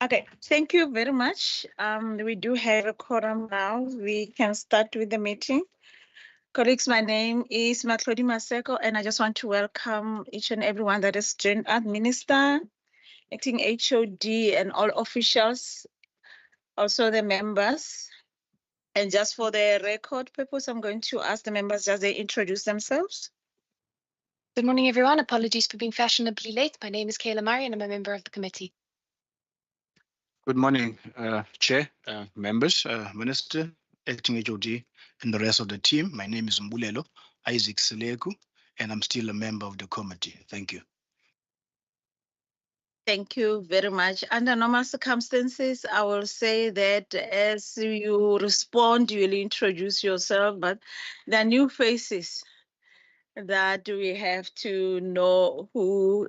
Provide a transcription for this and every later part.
Okay, thank you very much. We do have a quorum now. We can start with the meeting. Colleagues, my name is Matlodi Maseko, and I just want to welcome each and everyone that has joined us, Minister, Acting HOD, and all officials, also the members. And just for the record purpose, I'm going to ask the members just they introduce themselves. Good morning, everyone. Apologies for being fashionably late. My name is Kayla Murray, and I'm a member of the committee. Good morning, Chair, members, Minister, Acting HOD, and the rest of the team. My name is Mbulelo Isaac Seleku, and I'm still a member of the committee. Thank you. Thank you very much. Under normal circumstances, I will say that as you respond, you will introduce yourself, but there are new faces that we have to know who,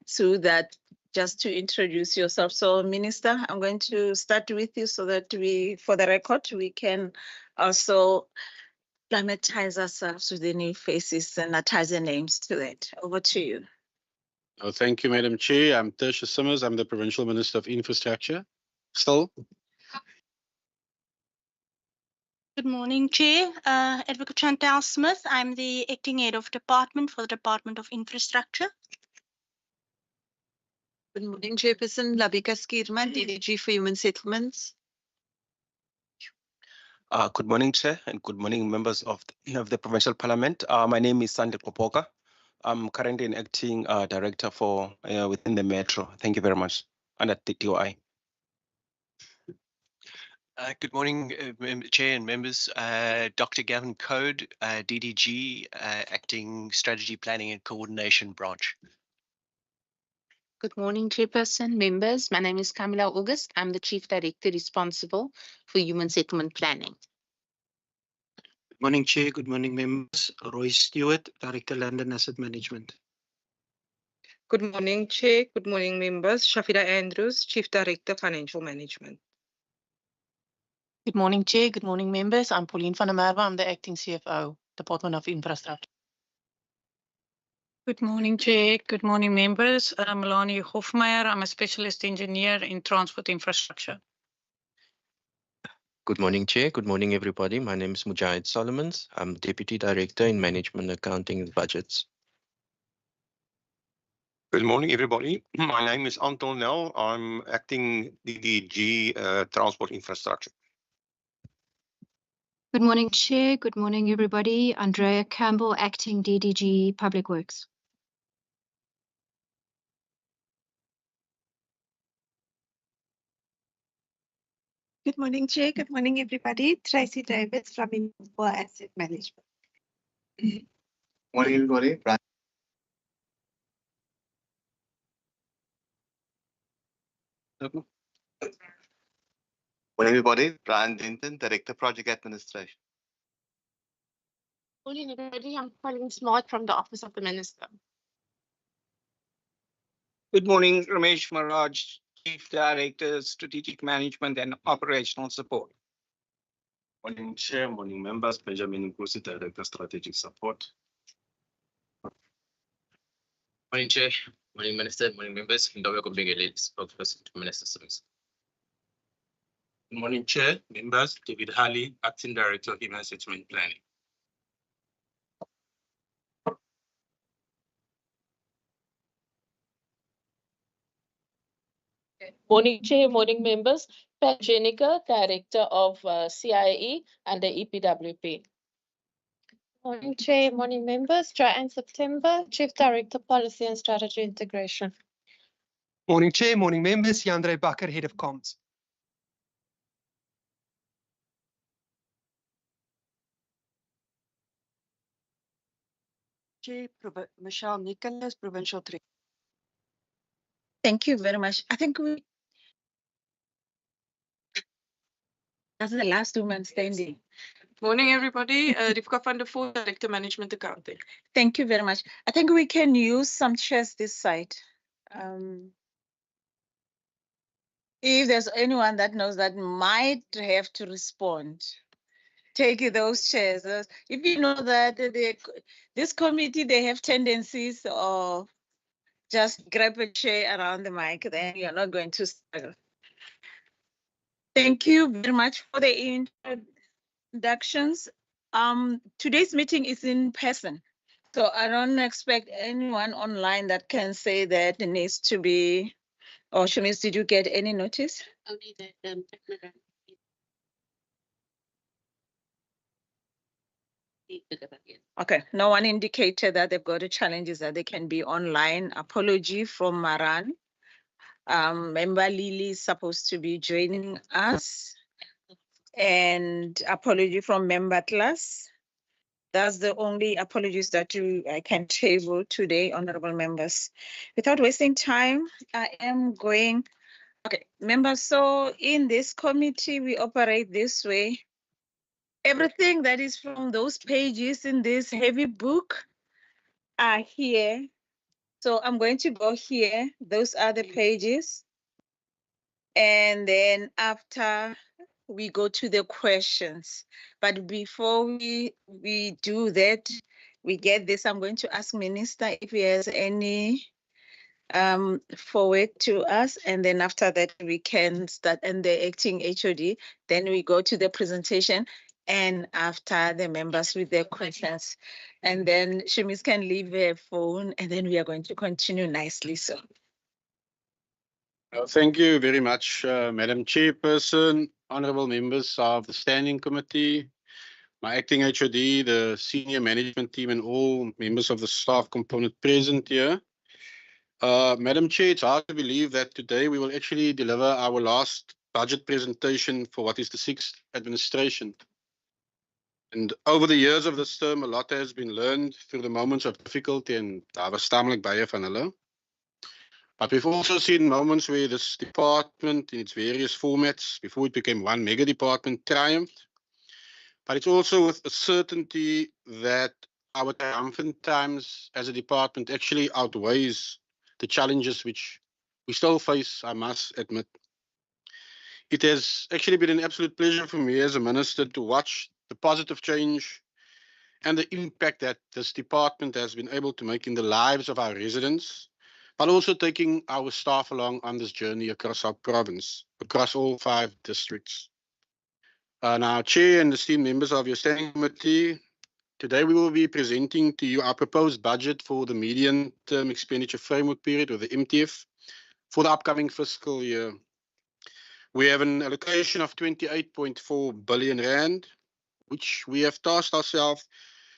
so that just to introduce yourself. So, Minister, I'm going to start with you so that for the record, we can also acclimatize ourselves with the new faces and attach the names to that. Over to you. Oh, thank you, Madam Chair. I'm Tertius Summers. I'm the Provincial Minister of Infrastructure. Still. Good morning, Chair. Advocate Chantal Smith. I'm the Acting Head of Department for the Department of Infrastructure. Good morning, Chairperson Labika Skirman, DDG for Human Settlements. Good morning, Chair, and good morning, members of the Provincial Parliament. My name is Sandy Kopoka. I'm currently an acting director for within the Metro. Thank you very much. Under the TOI. Good morning, Chair and members. Dr. Gavin Code, DDG, Acting Strategy Planning and Coordination Branch. Good morning, Chairperson, members. My name is Camilla August. I'm the Chief Director responsible for Human Settlement Planning. Good morning, Chair. Good morning, members. Roy Stewart, Director London Asset Management. Good morning, Chair. Good morning, members. Shafida Andrews, Chief Director Financial Management. Good morning, Chair. Good morning, members. I'm Pauline van der Merwe. I'm the Acting CFO, Department of Infrastructure. Good morning, Chair. Good morning, members. I'm Melanie Hofmeyer. I'm a Specialist Engineer in Transport Infrastructure. Good morning, Chair. Good morning, everybody. My name is Mujahid Solomons. I'm Deputy Director in Management, Accounting and Budgets. Good morning, everybody. My name is Anton Nel. I'm Acting DDG Transport Infrastructure. Good morning, Chair. Good morning, everybody. Andrea Campbell, Acting DDG Public Works. Good morning, Chair. Good morning, everybody. Tracy Davids from Renewable Asset Management. Morning, everybody. Brian. Morning, everybody. Brian Denton, Director Project Administration. Morning, everybody. I'm Colleen Smart from the Office of the Minister. Good morning, Ramesh Maraj, Chief Director, Strategic Management and Operational Support. Morning, Chair. Morning, members. Benjamin Nkusi, Director, Strategic Support. Morning, Chair. Morning, Minister. Morning, members. Ndobe Kubingele, Spokesperson to Minister Service. Good morning, Chair, members. David Halley, Acting Director of Human Settlement Planning. Morning, Chair. Morning, members. Pat Jenica, Director of CIE and the EPWP. Morning, Chair. Morning, members. Joanne September, Chief Director, Policy and Strategy Integration. Morning, Chair. Morning, members. Yandre Bakker, Head of Comms. Chair, Michelle Nicholas, Provincial Treasurer. Thank you very much. I think that's the last woman standing. Morning, everybody. Rivka van der Voort, Director Management Accounting. Thank you very much. I think we can use some chairs this side. If there's anyone that knows that might have to respond, take those chairs. If you know that this committee, they have tendencies of just grab a chair around the mic, then you're not going to struggle. Thank you very much for the introductions. Today's meeting is in person, so I don't expect anyone online that can say that it needs to be. Or Shanice, did you get any notice? Only that Okay, no one indicated that they've got a challenges that they can be online. Apology from Maran. Member Lily is supposed to be joining us. And apology from member class. That's the only apologies that I can table today, honorable members. Without wasting time, I am going. Okay, members, so in this committee, we operate this way. Everything that is from those pages in this heavy book are here. So I'm going to go here. Those are the pages. And then after we go to the questions. But before we do that, we get this, I'm going to ask Minister if he has any forward to us, and then after that we can start and the acting HOD, then we go to the presentation, and after the members with their questions, and then Shemis can leave her phone, and then we are going to continue nicely. So Thank you very much, Madam Chairperson, honorable members of the Standing Committee, my acting HOD, the senior management team, and all members of the staff component present here. Madam Chair, it's hard to believe that today we will actually deliver our last budget presentation for what is the sixth administration. And over the years of this term, a lot has been learned through the moments of difficulty, and daar was tamelik baie van hulle. But we've also seen moments where this department in its various formats, before it became one mega department, triumphed. But it's also with a certainty that our triumphant times as a department actually outweighs the challenges which we still face, I must admit. It has actually been an absolute pleasure for me as a minister to watch the positive change and the impact that this department has been able to make in the lives of our residents, but also taking our staff along on this journey across our province, across all 5 districts. Now, Chair and esteemed members of your Standing Committee, today we will be presenting to you our proposed budget for the medium-term expenditure framework period, or the MTF, for the upcoming fiscal year. We have an allocation of 28.4 billion rand, which we have tasked ourselves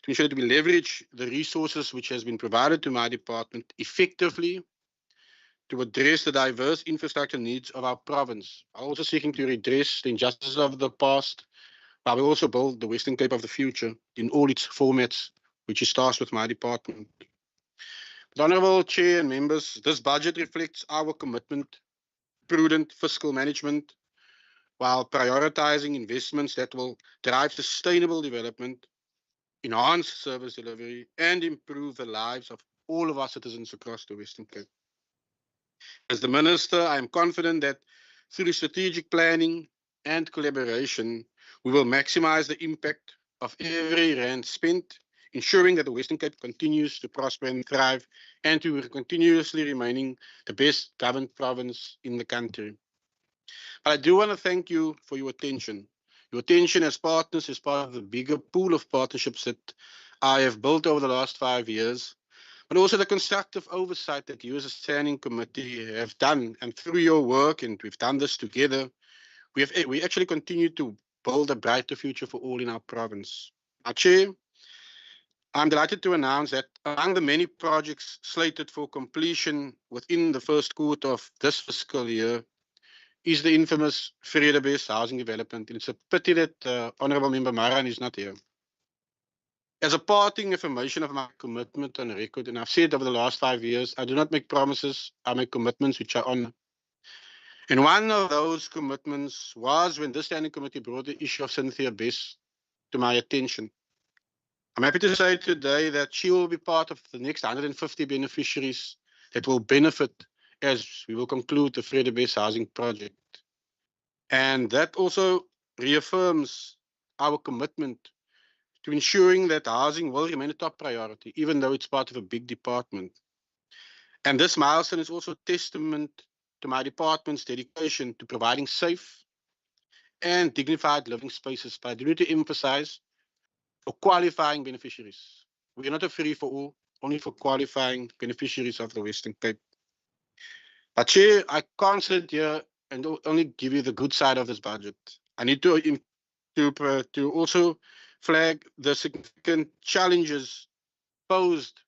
to ensure that we leverage the resources which has been provided to my department effectively to address the diverse infrastructure needs of our province, while also seeking to redress the injustices of the past, while we also build the Western Cape of the future in all its formats, which is tasked with my department. But Honourable Chair and members, this budget reflects our commitment to prudent fiscal management, while prioritizing investments that will drive sustainable development, enhance service delivery, and improve the lives of all of our citizens across the Western Cape. As the Minister, I am confident that through strategic planning and collaboration, we will maximize the impact of every rand spent, ensuring that the Western Cape continues to prosper and thrive, and to continuously remaining the best governed province in the country. But I do want to thank you for your attention. Your attention as partners is part of the bigger pool of partnerships that I have built over the last 5 years, but also the constructive oversight that you as a Standing Committee have done. And through your work, and we've done this together, we actually continue to build a brighter future for all in our province. Our Chair, I'm delighted to announce that among the many projects slated for completion within the first quarter of this fiscal year is the infamous Vrede-based housing development. And it's a pity that Honourable Member Maran is not here. As a parting affirmation of my commitment on record, and I've said over the last 5 years, I do not make promises, I make commitments which I honor. And one of those commitments was when this Standing Committee brought the issue of Cynthia Best to my attention. I'm happy to say today that she will be part of the next 150 beneficiaries that will benefit as we will conclude the Vrede-based housing project. And that also reaffirms our commitment to ensuring that housing will remain a top priority, even though it's part of a big department. And this milestone is also a testament to my department's dedication to providing safe and dignified living spaces. But I do need to emphasize for qualifying beneficiaries. We are not a free for all, only for qualifying beneficiaries of the Western Cape. But Chair, I can't sit here and only give you the good side of this budget. I need to also flag the significant challenges posed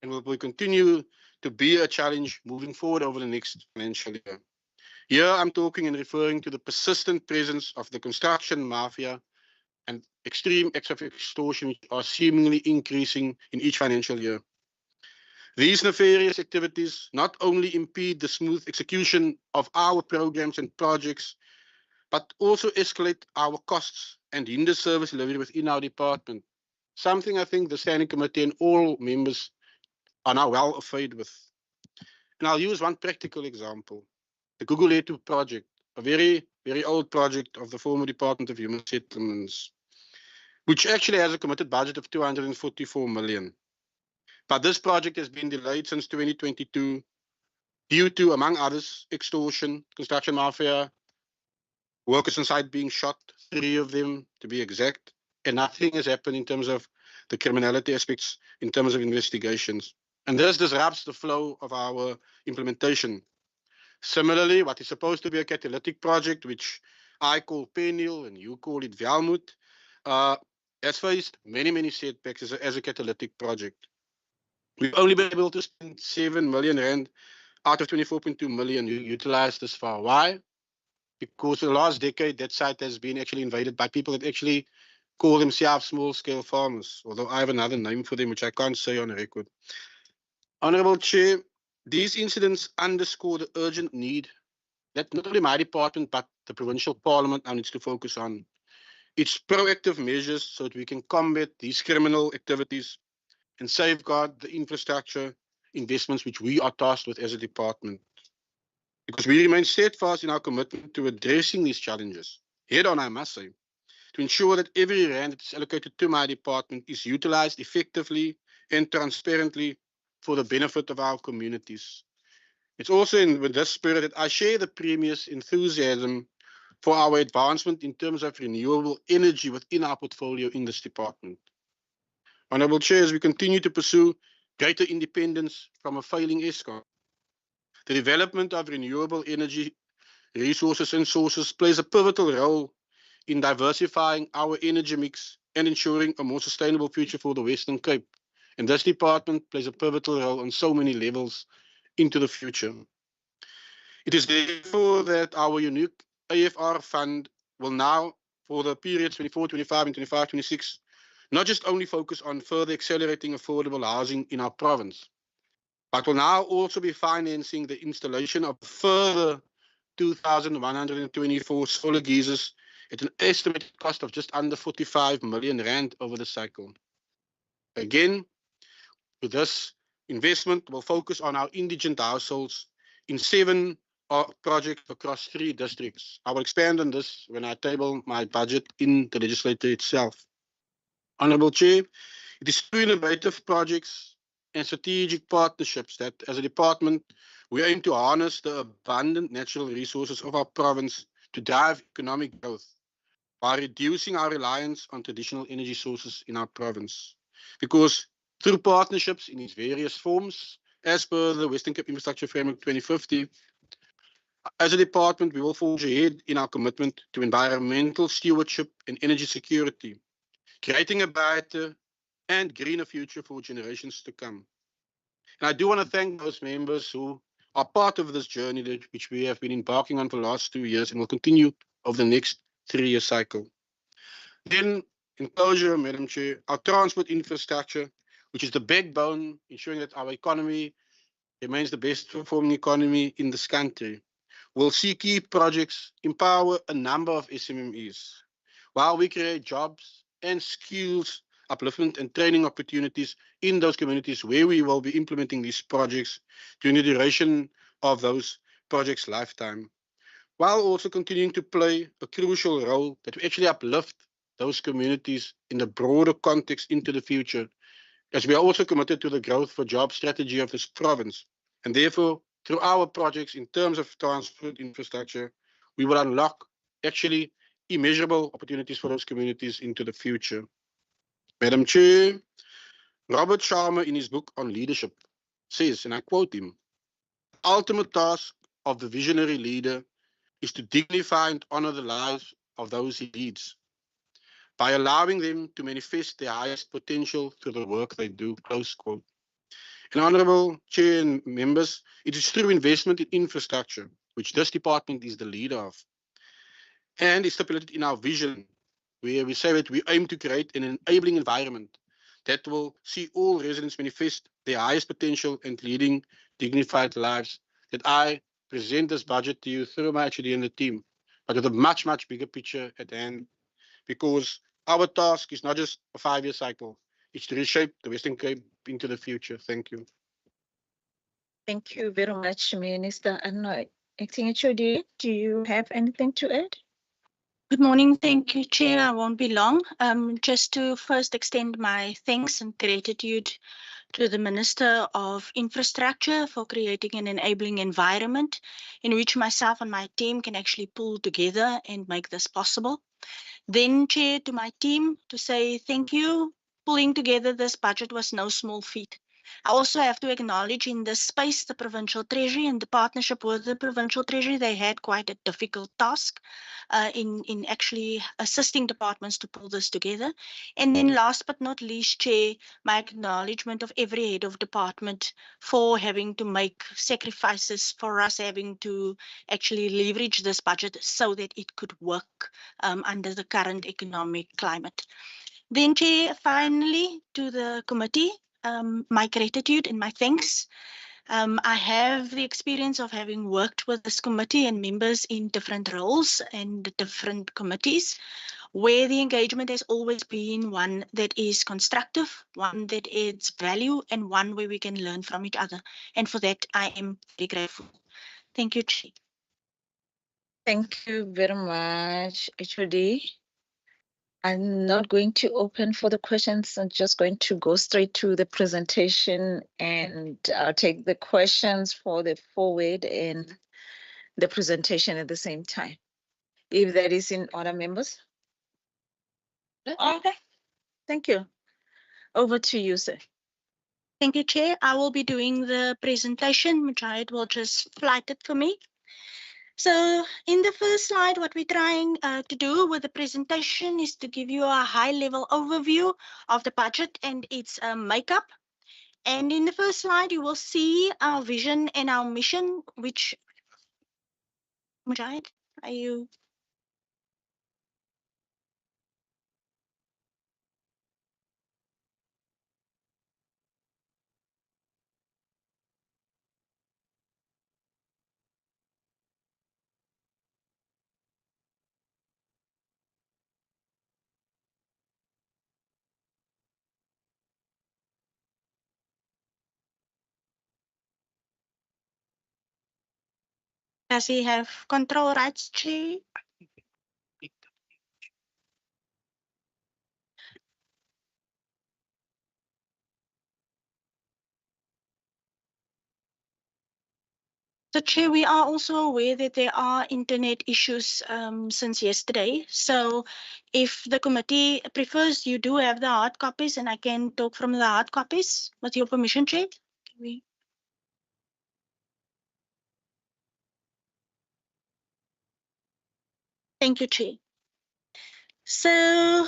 and will continue to be a challenge moving forward over the next financial year. Here I'm talking and referring to the persistent presence of the construction mafia and extreme acts of extortion which are seemingly increasing in each financial year. These nefarious activities not only impede the smooth execution of our programs and projects, but also escalate our costs and hinder service delivery within our department. Something I think the Standing Committee and all members are now well afraid with. And I'll use one practical example. The Guguletu project, a very, very old project of the former Department of Human Settlements, which actually has a committed budget of 244 million. But this project has been delayed since 2022 due to, among others, extortion, construction mafia, workers on site being shot, 3 of them to be exact, and nothing has happened in terms of the criminality aspects, in terms of investigations. And this disrupts the flow of our implementation. Similarly, what is supposed to be a catalytic project, which I call Penil and you call it Velmoed, has faced many, many setbacks as a catalytic project. We've only been able to spend 7 million rand out of 24.2 million utilized this far. Why? Because the last decade, that site has been actually invaded by people that actually call themselves small-scale farmers, although I have another name for them, which I can't say on record. Honorable Chair, these incidents underscore the urgent need that not only my department, but the provincial parliament now needs to focus on. It's proactive measures so that we can combat these criminal activities and safeguard the infrastructure investments which we are tasked with as a department. Because we remain steadfast in our commitment to addressing these challenges, head on, I must say, to ensure that every rand that is allocated to my department is utilized effectively and transparently for the benefit of our communities. It's also with this spirit that I share the Premier's enthusiasm for our advancement in terms of renewable energy within our portfolio in this department. Honourable Chair, as we continue to pursue greater independence from a failing ESCOM, the development of renewable energy resources and sources plays a pivotal role in diversifying our energy mix and ensuring a more sustainable future for the Western Cape. And this department plays a pivotal role on so many levels into the future. It is therefore that our unique AFR fund will now, for the periods 24-25 and 25-26, not just only focus on further accelerating affordable housing in our province, but will now also be financing the installation of further 2,124 solar geysers at an estimated cost of just under 45 million rand over the cycle. Again, with this investment, we'll focus on our indigent households in 7 projects across 3 districts. I will expand on this when I table my budget in the legislature itself. Honourable Chair, it is through innovative projects and strategic partnerships that, as a department, we aim to harness the abundant natural resources of our province to drive economic growth by reducing our reliance on traditional energy sources in our province. Because through partnerships in its various forms, as per the Western Cape Infrastructure Framework 2050, as a department, we will forge ahead in our commitment to environmental stewardship and energy security, creating a brighter and greener future for generations to come. And I do want to thank those members who are part of this journey which we have been embarking on for the last 2 years and will continue over the next 3-year cycle. Then, in closure, Madam Chair, our transport infrastructure, which is the backbone, ensuring that our economy remains the best performing economy in this country, will see key projects empower a number of SMMEs, while we create jobs and skills upliftment and training opportunities in those communities where we will be implementing these projects during the duration of those projects' lifetime, while also continuing to play a crucial role that we actually uplift those communities in the broader context into the future, as we are also committed to the growth for job strategy of this province. And therefore, through our projects in terms of transport infrastructure, we will unlock actually immeasurable opportunities for those communities into the future. Madam Chair, Robert Sharma in his book on leadership says, and I quote him, the ultimate task of the visionary leader is to dignify and honor the lives of those he leads by allowing them to manifest their highest potential through the work they do, close quote. And Honorable Chair and members, it is through investment in infrastructure, which this department is the leader of, and is stipulated in our vision, where we say that we aim to create an enabling environment that will see all residents manifest their highest potential and leading dignified lives, that I present this budget to you through my HOD and the team, but with a much, much bigger picture at hand, because our task is not just a 5-year cycle, it's to reshape the Western Cape into the future. Thank you. Thank you very much, Minister. And Acting HOD, do you have anything to add? Good morning. Thank you, Chair. I won't be long. Just to first extend my thanks and gratitude to the Minister of Infrastructure for creating an enabling environment in which myself and my team can actually pull together and make this possible. Then, Chair, to my team to say thank you. Pulling together this budget was no small feat. I also have to acknowledge in this space the Provincial Treasury and the partnership with the Provincial Treasury, they had quite a difficult task in actually assisting departments to pull this together. And then last but not least, Chair, my acknowledgement of every head of department for having to make sacrifices, for us having to actually leverage this budget so that it could work under the current economic climate. Then, Chair, finally, to the committee, my gratitude and my thanks. I have the experience of having worked with this committee and members in different roles and different committees, where the engagement has always been one that is constructive, one that adds value, and one where we can learn from each other. And for that, I am very grateful. Thank you, Chair. Thank you very much, HOD. I'm not going to open for the questions. I'm just going to go straight to the presentation, and I'll take the questions for the forward and the presentation at the same time, if that is in order, members. Okay, thank you. Over to you, sir. Thank you, Chair. I will be doing the presentation. Mujahid will just flight it for me. So in the first slide, what we're trying to do with the presentation is to give you a high-level overview of the budget and its makeup. And in the first slide, you will see our vision and our mission, which, Mujahid, are you? Does he have control rights, Chair? So, Chair, we are also aware that there are internet issues since yesterday. So if the committee prefers, you do have the hard copies, and I can talk from the hard copies with your permission, Chair. Can we? Thank you, Chair. So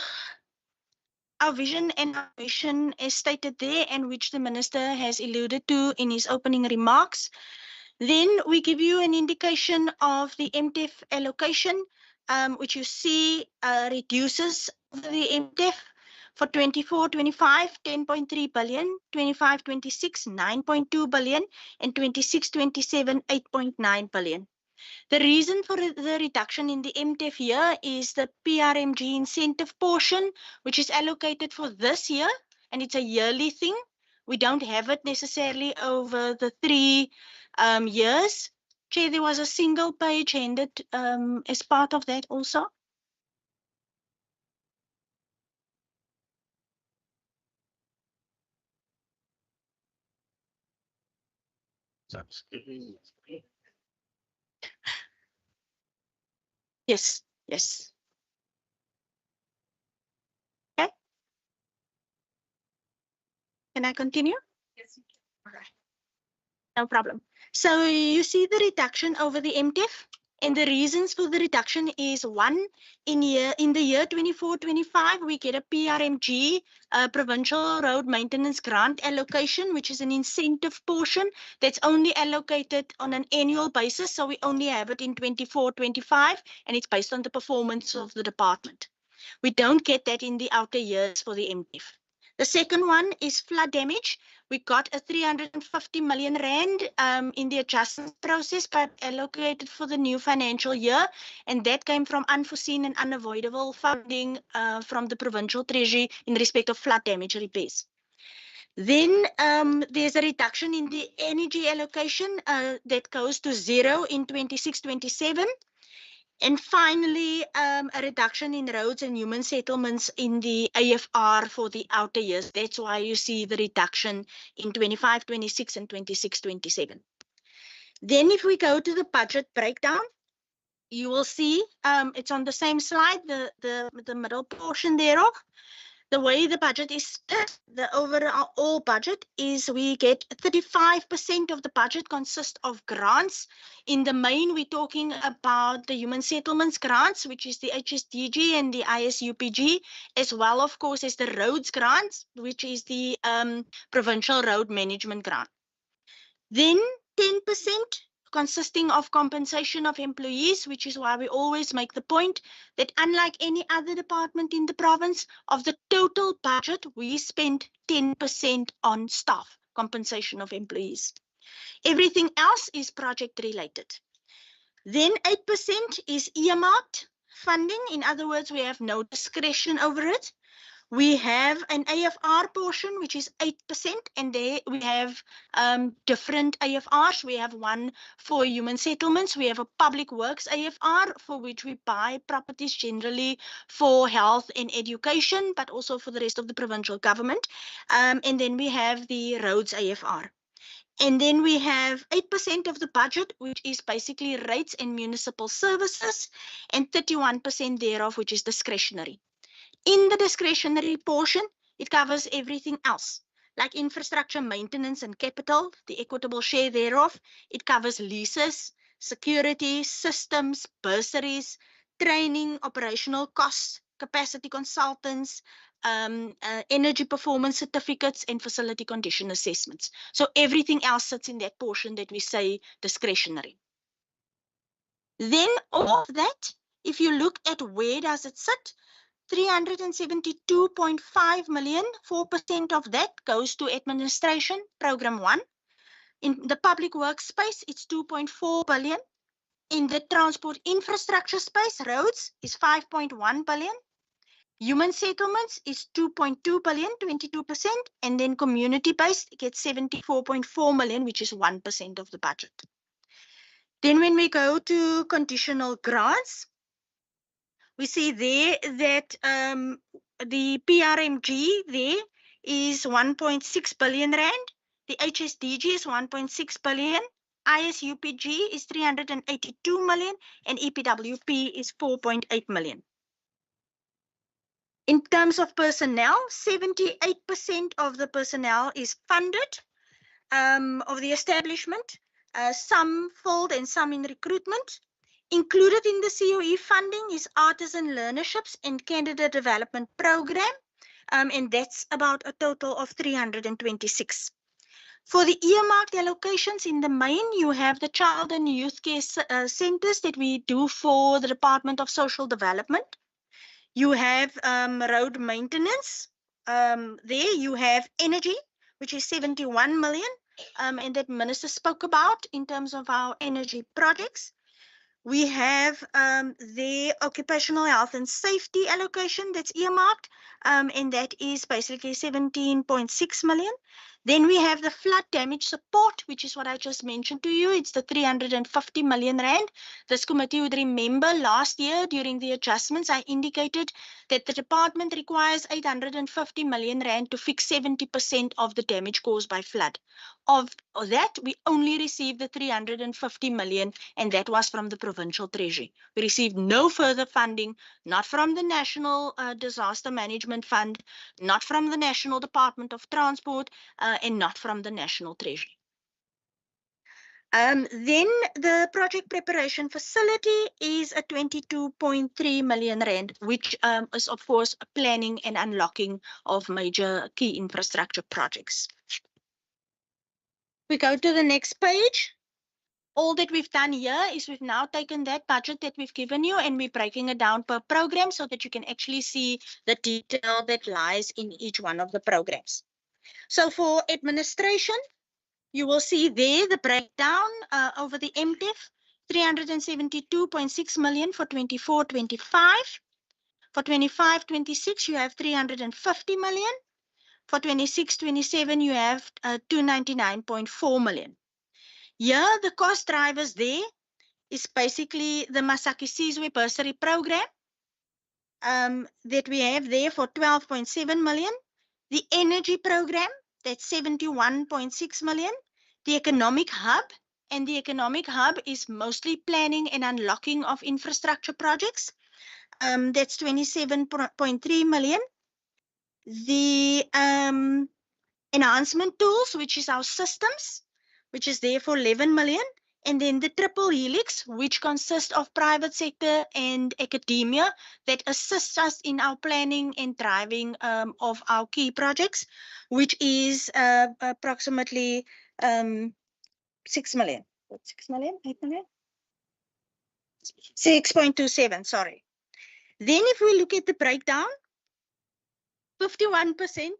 our vision and our mission is stated there, and which the Minister has alluded to in his opening remarks. Then we give you an indication of the MTEF allocation, which you see reduces the MTEF for 24-25, 10.3 billion, 25-26, 9.2 billion, and 26-27, 8.9 billion. The reason for the reduction in the MTEF here is the PRMG incentive portion, which is allocated for this year, and it's a yearly thing. We don't have it necessarily over the 3 years. Chair, there was a single page handed as part of that also. Yes, yes. Can I continue? Yes. All right. No problem. So you see the reduction over the MTEF, and the reasons for the reduction is one, in the year 24-25, we get a PRMG, Provincial Road Maintenance Grant allocation, which is an incentive portion that's only allocated on an annual basis. So we only have it in 24-25, and it's based on the performance of the department. We don't get that in the outer years for the MTEF. The second one is flood damage. We got a 350 million rand in the adjustment process, but allocated for the new financial year. And that came from unforeseen and unavoidable funding from the provincial treasury in respect of flood damage repairs. Then there's a reduction in the energy allocation that goes to 0 in 26-27. And finally, a reduction in roads and human settlements in the AFR for the outer years. That's why you see the reduction in 25-26 and 26-27. Then if we go to the budget breakdown, you will see it's on the same slide, the middle portion thereof. The way the budget is split, the overall budget is we get 35% of the budget consists of grants. In the main, we're talking about the human settlements grants, which is the HSDG and the ISUPG, as well, of course, as the roads grants, which is the provincial road management grant. Then 10% consisting of compensation of employees, which is why we always make the point that unlike any other department in the province, of the total budget, we spend 10% on staff compensation of employees. Everything else is project related. Then 8% is earmarked funding. In other words, we have no discretion over it. We have an AFR portion, which is 8%, and there we have different AFRs. We have one for human settlements. We have a public works AFR, for which we buy properties generally for health and education, but also for the rest of the provincial government. And then we have the roads AFR. And then we have 8% of the budget, which is basically rates and municipal services, and 31% thereof, which is discretionary. In the discretionary portion, it covers everything else, like infrastructure maintenance and capital, the equitable share thereof. It covers leases, security, systems, bursaries, training, operational costs, capacity consultants, energy performance certificates, and facility condition assessments. So everything else sits in that portion that we say discretionary. Then all of that, if you look at where does it sit, 372.5 million, 4% of that goes to administration, program 1. In the public works space, it's 2.4 billion. In the transport infrastructure space, roads is 5.1 billion. Human settlements is 2.2 billion, 22%. And then community-based gets 74.4 million, which is 1% of the budget. Then when we go to conditional grants, we see there that the PRMG there is 1.6 billion rand. The HSDG is 1.6 billion. ISUPG is 382 million, and EPWP is 4.8 million. In terms of personnel, 78% of the personnel is funded of the establishment, some filled and some in recruitment. Included in the COE funding is artisan learnerships and candidate development program, and that's about a total of 326. For the earmarked allocations in the main, you have the child and youth care centers that we do for the Department of Social Development. You have road maintenance. There you have energy, which is 71 million, and that Minister spoke about in terms of our energy projects. We have the occupational health and safety allocation that's earmarked, and that is basically 17.6 million. Then we have the flood damage support, which is what I just mentioned to you. It's the 350 million rand. This committee would remember last year during the adjustments, I indicated that the department requires 850 million rand to fix 70% of the damage caused by flood. Of that, we only received the 350 million, and that was from the provincial treasury. We received no further funding, not from the National Disaster Management Fund, not from the National Department of Transport, and not from the National Treasury. Then the project preparation facility is a 22.3 million rand, which is of course planning and unlocking of major key infrastructure projects. We go to the next page. All that we've done here is we've now taken that budget that we've given you and we're breaking it down per program so that you can actually see the detail that lies in each one of the programs. So for administration, you will see there the breakdown over the MTEF, 372.6 million for 24-25. For 25-26, you have 350 million. For 26-27, you have 299.4 million. Here, the cost drivers there is basically the Masaki Sizwe bursary program that we have there for 12.7 million. The energy program, that's 71.6 million. The economic hub, and the economic hub is mostly planning and unlocking of infrastructure projects. That's 27.3 million. The enhancement tools, which is our systems, which is there for 11 million. And then the triple helix, which consists of private sector and academia that assists us in our planning and driving of our key projects, which is approximately 6 million. 6 million? 8 million? 6.27, sorry. Then if we look at the breakdown, 51%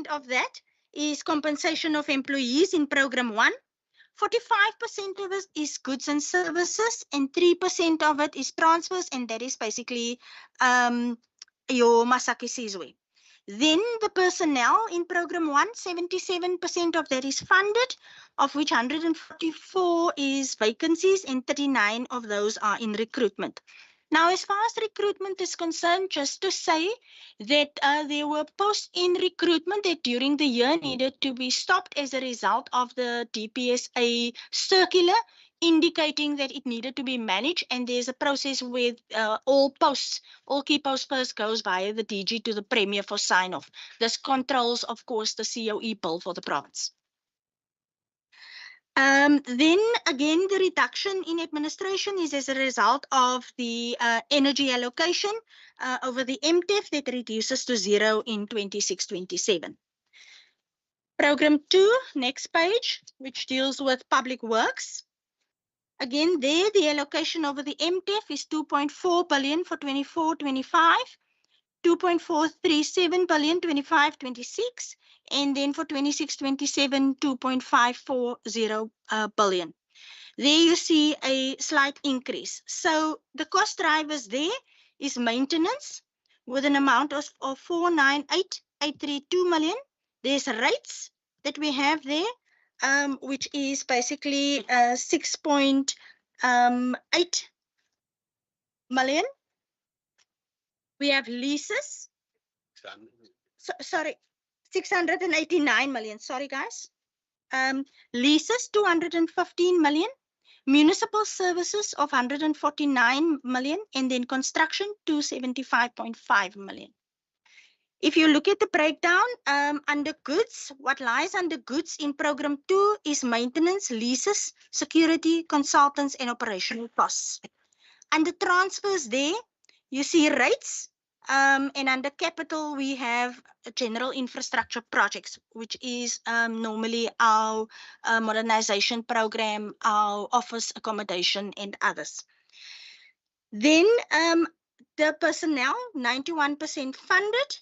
of that is compensation of employees in program 1. 45% of it is goods and services, and 3% of it is transfers, and that is basically your Masaki Sizwe. Then the personnel in program 1, 77% of that is funded, of which 144 is vacancies and 39 of those are in recruitment. Now, as far as recruitment is concerned, just to say that there were posts in recruitment that during the year needed to be stopped as a result of the DPSA circular indicating that it needed to be managed, and there's a process with all key posts first goes via the DG to the Premier for sign-off. This controls, of course, the COE bill for the province. Then again, the reduction in administration is as a result of the energy allocation over the MTEF that reduces to 0 in 26-27. Program 2, next page, which deals with public works. Again, there the allocation over the MTEF is 2.4 billion for 24-25, 2.437 billion 25-26, and then for 26-27, 2.540 billion. There you see a slight increase. So the cost drivers there is maintenance with an amount of 498.832 million. There's rates that we have there, which is basically 6.8 million. We have leases. Sorry, 689 million. Sorry, guys. Leases, 215 million. Municipal services of 149 million. And then construction, 275.5 million. If you look at the breakdown under goods, what lies under goods in program 2 is maintenance, leases, security, consultants, and operational costs. Under transfers there, you see rates, and under capital, we have general infrastructure projects, which is normally our modernization program, our office accommodation, and others. Then the personnel, 91% funded,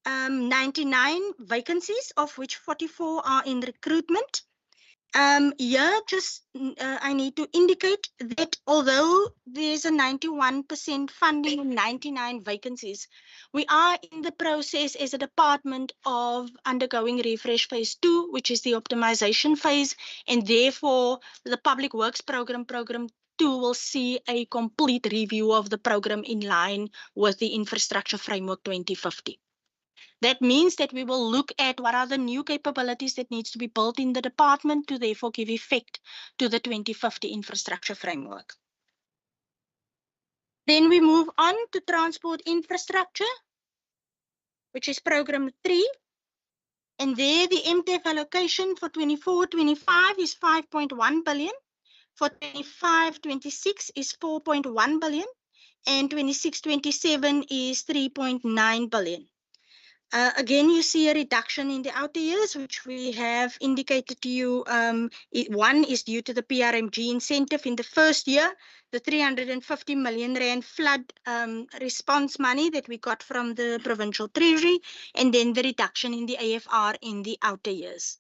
99 vacancies, of which 44 are in recruitment. I need to indicate that although there's a 91% funding and 99 vacancies, we are in the process as a department of undergoing refresh phase 2, which is the optimization phase, and therefore the public works program 2 will see a complete review of the program in line with the infrastructure framework 2050. That means that we will look at what are the new capabilities that needs to be built in the department to therefore give effect to the 2050 infrastructure framework. Then we move on to transport infrastructure, which is program 3. And there the MTF allocation for 24-25 is 5.1 billion. For 25-26 is 4.1 billion. And 26-27 is 3.9 billion. Again, you see a reduction in the outer years, which we have indicated to you. One is due to the PRMG incentive in the first year, the 350 million rand flood response money that we got from the provincial treasury, and then the reduction in the AFR in the outer years.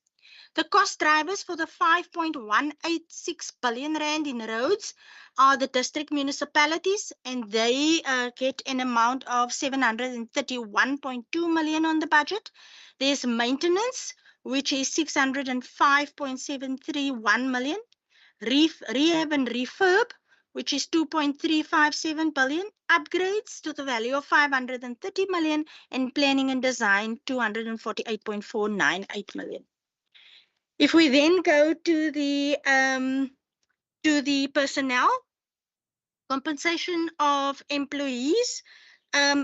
The cost drivers for the 5.186 billion rand in roads are the district municipalities, and they get an amount of 731.2 million on the budget. There's maintenance, which is 605.731 million. Rehab and refurb, which is 2.357 billion. Upgrades to the value of 530 million, and planning and design 248.498 million. If we then go to the personnel compensation of employees,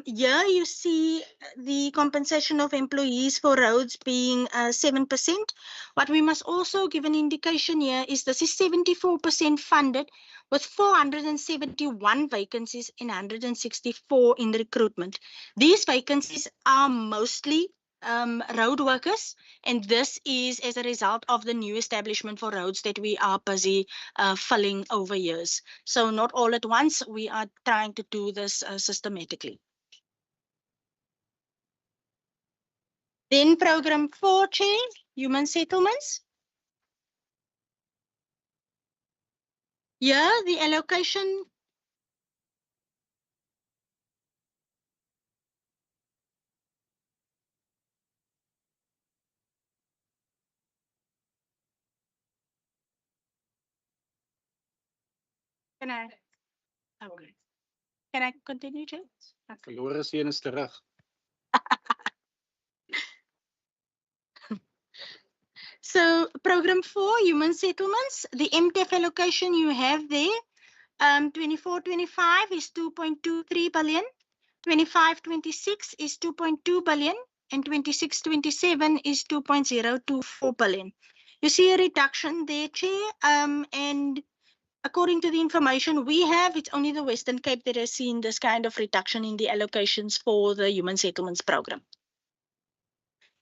here you see the compensation of employees for roads being 7%. What we must also give an indication here is this is 74% funded with 471 vacancies and 164 in recruitment. These vacancies are mostly road workers, and this is as a result of the new establishment for roads that we are busy filling over years. So not all at once, we are trying to do this systematically. Then program 4, Chair, human settlements. Here the allocation Can I continue, Chair? Verloren seun is terug. So program 4, human settlements, the MTF allocation you have there, 24-25 is 2.23 billion, 25-26 is 2.2 billion, and 26-27 is 2.024 billion. You see a reduction there, Chair, and according to the information we have, it's only the Western Cape that has seen this kind of reduction in the allocations for the human settlements program.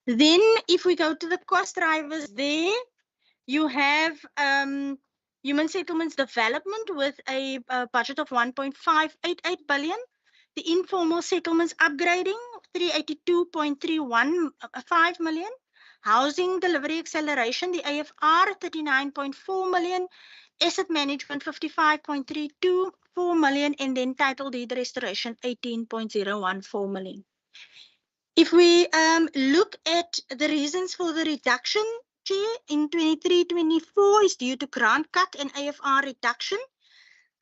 Then if we go to the cost drivers there, you have human settlements development with a budget of 1.588 billion. The informal settlements upgrading, 382.315 million. Housing delivery acceleration, the AFR, 39.4 million. Asset management, 55.324 million. And then title deed restoration, 18.014 million. If we look at the reasons for the reduction, Chair, in 23-24 is due to grant cut and AFR reduction.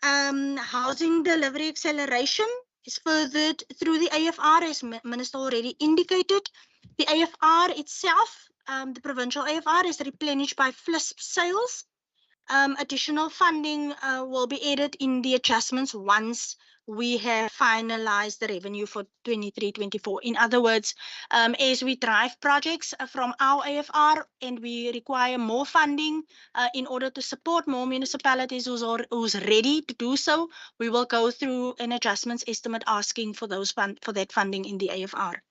Housing delivery acceleration is furthered through the AFR, as Minister already indicated. The AFR itself, the provincial AFR, is replenished by FLISP sales. Additional funding will be added in the adjustments once we have finalized the revenue for 23-24. In other words, as we drive projects from our AFR and we require more funding in order to support more municipalities who's ready to do so, we will go through an adjustments estimate asking for that funding in the AFR.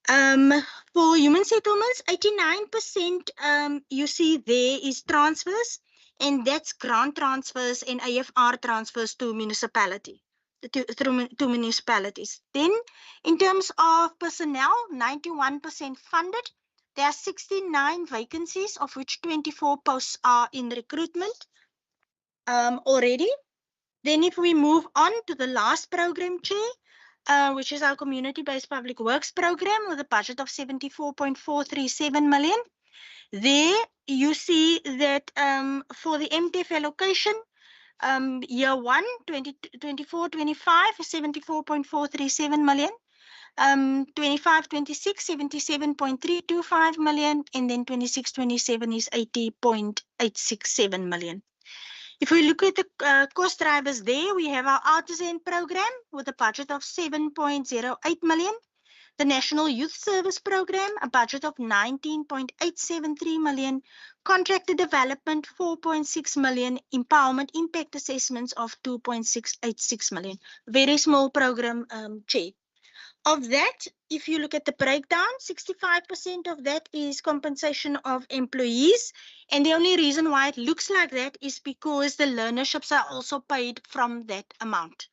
For human settlements, 89% you see there is transfers, and that's grant transfers and AFR transfers to municipality, to municipalities. Then, in terms of personnel, 91% funded There are 69 vacancies, of which 24 posts are in recruitment already. Then if we move on to the last program, Chair, which is our community-based public works program with a budget of 74.437 million. There you see that for the MTF allocation, year 1, 2024-25, 74.437 million. 25-26, 77.325 million, and then 26-27 is 80.867 million. If we look at the cost drivers there, we have our artisan program with a budget of 7.08 million. The National Youth Service Program, a budget of 19.873 million. Contractor development, 4.6 million. Empowerment impact assessments of 2.686 million. Very small program, Chair. Of that, if you look at the breakdown, 65% of that is compensation of employees. And the only reason why it looks like that is because the learnerships are also paid from that amount.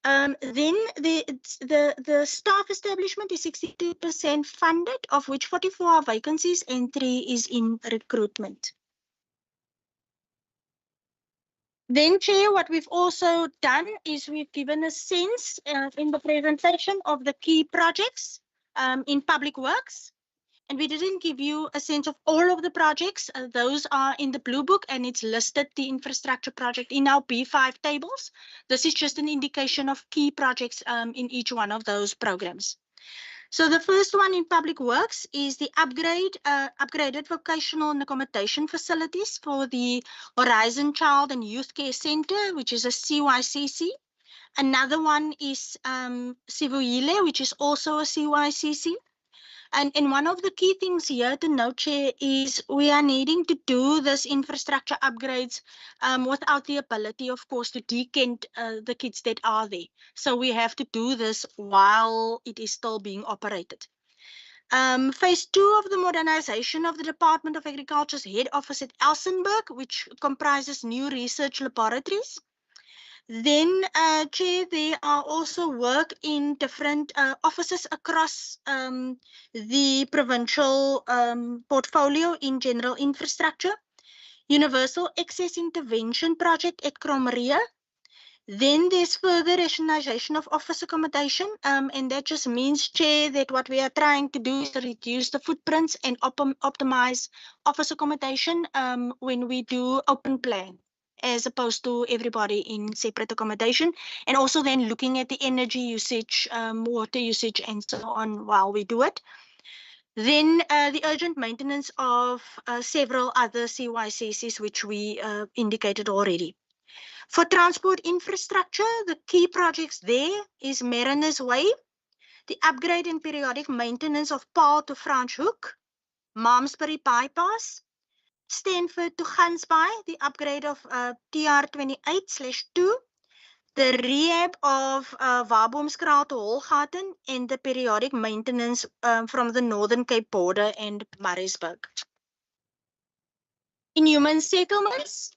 Then the staff establishment is 62% funded, of which 44 are vacancies and 3 is in recruitment. Then, Chair, what we've also done is we've given a sense in the presentation of the key projects in public works. And we didn't give you a sense of all of the projects. Those are in the blue book and it's listed the infrastructure project in our B5 tables. This is just an indication of key projects in each one of those programs. So the first one in public works is the upgraded vocational and accommodation facilities for the Horizon Child and Youth Care Center, which is a CYCC. Another one is Sivuile, which is also a CYCC. And one of the key things here to note, Chair, is we are needing to do this infrastructure upgrades without the ability, of course, to decant the kids that are there. So we have to do this while it is still being operated. Phase 2 of the modernization of the Department of Agriculture's head office at Elsenburg, which comprises new research laboratories. Then, Chair, there are also work in different offices across the provincial portfolio in general infrastructure. Universal Access Intervention Project at Cromeria. Then there's further rationalization of office accommodation, and that just means, Chair, that what we are trying to do is to reduce the footprints and optimize office accommodation when we do open plan, as opposed to everybody in separate accommodation, and also then looking at the energy usage, water usage, and so on while we do it. Then the urgent maintenance of several other CYCCs, which we indicated already. For transport infrastructure, the key projects there is Mariners Way, the upgrade and periodic maintenance of Paarl to Franschhoek, Malmesbury Bypass, Stanford to Gansbaai, the upgrade of TR28/2, the rehab of Waboomskraal to Holgaten, and the periodic maintenance from the Northern Cape border and Maritzburg. In human settlements,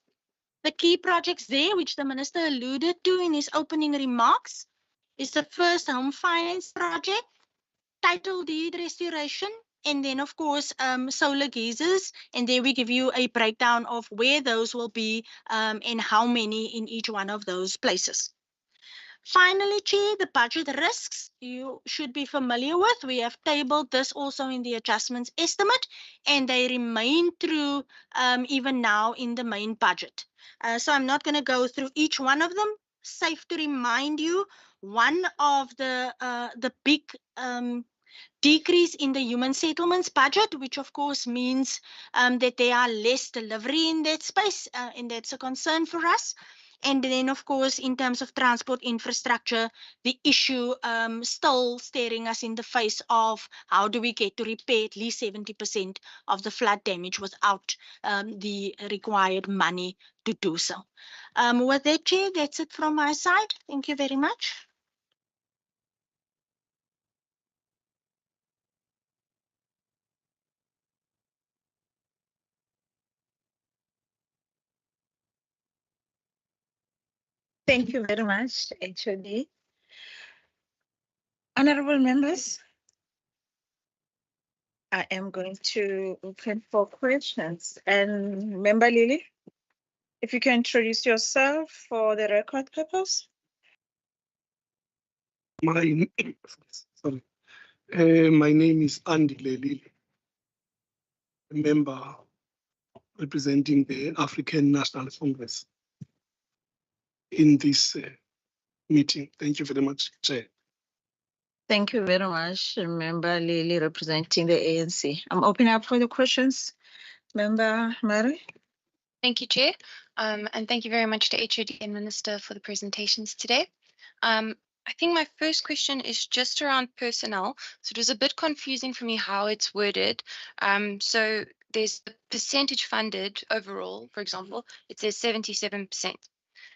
the key projects there, which the Minister alluded to in his opening remarks, is the first home finance project, title deed restoration, and then, of course, solar geysers. And there we give you a breakdown of where those will be and how many in each one of those places. Finally, Chair, the budget risks you should be familiar with. We have tabled this also in the adjustments estimate, and they remain true even now in the main budget. So I'm not going to go through each one of them. Safe to remind you, one of the big decrease in the human settlements budget, which of course means that there are less delivery in that space, and that's a concern for us. And then, of course, in terms of transport infrastructure, the issue still staring us in the face of how do we get to repair at least 70% of the flood damage without the required money to do so. With that, Chair, that's it from my side. Thank you very much. Thank you very much, HOD. Honorable members, I am going to open for questions. And Member Lily, if you can introduce yourself for the record purpose. My sorry. My name is Andy Lelile, a member representing the African National Congress in this meeting. Thank you very much, Chair. Thank you very much, Member Lily, representing the ANC. I'm opening up for the questions. Member Mary. Thank you, Chair. And thank you very much to HOD and Minister for the presentations today. I think my first question is just around personnel. So it was a bit confusing for me how it's worded. So there's the percentage funded overall, for example, it says 77%.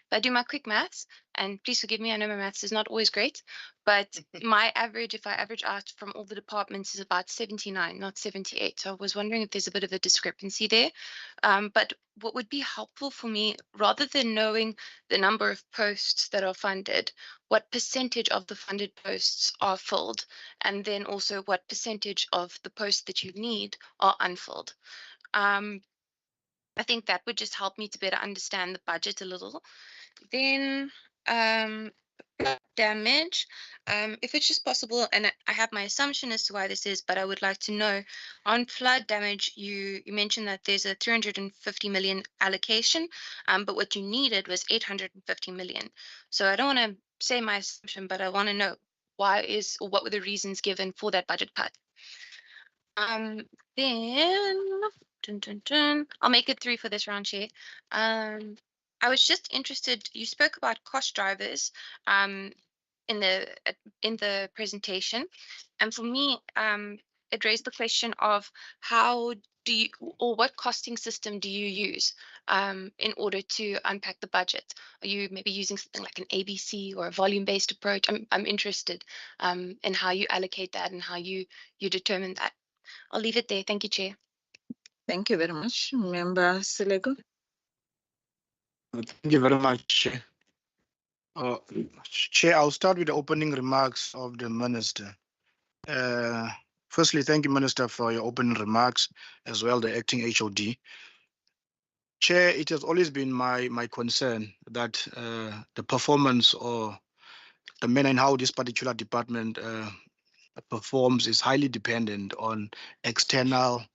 If I do my quick maths, and please forgive me, I know my maths is not always great, but my average, if I average out from all the departments, is about 79, not 78. So I was wondering if there's a bit of a discrepancy there. But what would be helpful for me, rather than knowing the number of posts that are funded, what percentage of the funded posts are filled, and then also what percentage of the posts that you need are unfilled. I think that would just help me to better understand the budget a little. Then flood damage, if it's just possible, and I have my assumption as to why this is, but I would like to know, on flood damage, you mentioned that there's a 350 million allocation, but what you needed was 850 million. So I don't want to say my assumption, but I want to know or what were the reasons given for that budget cut? Then I'll make it 3 for this round, Chair. I was just interested, you spoke about cost drivers in the presentation, and for me, it raised the question of how do you, or what costing system do you use in order to unpack the budget? Are you maybe using something like an ABC or a volume-based approach? I'm interested in how you allocate that and how you determine that. I'll leave it there. Thank you, Chair. Thank you very much. Member Selego. Thank you very much, Chair. Chair, I'll start with the opening remarks of the Minister. Firstly, thank you, Minister, for your opening remarks, as well the acting HOD. Chair, it has always been my concern that the performance or the manner in how this particular department performs is highly dependent on external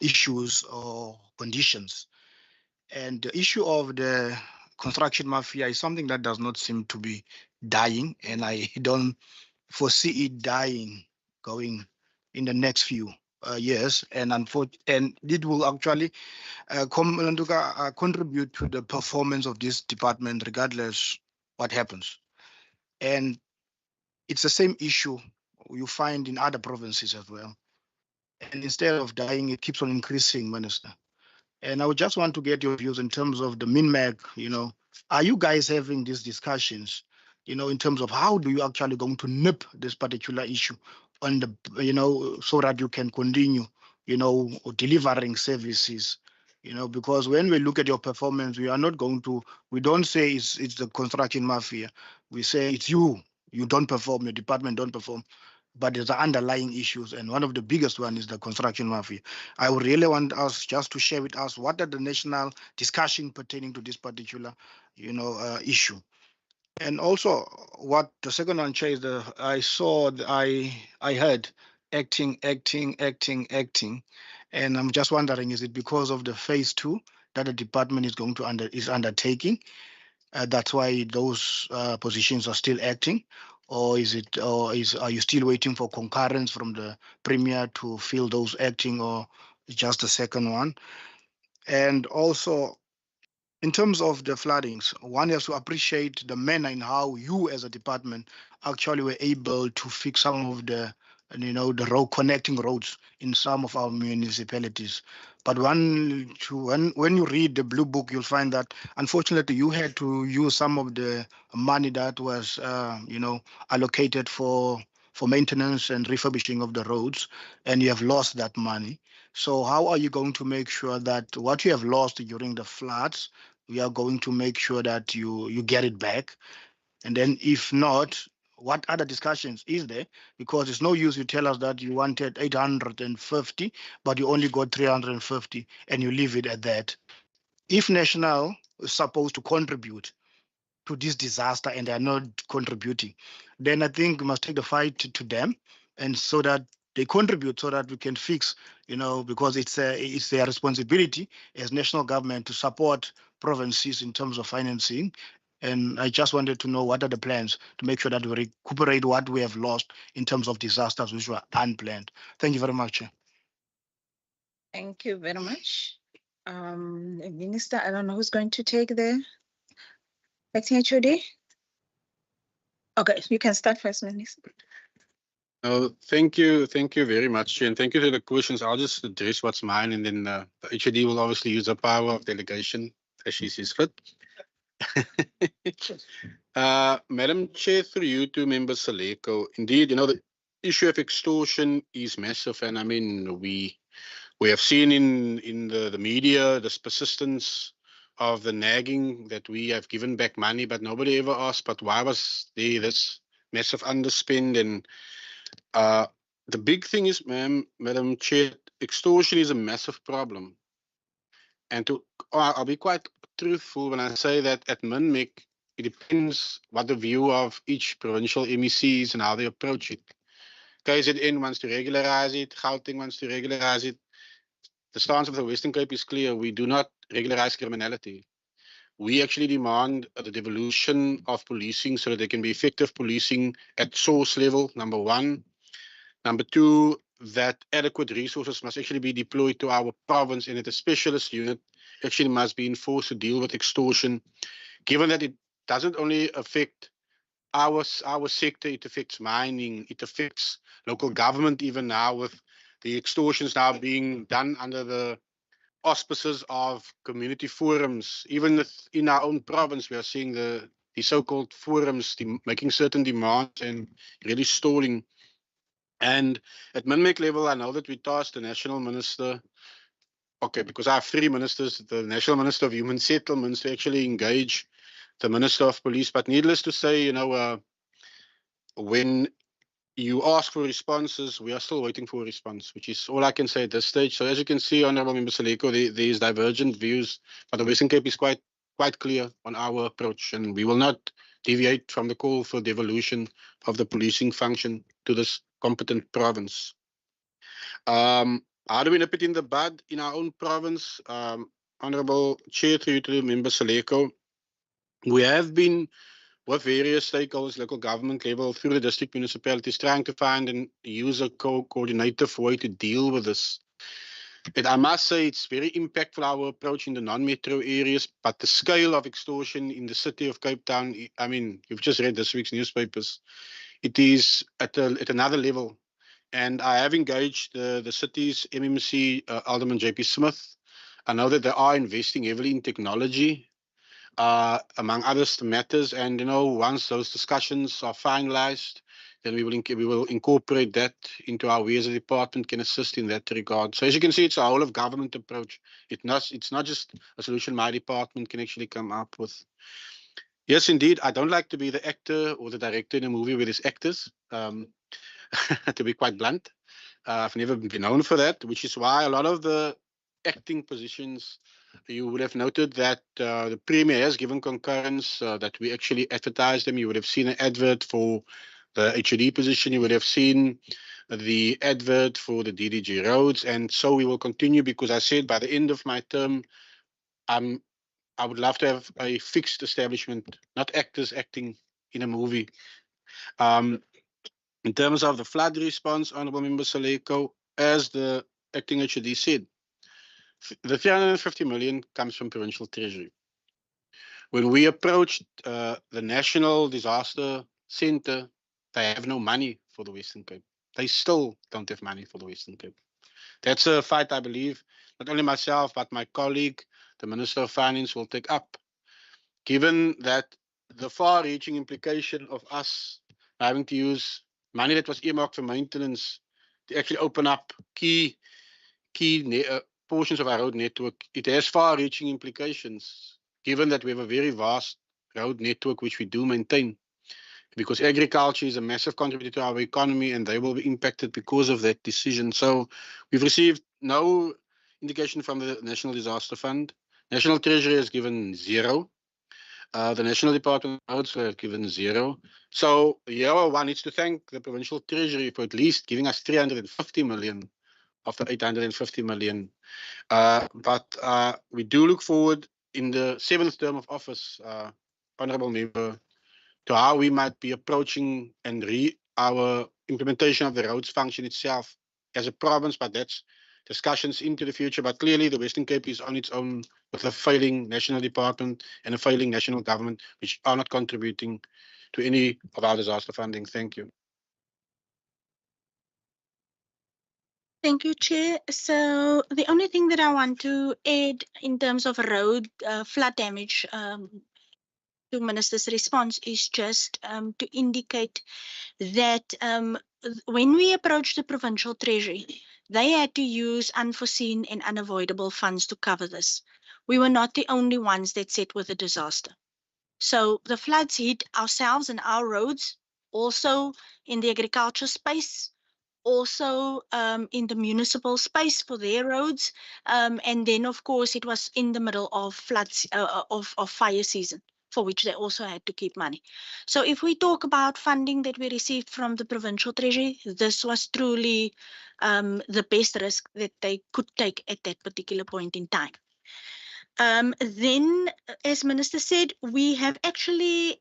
issues or conditions. And the issue of the construction mafia is something that does not seem to be dying, and I don't foresee it dying going in the next few years. And it will actually contribute to the performance of this department, regardless what happens. And it's the same issue you find in other provinces as well. And instead of dying, it keeps on increasing, Minister. And I would just want to get your views in terms of the MINMAC, are you guys having these discussions, in terms of how do you actually going to nip this particular issue on the, so that you can continue, delivering services, because when we look at your performance, we don't say it's the construction mafia. We say it's you don't perform, your department don't perform. But there's the underlying issues, and one of the biggest one is the construction mafia. I would really want us just to share with us what are the national discussion pertaining to this particular, issue. And also, what the second one, Chair, is I heard acting, and I'm just wondering, is it because of the phase 2 that the department is undertaking? That's why those positions are still acting, or are you still waiting for concurrence from the Premier to fill those acting, or just the second one? And also, in terms of the floodings, one has to appreciate the manner in how you as a department actually were able to fix some of the connecting roads in some of our municipalities. But when you read the blue book, you'll find that unfortunately you had to use some of the money that was allocated for maintenance and refurbishing of the roads, and you have lost that money. So how are you going to make sure that what you have lost during the floods, we are going to make sure that you get it back? And then if not, what other discussions is there? Because it's no use you tell us that you wanted 850, but you only got 350 and you leave it at that. If National is supposed to contribute to this disaster and they are not contributing, then I think we must take the fight to them, and so that they contribute so that we can fix, because it's their responsibility as national government to support provinces in terms of financing. And I just wanted to know what are the plans to make sure that we recuperate what we have lost in terms of disasters which were unplanned. Thank you very much, Chair. Thank you very much. Minister, I don't know who's going to take the acting HOD. Okay, you can start first, Minister. Thank you very much, Chair, and thank you for the questions. I'll just address what's mine, and then the HOD will obviously use the power of delegation as she sees fit. Madam Chair, through you to Member Saleko, indeed, the issue of extortion is massive, and I mean we have seen in the media this persistence of the nagging that we have given back money, but nobody ever asked, but why was there this massive underspend? And the big thing is, Madam Chair, extortion is a massive problem. And I'll be quite truthful when I say that at MINMEC, it depends what the view of each provincial MEC is and how they approach it. KZN wants to regularize it, Gauteng wants to regularize it. The stance of the Western Cape is clear. We do not regularize criminality. We actually demand the devolution of policing so that there can be effective policing at source level, number one. Number two, that adequate resources must actually be deployed to our province, and that a specialist unit actually must be enforced to deal with extortion, given that it doesn't only affect our sector, it affects mining, it affects local government even now, with the extortions now being done under the auspices of community forums. Even in our own province, we are seeing the so-called forums making certain demands and really stalling. And at MINMEC level, I know that we tasked the national minister, okay, because I have three ministers, the national minister of human settlements to actually engage the minister of police. But needless to say, when you ask for responses, we are still waiting for a response, which is all I can say at this stage. So as you can see, Honourable Member Saleko, there is divergent views, but the Western Cape is quite clear on our approach, and we will not deviate from the call for devolution of the policing function to this competent province. How do we nip it in the bud in our own province? Honourable Chair, through to Member Saleko, we have been with various stakeholders, local government level, through the district municipalities, trying to find and use a coordinative way to deal with this. And I must say it's very impactful, our approach in the non-metro areas, but the scale of extortion in the city of Cape Town, I mean, you've just read this week's newspapers, it is at another level. And I have engaged the city's MMC, Alderman JP Smith. I know that they are investing heavily in technology, among other matters. And, once those discussions are finalized, then we will incorporate that into how we as a department can assist in that regard. So as you can see, it's a whole of government approach. It's not just a solution my department can actually come up with. Yes, indeed. I don't like to be the actor or the director in a movie where there's actors, to be quite blunt. I've never been known for that, which is why a lot of the acting positions, you would have noted that the Premier has given concurrence that we actually advertise them. You would have seen an advert for the HOD position. You would have seen the advert for the DDG roads. And so we will continue, because I said by the end of my term, I would love to have a fixed establishment, not actors acting in a movie. In terms of the flood response, Honourable Member Saleko, as the acting HOD said, the 350 million comes from Provincial Treasury. When we approached the National Disaster Centre, they have no money for the Western Cape. They still don't have money for the Western Cape. That's a fight, I believe, not only myself, but my colleague, the Minister of Finance, will take up, given that the far-reaching implication of us having to use money that was earmarked for maintenance to actually open up key portions of our road network. It has far-reaching implications, given that we have a very vast road network which we do maintain. because agriculture is a massive contributor to our economy and they will be impacted because of that decision. So we've received no indication from the National Disaster Fund. National Treasury has given zero. The National Department of Roads have given zero. So here one needs to thank the Provincial Treasury for at least giving us 350 million of the 850 million. But we do look forward in the 7th term of office, Honourable Member, to how we might be approaching and our implementation of the roads function itself as a province, but that's discussions into the future. But clearly the Western Cape is on its own with a failing national department and a failing national government, which are not contributing to any of our disaster funding. Thank you. Thank you, Chair. So the only thing that I want to add in terms of road flood damage to Minister's response is just to indicate that when we approached the Provincial Treasury, they had to use unforeseen and unavoidable funds to cover this. We were not the only ones that set with a disaster. So the floods hit ourselves and our roads, also in the agriculture space, also in the municipal space for their roads. And then, of course, it was in the middle of floods, of fire season, for which they also had to keep money. So if we talk about funding that we received from the Provincial Treasury, this was truly the best risk that they could take at that particular point in time. Then, as Minister said, we have actually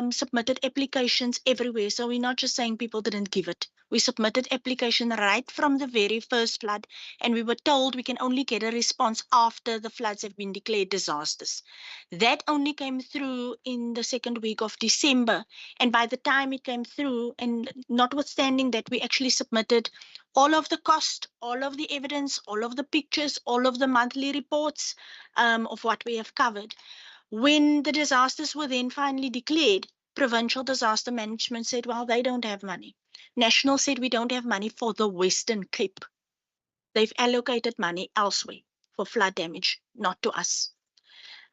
submitted applications everywhere. So we're not just saying people didn't give it. We submitted application right from the very first flood, and we were told we can only get a response after the floods have been declared disasters. That only came through in the second week of December. And by the time it came through, and notwithstanding that, we actually submitted all of the cost, all of the evidence, all of the pictures, all of the monthly reports of what we have covered. When the disasters were then finally declared, Provincial Disaster Management said, well, they don't have money. National said, we don't have money for the Western Cape. They've allocated money elsewhere for flood damage, not to us.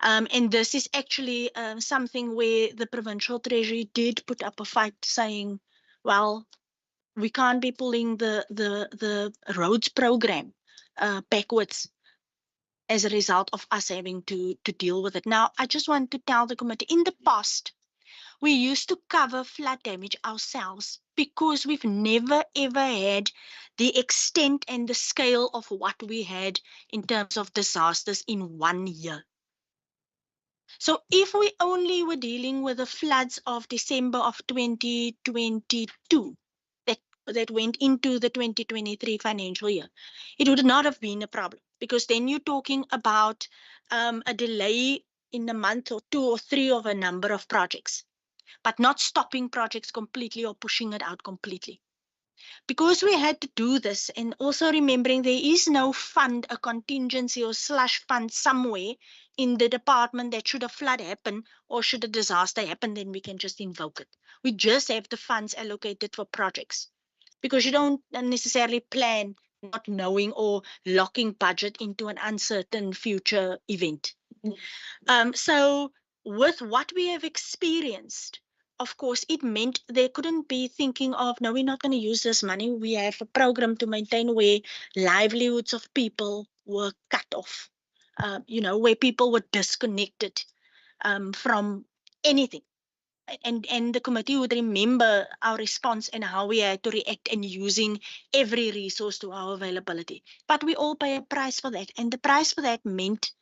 And this is actually something where the Provincial Treasury did put up a fight saying, well, we can't be pulling the roads program backwards as a result of us having to deal with it. Now, I just want to tell the committee, in the past, we used to cover flood damage ourselves because we've never, ever had the extent and the scale of what we had in terms of disasters in 1 year. So if we only were dealing with the floods of December of 2022, that went into the 2023 financial year, it would not have been a problem, because then you're talking about a delay in a month or 2 or 3 of a number of projects, but not stopping projects completely or pushing it out completely. Because we had to do this, and also remembering there is no fund, a contingency or slush fund somewhere in the department that should a flood happen or should a disaster happen, then we can just invoke it. We just have the funds allocated for projects, because you don't necessarily plan not knowing or locking budget into an uncertain future event. So with what we have experienced, of course, it meant they couldn't be thinking of, no, we're not going to use this money. We have a program to maintain where livelihoods of people were cut off, where people were disconnected from anything. And the committee would remember our response and how we had to react and using every resource to our availability. But we all pay a price for that. And the price for that meant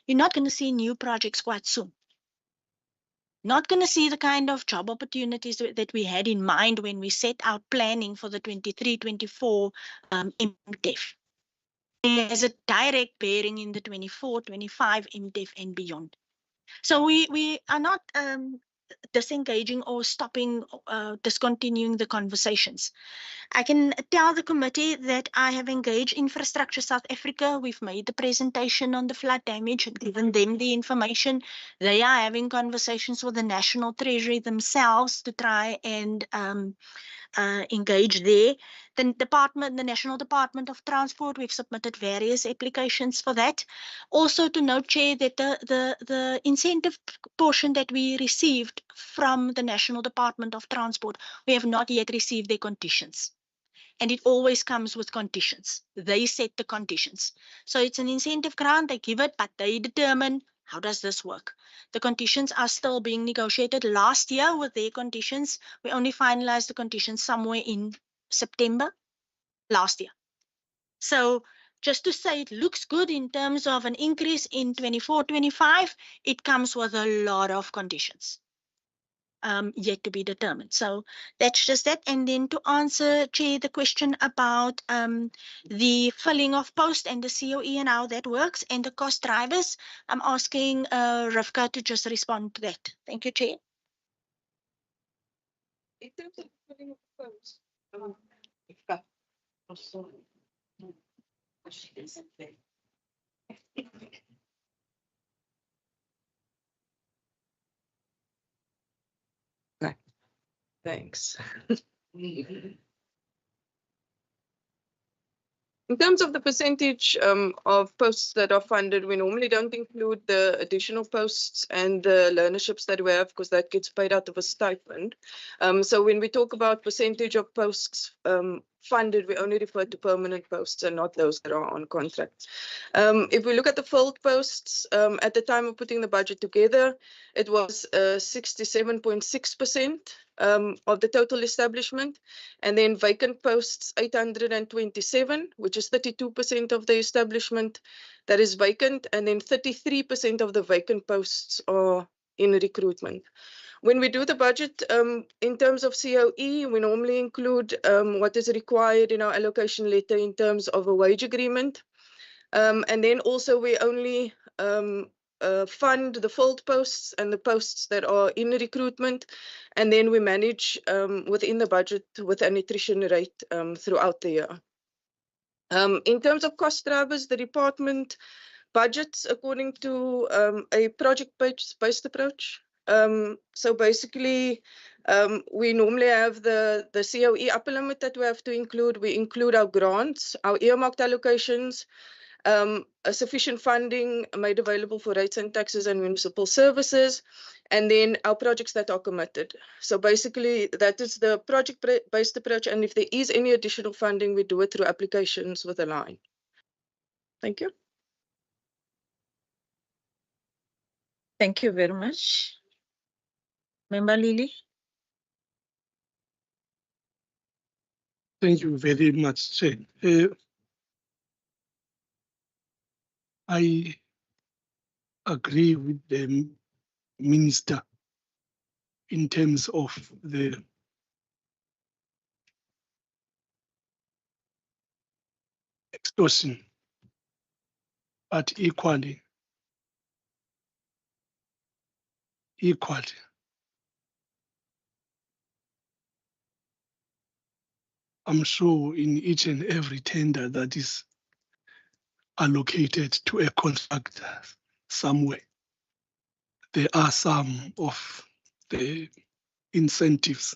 you're not going to see new projects quite soon. Not going to see the kind of job opportunities that we had in mind when we set out planning for the 23-24 MDEF. It has a direct bearing in the 24-25 MDEF and beyond. So we are not disengaging or stopping, discontinuing the conversations. I can tell the committee that I have engaged Infrastructure South Africa. We've made the presentation on the flood damage and given them the information. They are having conversations with the National Treasury themselves to try and engage there. the National Department of Transport, we've submitted various applications for that. Also to note, Chair, that the incentive portion that we received from the National Department of Transport, we have not yet received their conditions. And it always comes with conditions. They set the conditions. So it's an incentive grant, they give it, but they determine how does this work. The conditions are still being negotiated. Last year with their conditions, we only finalized the conditions somewhere in September last year. So just to say it looks good in terms of an increase in 24-25, it comes with a lot of conditions yet to be determined. So that's just that. And then to answer, Chair, the question about the filling of post and the COE and how that works and the cost drivers, I'm asking Rivka to just respond to that. Thank you, Chair. In terms of filling of post, Rivka. Okay. Thanks. In terms of the percentage of posts that are funded, we normally don't include the additional posts and the learnerships that we have because that gets paid out of a stipend. So when we talk about percentage of posts funded, we only refer to permanent posts and not those that are on contract. If we look at the filled posts, at the time of putting the budget together, it was 67.6% of the total establishment, and then vacant posts 827, which is 32% of the establishment that is vacant, and then 33% of the vacant posts are in recruitment. When we do the budget in terms of COE, we normally include what is required in our allocation letter in terms of a wage agreement. And then also we only fund the filled posts and the posts that are in recruitment. And then we manage within the budget with an attrition rate throughout the year. In terms of cost drivers, the department budgets according to a project-based approach. So basically, we normally have the COE upper limit that we have to include. We include our grants, our earmarked allocations, a sufficient funding made available for rates and taxes and municipal services, and then our projects that are committed. So basically, that is the project-based approach, and if there is any additional funding, we do it through applications with a line. Thank you. Thank you very much. Member Lily. Thank you very much, Chair. I agree with the Minister in terms of the extortion, but equally, I'm sure in each and every tender that is allocated to a contractor somewhere, there are some of the incentives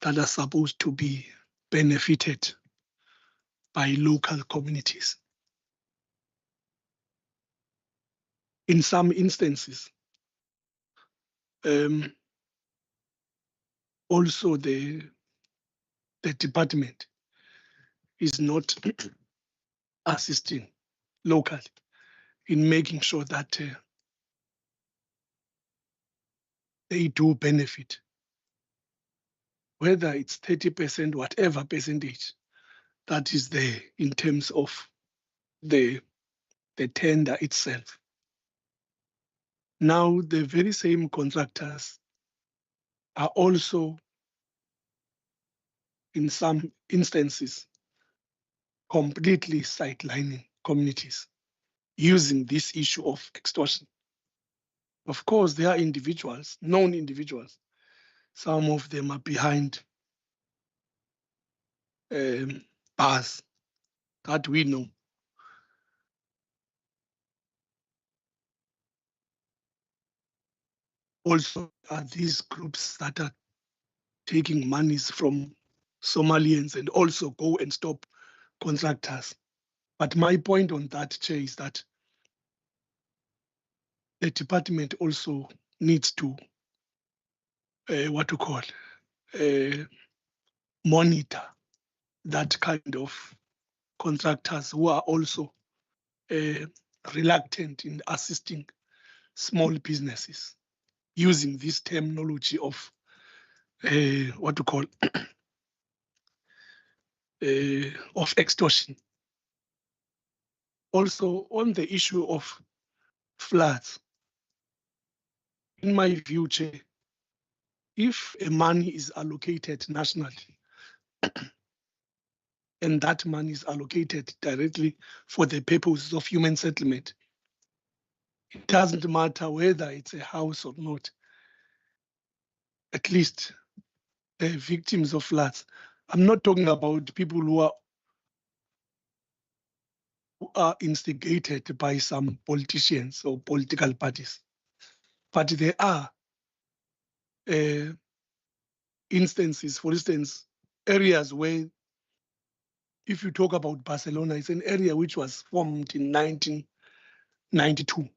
that are supposed to be benefited by local communities. In some instances, also the department is not assisting locally in making sure that they do benefit, whether it's 30%, whatever percentage that is there in terms of the tender itself. Now, the very same contractors are also, in some instances, completely sidelining communities using this issue of extortion. Of course, there are individuals, known individuals. Some of them are behind bars that we know. Also, are these groups that are taking monies from Somalians and also go and stop contractors. But my point on that, Chair, is that the department also needs to, monitor that kind of contractors who are also reluctant in assisting small businesses using this terminology of of extortion. Also, on the issue of floods, in my view, Chair, if a money is allocated nationally and that money is allocated directly for the purposes of human settlement, it doesn't matter whether it's a house or not. At least the victims of floods. I'm not talking about people who are instigated by some politicians or political parties, but there are instances, for instance, areas where, if you talk about Barcelona, it's an area which was formed in 1992.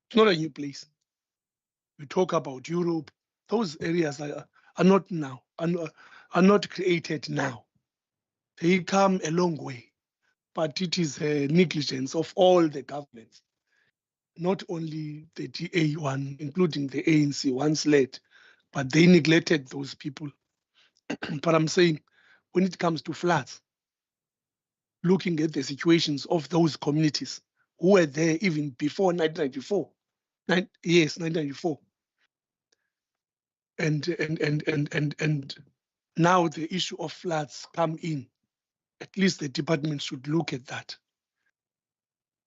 It's not a new place. We talk about Europe. Those areas are not now, are not created now. They come a long way, but it is a negligence of all the governments, not only the DA one, including the ANC once led, but they neglected those people. But I'm saying, when it comes to floods, looking at the situations of those communities who were there even before 1994, yes, 1994, and now the issue of floods come in, at least the department should look at that,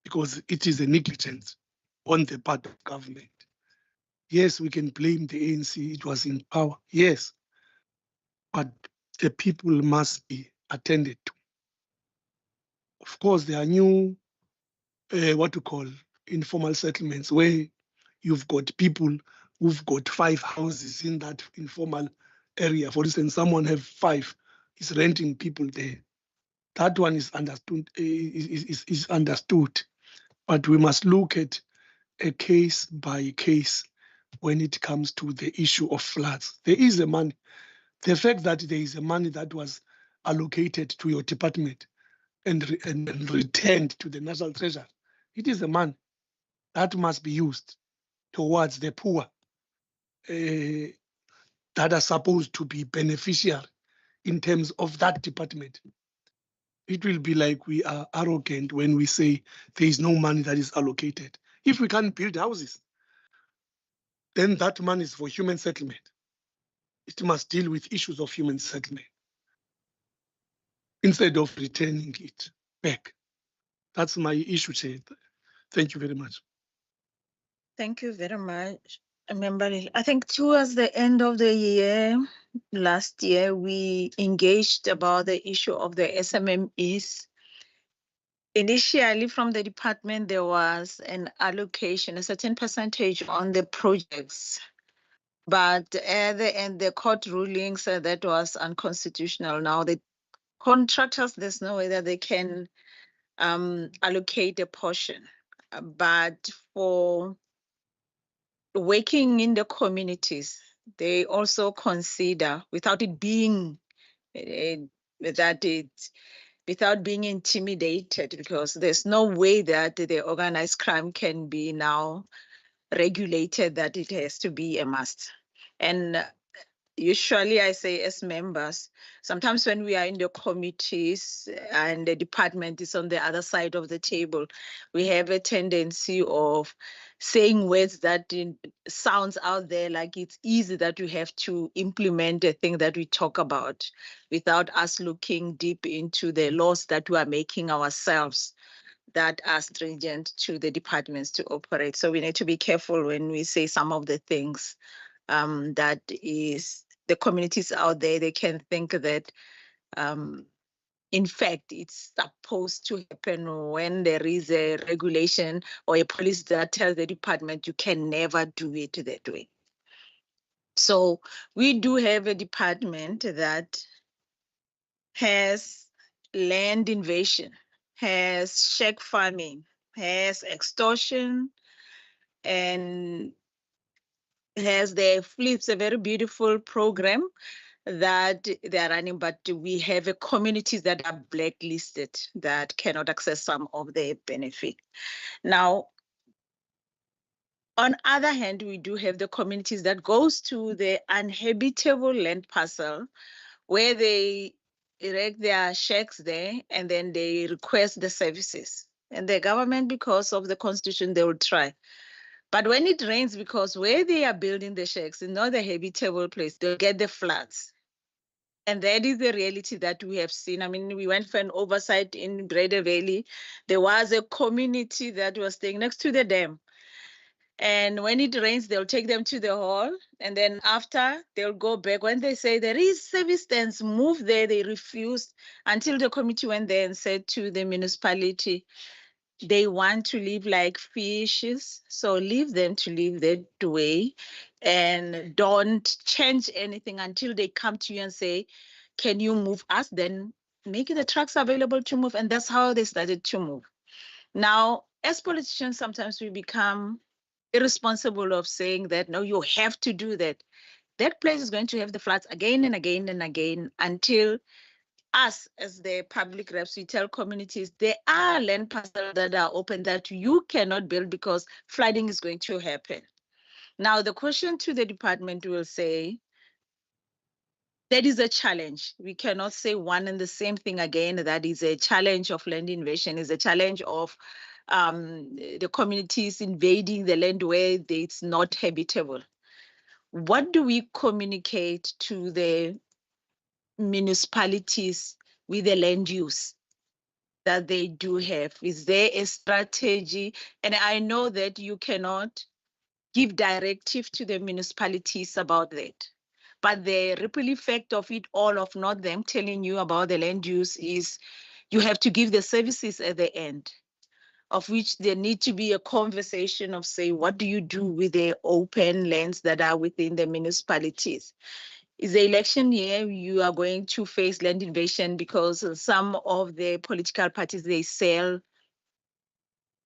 because it is a negligence on the part of government. Yes, we can blame the ANC, it was in power, yes, but the people must be attended to. Of course, there are new, informal settlements where you've got people who've got 5 houses in that informal area. For instance, someone have 5, is renting people there. That one is understood, is understood, but we must look at a case by case when it comes to the issue of floods. There is a money. The fact that there is a money that was allocated to your department and returned to the National Treasury, it is a money that must be used towards the poor that are supposed to be beneficial in terms of that department. It will be like we are arrogant when we say there is no money that is allocated. If we can't build houses, then that money is for human settlement. It must deal with issues of human settlement instead of returning it back. That's my issue, Chair. Thank you very much. Thank you very much, Member. I think towards the end of the year, last year, we engaged about the issue of the SMMEs. Initially, from the department, there was an allocation, a certain percentage on the projects. But at the end, the court ruling said that was unconstitutional. Now, the contractors, there's no way that they can allocate a portion. But for working in the communities, they also consider, without it being without being intimidated, because there's no way that the organized crime can be now regulated, that it has to be a must. And usually I say, as members, sometimes when we are in the committees and the department is on the other side of the table, we have a tendency of saying words that sounds out there like it's easy, that we have to implement a thing that we talk about without us looking deep into the laws that we are making ourselves that are stringent to the departments to operate. So we need to be careful when we say some of the things that is the communities out there, they can think that in fact it's supposed to happen when there is a regulation or a policy that tells the department you can never do it that way. So we do have a department that has land invasion, has shack farming, has extortion, and has the flips, a very beautiful program that they're running, but we have communities that are blacklisted that cannot access some of the benefit. Now, on other hand, we do have the communities that goes to the uninhabitable land parcel where they erect their shacks there and then they request the services. And the government, because of the constitution, they will try. But when it rains, because where they are building the shacks is not a habitable place, they'll get the floods. And that is the reality that we have seen. I mean, we went for an oversight in Greater Valley. There was a community that was staying next to the dam. And when it rains, they'll take them to the hall. And then after, they'll go back. When they say there is service stands, move there, they refused until the committee went there and said to the municipality, they want to live like fishes. So leave them to live that way and don't change anything until they come to you and say, can you move us? Then make the trucks available to move. And that's how they started to move. Now, as politicians, sometimes we become irresponsible of saying that, no, you have to do that. That place is going to have the floods again and again and again until us as the public reps, we tell communities there are land parcels that are open that you cannot build because flooding is going to happen. Now, the question to the department will say, that is a challenge. We cannot say one and the same thing again. That is a challenge of land invasion, is a challenge of the communities invading the land where it's not habitable. What do we communicate to the municipalities with the land use that they do have? Is there a strategy? And I know that you cannot give directive to the municipalities about that. But the ripple effect of it all, of not them telling you about the land use, is you have to give the services at the end, of which there need to be a conversation of, say, what do you do with the open lands that are within the municipalities? Is the election year you are going to face land invasion because some of the political parties, they sell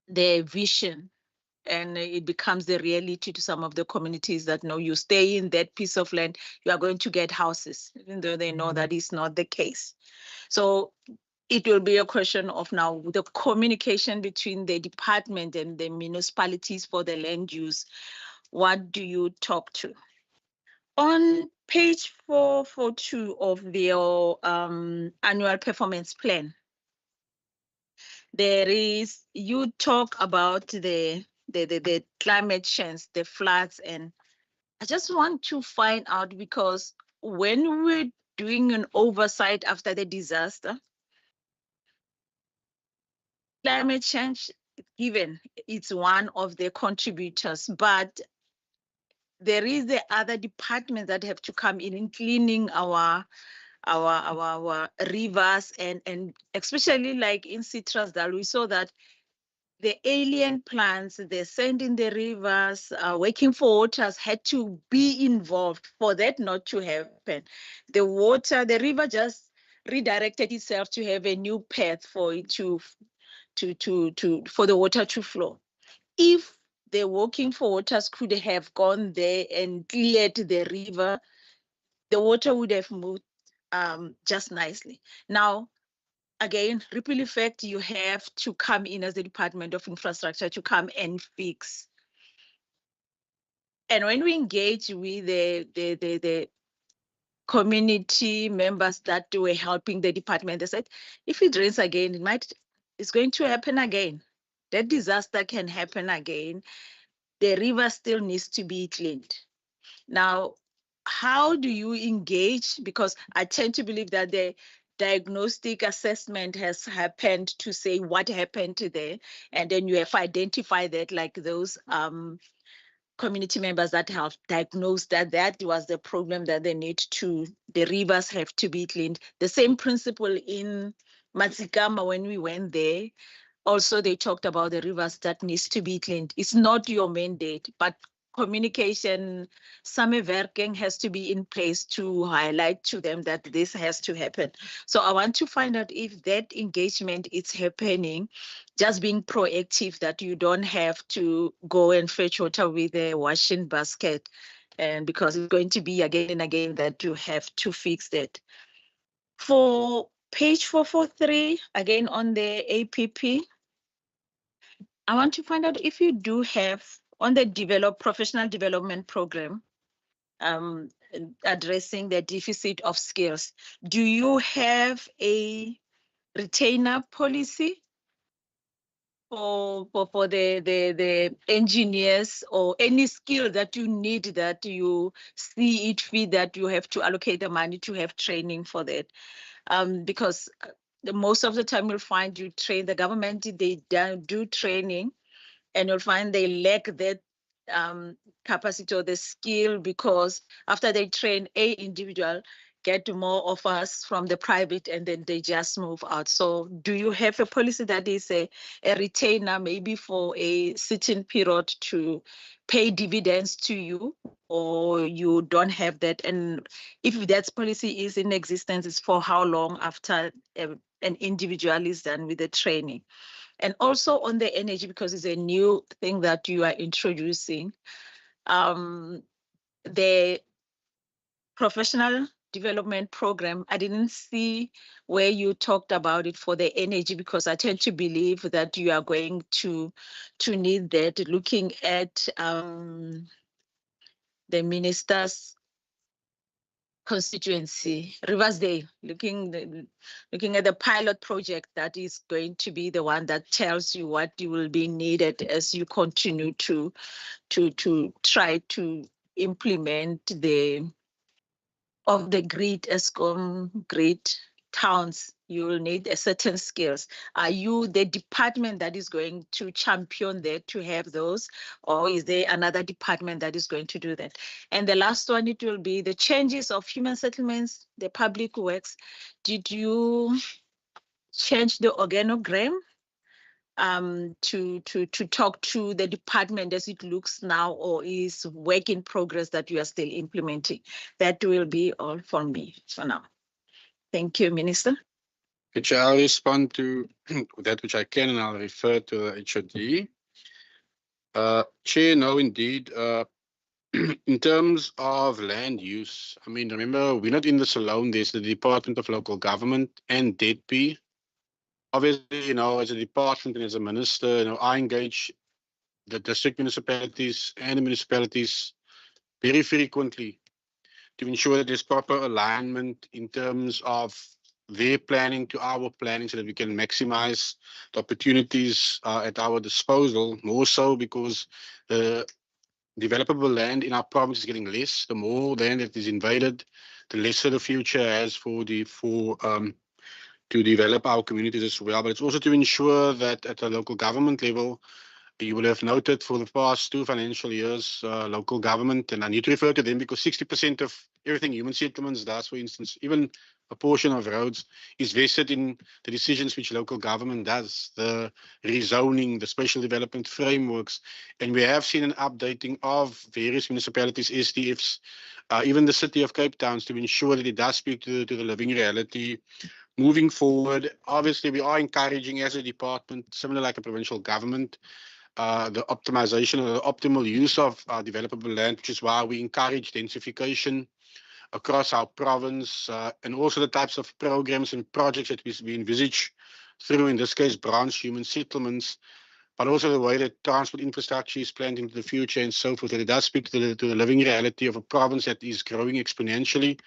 their vision and it becomes the reality to some of the communities that no, you stay in that piece of land, you are going to get houses, even though they know that is not the case. So it will be a question of now the communication between the department and the municipalities for the land use. What do you talk to? On page 442 of your annual performance plan, there is, you talk about the climate change, the floods, and I just want to find out, because when we're doing an oversight after the disaster, climate change, given it's one of the contributors, but there is the other departments that have to come in cleaning our rivers, and especially like in citrus that we saw that the alien plants, the sand in the rivers, working for waters had to be involved for that not to happen. The water, the river just redirected itself to have a new path for it for the water to flow. If the working for waters could have gone there and cleared the river, the water would have moved just nicely. Now, again, ripple effect, you have to come in as the Department of Infrastructure to come and fix. And when we engage with the community members that were helping the department, they said, if it rains again, it's going to happen again. That disaster can happen again. The river still needs to be cleaned. Now, how do you engage? Because I tend to believe that the diagnostic assessment has happened to say what happened there, and then you have identified that, like those community members that have diagnosed that that was the problem, that they need to, the rivers have to be cleaned. The same principle in Matsikama when we went there. Also, they talked about the rivers that needs to be cleaned. It's not your mandate, but communication, samenwerking has to be in place to highlight to them that this has to happen. So I want to find out if that engagement is happening, just being proactive, that you don't have to go and fetch water with a washing basket, and because it's going to be again and again that you have to fix that. For page 443, again on the APP, I want to find out if you do have on the professional development program, addressing the deficit of skills. Do you have a retainer policy for the engineers, or any skill that you need that you see it fit that you have to allocate the money to have training for that? Because most of the time you'll find you train the government, they do training, and you'll find they lack that capacity or the skill, because after they train a individual, get more of us from the private, and then they just move out. So do you have a policy that is a retainer, maybe for a certain period, to pay dividends to you, or you don't have that? And if that policy is in existence, it's for how long after an individual is done with the training? And also on the energy, because it's a new thing that you are introducing, the professional development program, I didn't see where you talked about it for the energy, because I tend to believe that you are going to need that, looking at the minister's constituency, Riversdale, looking at the pilot project that is going to be the one that tells you what you will be needed as you continue to try to implement the grid ESCOM grid towns. You will need a certain skills. Are you the department that is going to champion that, to have those, or is there another department that is going to do that? And the last one, it will be the changes of human settlements, the public works. Did you change the organogram to talk to the department as it looks now, or is work in progress that you are still implementing? That will be all from me for now. Thank you, Minister. Which I'll respond to that which I can, and I'll refer to the HOD. Chair, no, indeed. In terms of land use, I mean, remember, we're not in this alone. There's the Department of Local Government and DEDP. Obviously, as a department and as a minister, I engage the district municipalities and the municipalities very frequently to ensure that there's proper alignment in terms of their planning to our planning, so that we can maximize the opportunities at our disposal, more so because the developable land in our province is getting less. The more land that is invaded, the lesser the future has to develop our communities as well. But it's also to ensure that at a local government level, you will have noted for the past 2 financial years, local government, and I need to refer to them because 60% of everything human settlements does, for instance, even a portion of roads, is vested in the decisions which local government does, the rezoning, the special development frameworks. And we have seen an updating of various municipalities, SDFs, even the city of Cape Town, to ensure that it does speak to the living reality. Moving forward, obviously, we are encouraging as a department, similar like a provincial government, the optimization or the optimal use of developable land, which is why we encourage densification across our province, and also the types of programs and projects that we envisage through, in this case, branch human settlements, but also the way that transport infrastructure is planned into the future and so forth. That it does speak to the living reality of a province that is growing exponentially,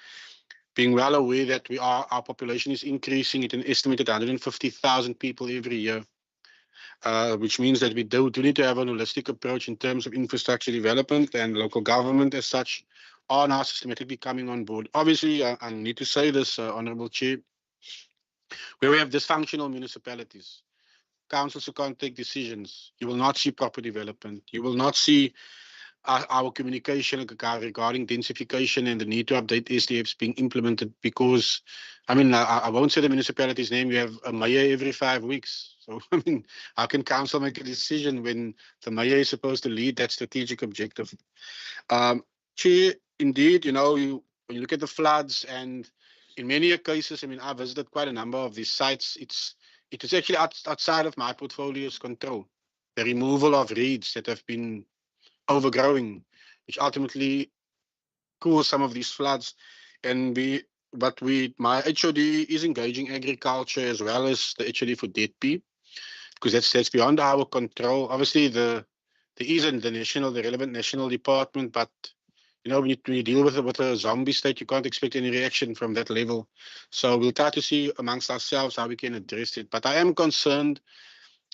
being well aware that our population is increasing at an estimated 150,000 people every year. Which means that we do need to have a holistic approach in terms of infrastructure development, and local government as such are now systematically coming on board. Obviously, I need to say this, Honourable Chair, where we have dysfunctional municipalities, councils who can't take decisions, you will not see proper development. You will not see our communication regarding densification and the need to update SDFs being implemented, because, I mean, I won't say the municipality's name, we have a mayor every 5 weeks. So, I mean, how can council make a decision when the mayor is supposed to lead that strategic objective? Chair, indeed, when you look at the floods and in many cases, I mean, I visited quite a number of these sites. It is actually outside of my portfolio's control. The removal of reeds that have been overgrowing, which ultimately cause some of these floods. And my HOD is engaging agriculture as well as the HOD for DP, because that's beyond our control. Obviously, there isn't the relevant national department, but when you deal with a zombie state, you can't expect any reaction from that level. So we'll try to see amongst ourselves how we can address it. But I am concerned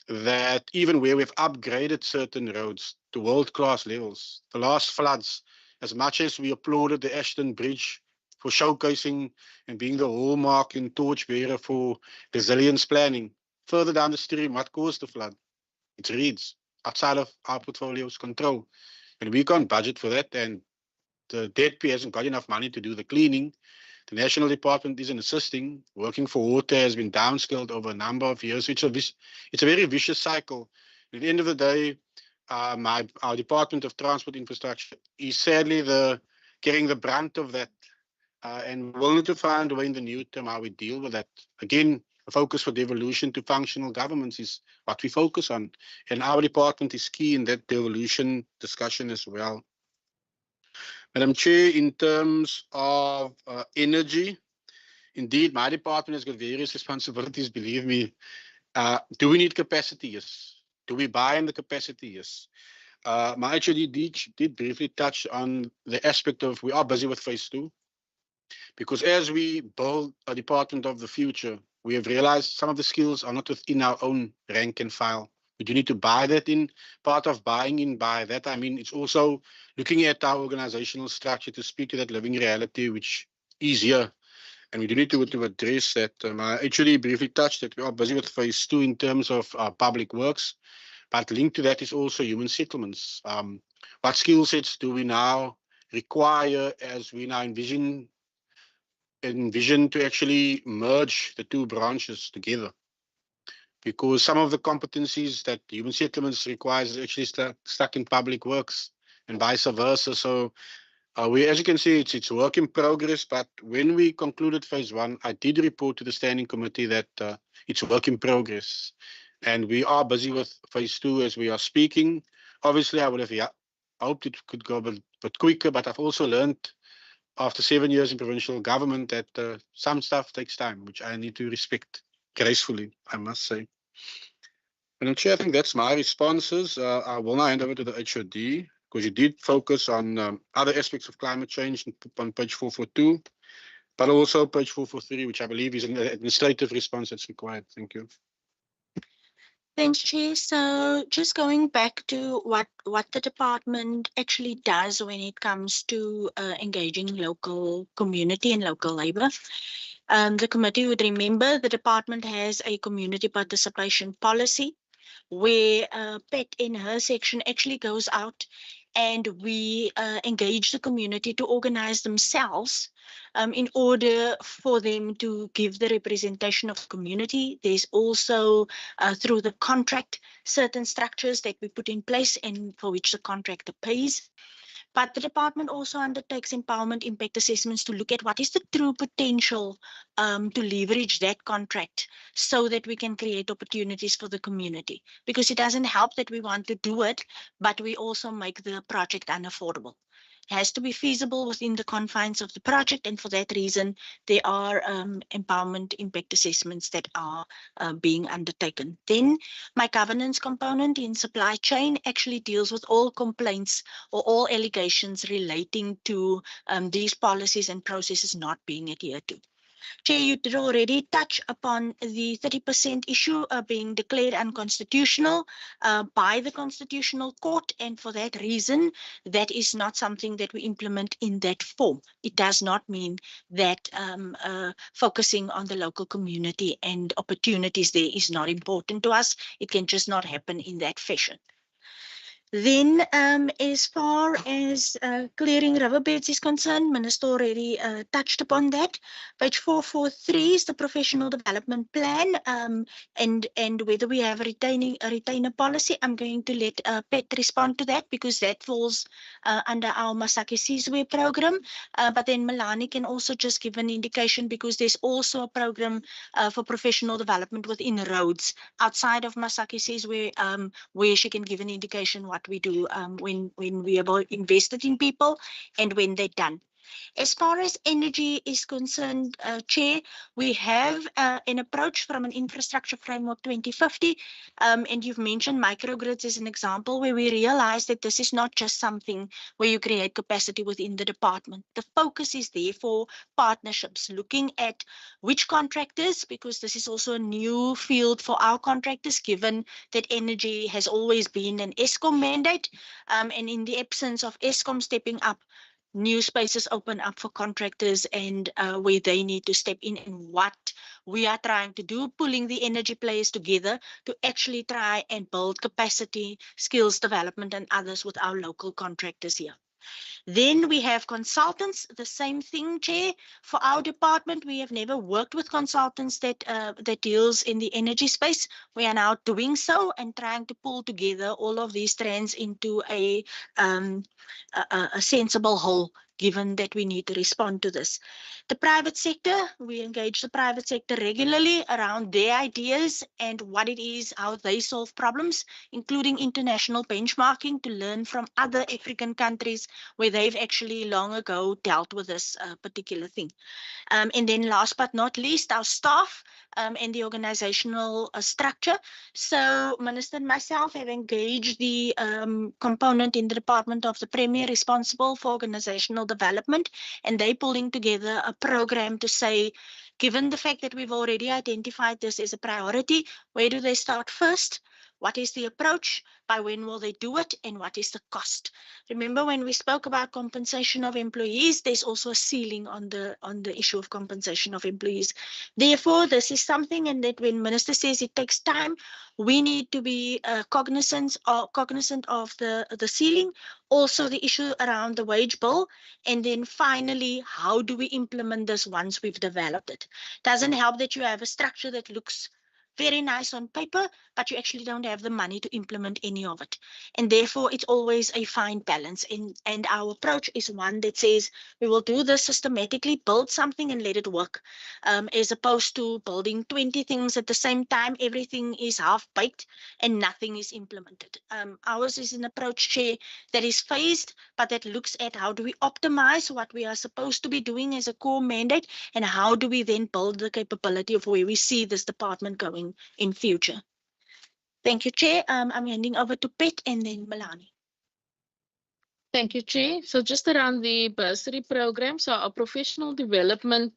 that even where we've upgraded certain roads to world-class levels, the last floods, as much as we applauded the Ashton Bridge for showcasing and being the hallmark and torchbearer for resilience planning, further down the stream, what caused the flood? It's reeds outside of our portfolio's control. And we can't budget for that. And the DP hasn't got enough money to do the cleaning. The National Department isn't assisting. Working for water has been downscaled over a number of years. It's a very vicious cycle. At the end of the day, our Department of Transport Infrastructure is sadly carrying the brunt of that. And we'll need to find a way in the new term how we deal with that. Again, the focus for devolution to functional governments is what we focus on. And our department is key in that devolution discussion as well. Madam Chair, in terms of energy, indeed, my department has got various responsibilities, believe me. Do we need capacity? Yes. Do we buy in the capacity? Yes. My HOD did briefly touch on the aspect of we are busy with phase 2. Because as we build a department of the future, we have realized some of the skills are not within our own rank and file. We do need to buy that in. Part of buying in by that, I mean, it's also looking at our organizational structure to speak to that living reality, which is here. And we do need to address that. I actually briefly touched that we are busy with phase 2 in terms of public works, but linked to that is also human settlements. What skill sets do we now require as we now envision to actually merge the two branches together? Because some of the competencies that human settlements requires is actually stuck in public works and vice versa. So as you can see, it's work in progress. But when we concluded phase 1, I did report to the standing committee that it's work in progress. And we are busy with phase 2 as we are speaking. Obviously, I would have hoped it could go a bit quicker, but I've also learned after 7 years in provincial government that some stuff takes time, which I need to respect gracefully, I must say. And Chair, I think that's my responses. I will now hand over to the HOD because you did focus on other aspects of climate change on page 442, but also page 443, which I believe is an administrative response that's required. Thank you. Thanks, Chair. So just going back to what the department actually does when it comes to engaging local community and local labor. The committee would remember the department has a community participation policy where PET in her section actually goes out and we engage the community to organize themselves in order for them to give the representation of the community. There's also through the contract certain structures that we put in place and for which the contractor pays. But the department also undertakes empowerment impact assessments to look at what is the true potential to leverage that contract so that we can create opportunities for the community. Because it doesn't help that we want to do it, but we also make the project unaffordable. It has to be feasible within the confines of the project, and for that reason, there are empowerment impact assessments that are being undertaken. Then my governance component in supply chain actually deals with all complaints or all allegations relating to these policies and processes not being adhered to. Chair, you did already touch upon the 30% issue being declared unconstitutional by the Constitutional Court, and for that reason, that is not something that we implement in that form. It does not mean that focusing on the local community and opportunities there is not important to us. It can just not happen in that fashion. Then, as far as clearing riverbeds is concerned, Minister already touched upon that. Page 443 is the professional development plan, and whether we have a retainer policy. I'm going to let Pet respond to that because that falls under our Masaki Sizwe program. But then Milani can also just give an indication because there's also a program for professional development within roads outside of Masaki Sizwe, where she can give an indication what we do when we have invested in people and when they're done. As far as energy is concerned, Chair, we have an approach from an infrastructure framework 2050, and you've mentioned microgrids as an example where we realize that this is not just something where you create capacity within the department. The focus is therefore partnerships, looking at which contractors, because this is also a new field for our contractors, given that energy has always been an ESCOM mandate, and in the absence of ESCOM stepping up, new spaces open up for contractors and where they need to step in, and what we are trying to do, pulling the energy players together to actually try and build capacity, skills development and others with our local contractors here. Then we have consultants, the same thing, Chair. For our department, we have never worked with consultants that deals in the energy space. We are now doing so and trying to pull together all of these strands into a sensible whole, given that we need to respond to this. The private sector, we engage the private sector regularly around their ideas and what it is, how they solve problems, including international benchmarking to learn from other African countries where they've actually long ago dealt with this particular thing. And then last but not least, our staff and the organizational structure. So Minister and myself have engaged the component in the Department of the Premier responsible for organizational development, and they pulling together a program to say, given the fact that we've already identified this as a priority, where do they start first? What is the approach? By when will they do it? And what is the cost? Remember when we spoke about compensation of employees, there's also a ceiling on the issue of compensation of employees. Therefore, this is something, and that when Minister says it takes time, we need to be cognizant of the ceiling, also the issue around the wage bill, and then finally, how do we implement this once we've developed it? Doesn't help that you have a structure that looks very nice on paper, but you actually don't have the money to implement any of it. And therefore, it's always a fine balance. And our approach is one that says we will do this systematically, build something and let it work, as opposed to building 20 things at the same time. Everything is half-baked and nothing is implemented. Ours is an approach, Chair, that is phased, but that looks at how do we optimize what we are supposed to be doing as a core mandate, and how do we then build the capability of where we see this department going in future. Thank you, Chair. I'm handing over to Pet and then Milani. Thank you, Chair. So just around the bursary program, so our professional development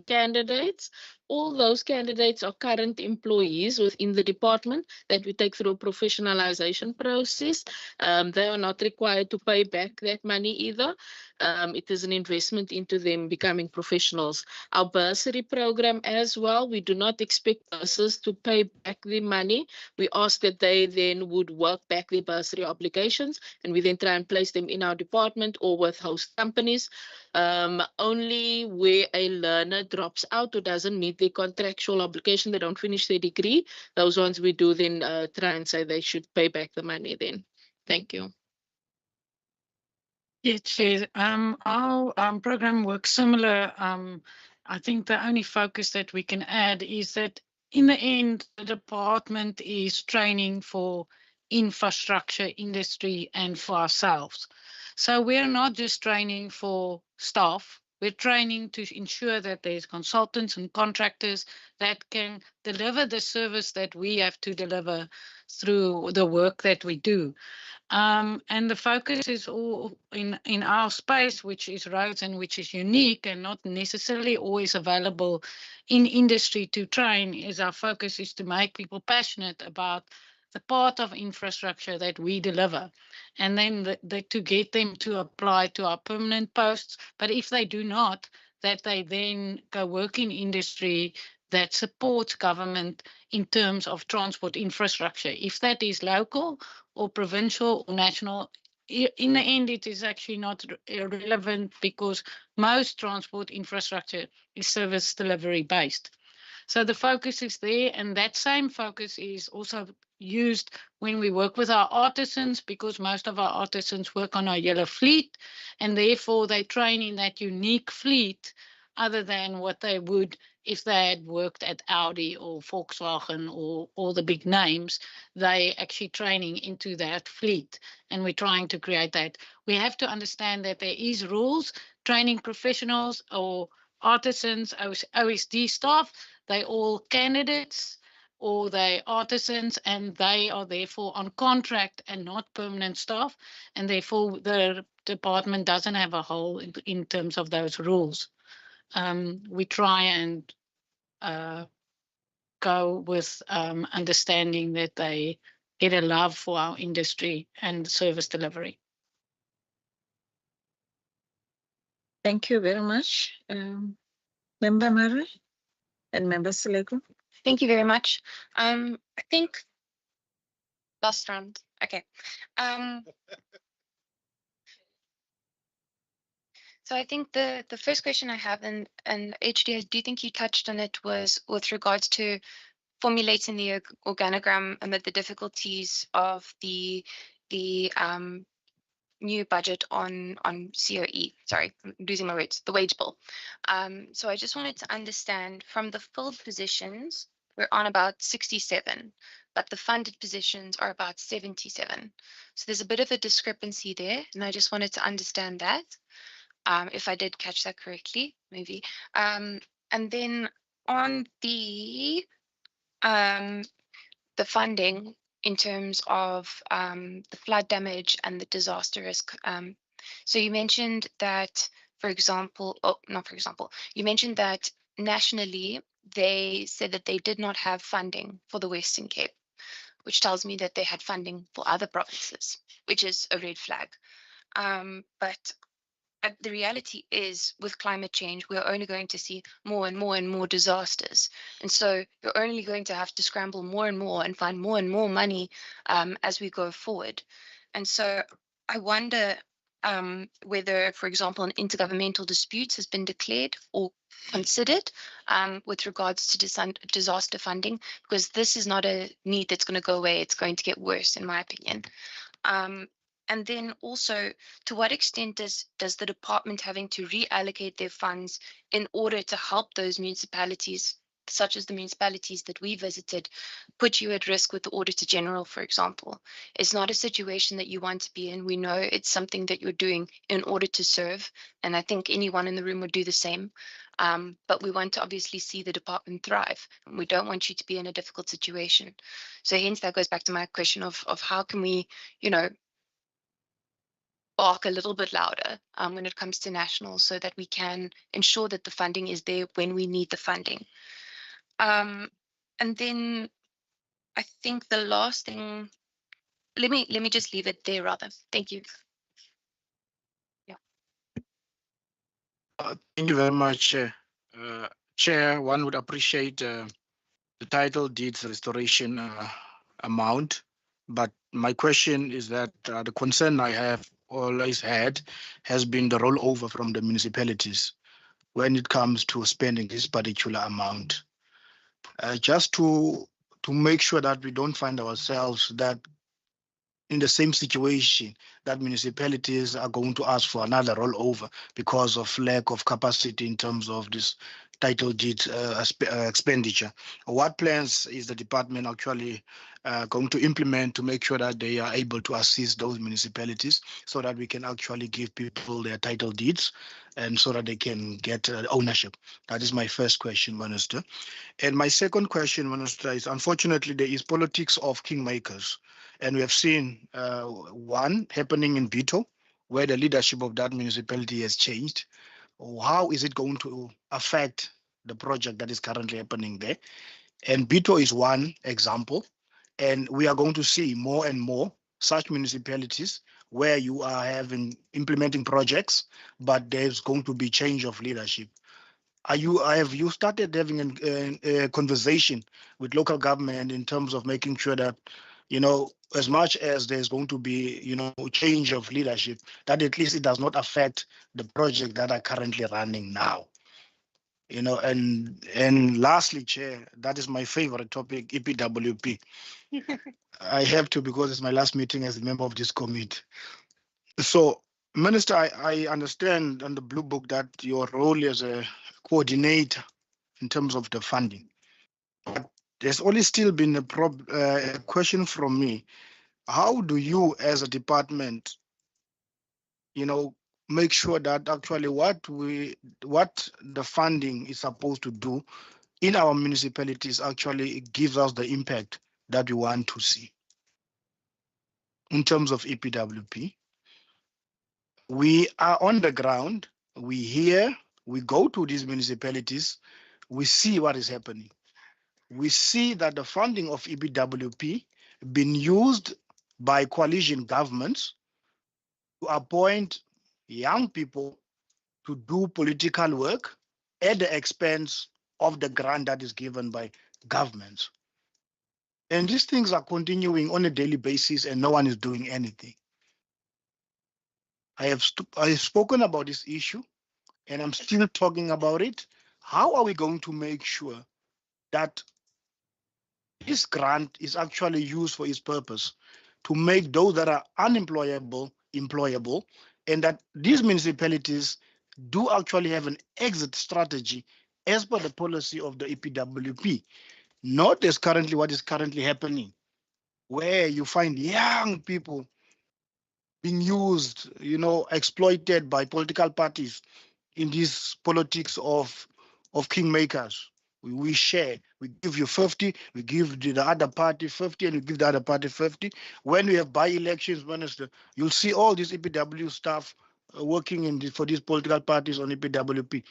candidates, all those candidates are current employees within the department that we take through a professionalization process. They are not required to pay back that money either. It is an investment into them becoming professionals. Our bursary program as well, we do not expect bursars to pay back the money. We ask that they then would work back their bursary obligations, and we then try and place them in our department or with host companies. Only where a learner drops out or doesn't meet their contractual obligation, they don't finish their degree, those ones we do then try and say they should pay back the money then. Thank you. Yes, Chair. Our program works similar. I think the only focus that we can add is that in the end, the department is training for infrastructure industry and for ourselves. So we're not just training for staff. We're training to ensure that there's consultants and contractors that can deliver the service that we have to deliver through the work that we do. And the focus is all in our space, which is roads and which is unique and not necessarily always available in industry to train, is our focus is to make people passionate about the part of infrastructure that we deliver, and then to get them to apply to our permanent posts. But if they do not, that they then go work in industry that supports government in terms of transport infrastructure. If that is local or provincial or national, in the end, it is actually not relevant because most transport infrastructure is service delivery based. So the focus is there, and that same focus is also used when we work with our artisans, because most of our artisans work on our yellow fleet, and therefore they train in that unique fleet other than what they would if they had worked at Audi or Volkswagen or all the big names. They actually training into that fleet, and we're trying to create that. We have to understand that there is rules. Training professionals or artisans, OSD staff, they all candidates or they artisans, and they are therefore on contract and not permanent staff, and therefore the department doesn't have a hold in terms of those rules. We try and go with understanding that they get a love for our industry and service delivery. Thank you very much, Member Mara and Member Seleko. Thank you very much. I think last round. Okay. So I think the first question I have, and HD, I do think you touched on it, was with regards to formulating the organogram amid the difficulties of the new budget on COE. Sorry, I'm losing my words. The wage bill. So I just wanted to understand from the filled positions, we're on about 67, but the funded positions are about 77. So there's a bit of a discrepancy there, and I just wanted to understand that. If I did catch that correctly, maybe. And then on the funding in terms of the flood damage and the disaster risk. So you mentioned that, for example, not for example, you mentioned that nationally they said that they did not have funding for the Western Cape, which tells me that they had funding for other provinces, which is a red flag. But the reality is, with climate change, we're only going to see more and more and more disasters. And so you're only going to have to scramble more and more and find more and more money as we go forward. And so I wonder whether, for example, an intergovernmental dispute has been declared or considered with regards to disaster funding, because this is not a need that's going to go away. It's going to get worse, in my opinion. And then also, to what extent does the department having to reallocate their funds in order to help those municipalities, such as the municipalities that we visited, put you at risk with the Auditor General, for example? It's not a situation that you want to be in. We know it's something that you're doing in order to serve, and I think anyone in the room would do the same. But we want to obviously see the department thrive, and we don't want you to be in a difficult situation. So hence that goes back to my question of how can we, bark a little bit louder when it comes to national, so that we can ensure that the funding is there when we need the funding. And then I think the last thing, let me just leave it there rather. Thank you. Thank you very much, Chair. Chair, one would appreciate the title deeds restoration amount, but my question is that the concern I have always had has been the rollover from the municipalities when it comes to spending this particular amount. Just to make sure that we don't find ourselves that in the same situation that municipalities are going to ask for another rollover because of lack of capacity in terms of this title deed expenditure. What plans is the department actually going to implement to make sure that they are able to assist those municipalities so that we can actually give people their title deeds and so that they can get ownership? That is my first question, Minister. And my second question, Minister, is unfortunately there is politics of kingmakers. And we have seen one happening in Bito, where the leadership of that municipality has changed. How is it going to affect the project that is currently happening there? And Bito is one example. And we are going to see more and more such municipalities where you are implementing projects, but there's going to be change of leadership. have you started having a conversation with local government in terms of making sure that, as much as there's going to be, change of leadership, that at least it does not affect the project that are currently running now? And lastly, Chair, that is my favorite topic, EPWP. I have to, because it's my last meeting as a member of this committee. So, Minister, I understand on the Blue Book that your role as a coordinator in terms of the funding. But there's only still been a question from me. How do you, as a department, make sure that actually what the funding is supposed to do in our municipalities actually gives us the impact that we want to see? In terms of EPWP, we are on the ground, we hear, we go to these municipalities, we see what is happening. We see that the funding of EPWP being used by coalition governments to appoint young people to do political work at the expense of the grant that is given by governments. And these things are continuing on a daily basis and no one is doing anything. I have spoken about this issue and I'm still talking about it. How are we going to make sure that this grant is actually used for its purpose, to make those that are unemployable employable, and that these municipalities do actually have an exit strategy as per the policy of the EPWP, not as currently what is currently happening, where you find young people being used, exploited by political parties in this politics of kingmakers. We share. We give you 50, we give the other party 50, and we give the other party 50. When we have by-elections, Minister, you'll see all this EPW staff working for these political parties on EPWP.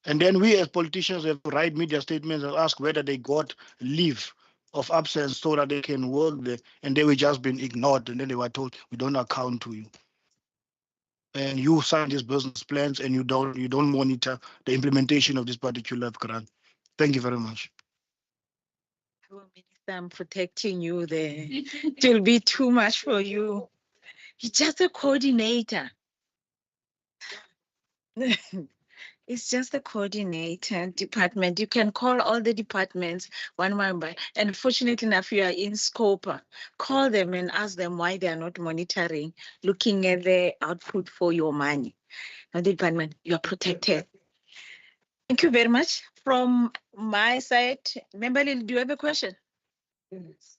And then we as politicians have to write media statements and ask whether they got leave of absence so that they can work there. And they were just being ignored. And then they were told, we don't account to you. And you sign these business plans and you don't monitor the implementation of this particular grant. Thank you very much. I'm protecting you there. It will be too much for you. You're just a coordinator. It's just a coordinator department. You can call all the departments one by one. And fortunately enough, you are in scope. Call them and ask them why they are not monitoring, looking at the output for your money. Now, the department, you are protected. Thank you very much. From my side, Member Lil, do you have a question? Yes.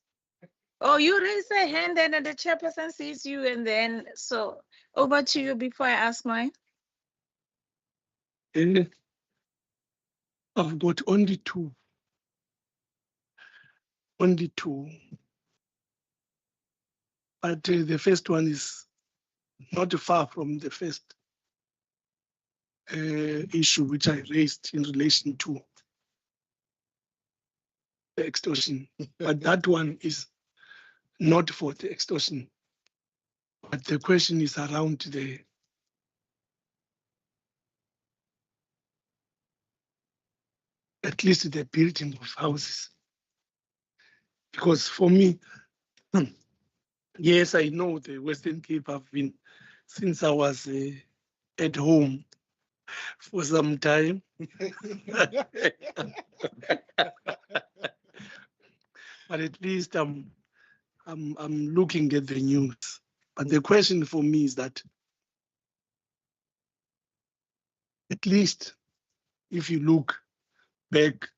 Oh, you raise a hand and the chairperson sees you, and then so over to you before I ask mine. I've got only two. Only two. But the first one is not far from the first issue which I raised in relation to the extortion. But that one is not for the extortion. But the question is around at least the building of houses. Because for me, yes, I know the Western Cape have been, since I was at home for some time. But at least I'm looking at the news. But the question for me is that at least if you look back,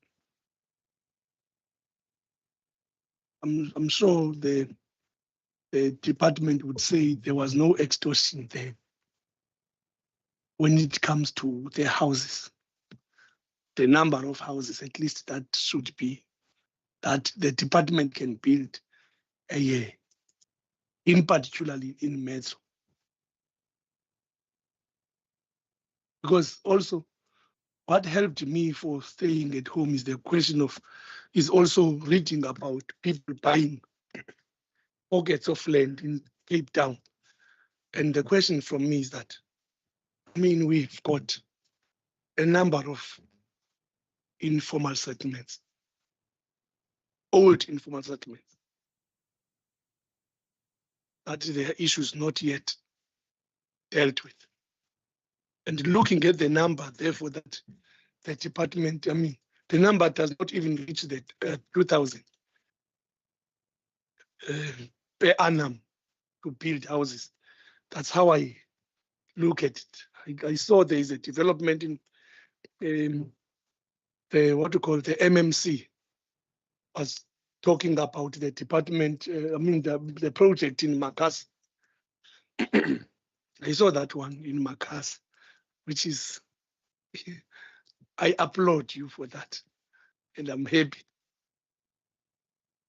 I'm sure the department would say there was no extortion there when it comes to the houses. The number of houses, at least that should be that the department can build a year, in particularly in Metro. Because also what helped me for staying at home is the question of, is also reading about people buying pockets of land in Cape Town. And the question from me is that, I mean, we've got a number of informal settlements, old informal settlements, that there are issues not yet dealt with. And looking at the number, therefore, that the department, the number does not even reach the 2,000 per annum to build houses. That's how I look at it. I saw there is a development in the MMC was talking about the department, the project in Makas. I saw that one in Makas, which is, I applaud you for that, and I'm happy.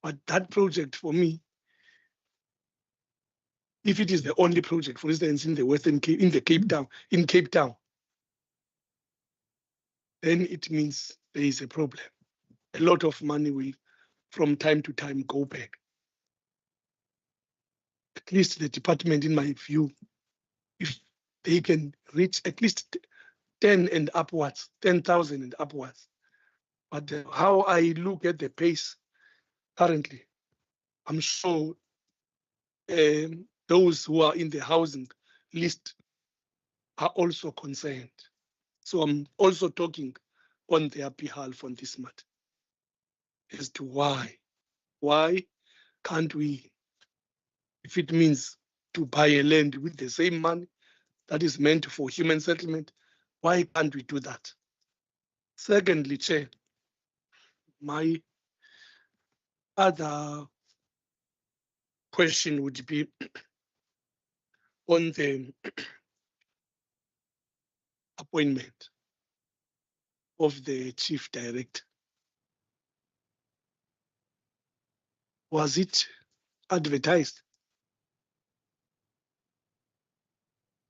But that project for me, if it is the only project, for instance, in the Western Cape, in Cape Town, then it means there is a problem. A lot of money will, from time to time, go back. At least the department, in my view, if they can reach at least 10 and upwards, 10,000 and upwards. But how I look at the pace currently, I'm sure those who are in the housing list are also concerned. So I'm also talking on their behalf on this matter as to why can't we, if it means to buy a land with the same money that is meant for human settlement, why can't we do that? Secondly, Chair, my other question would be on the appointment of the chief director. Was it advertised?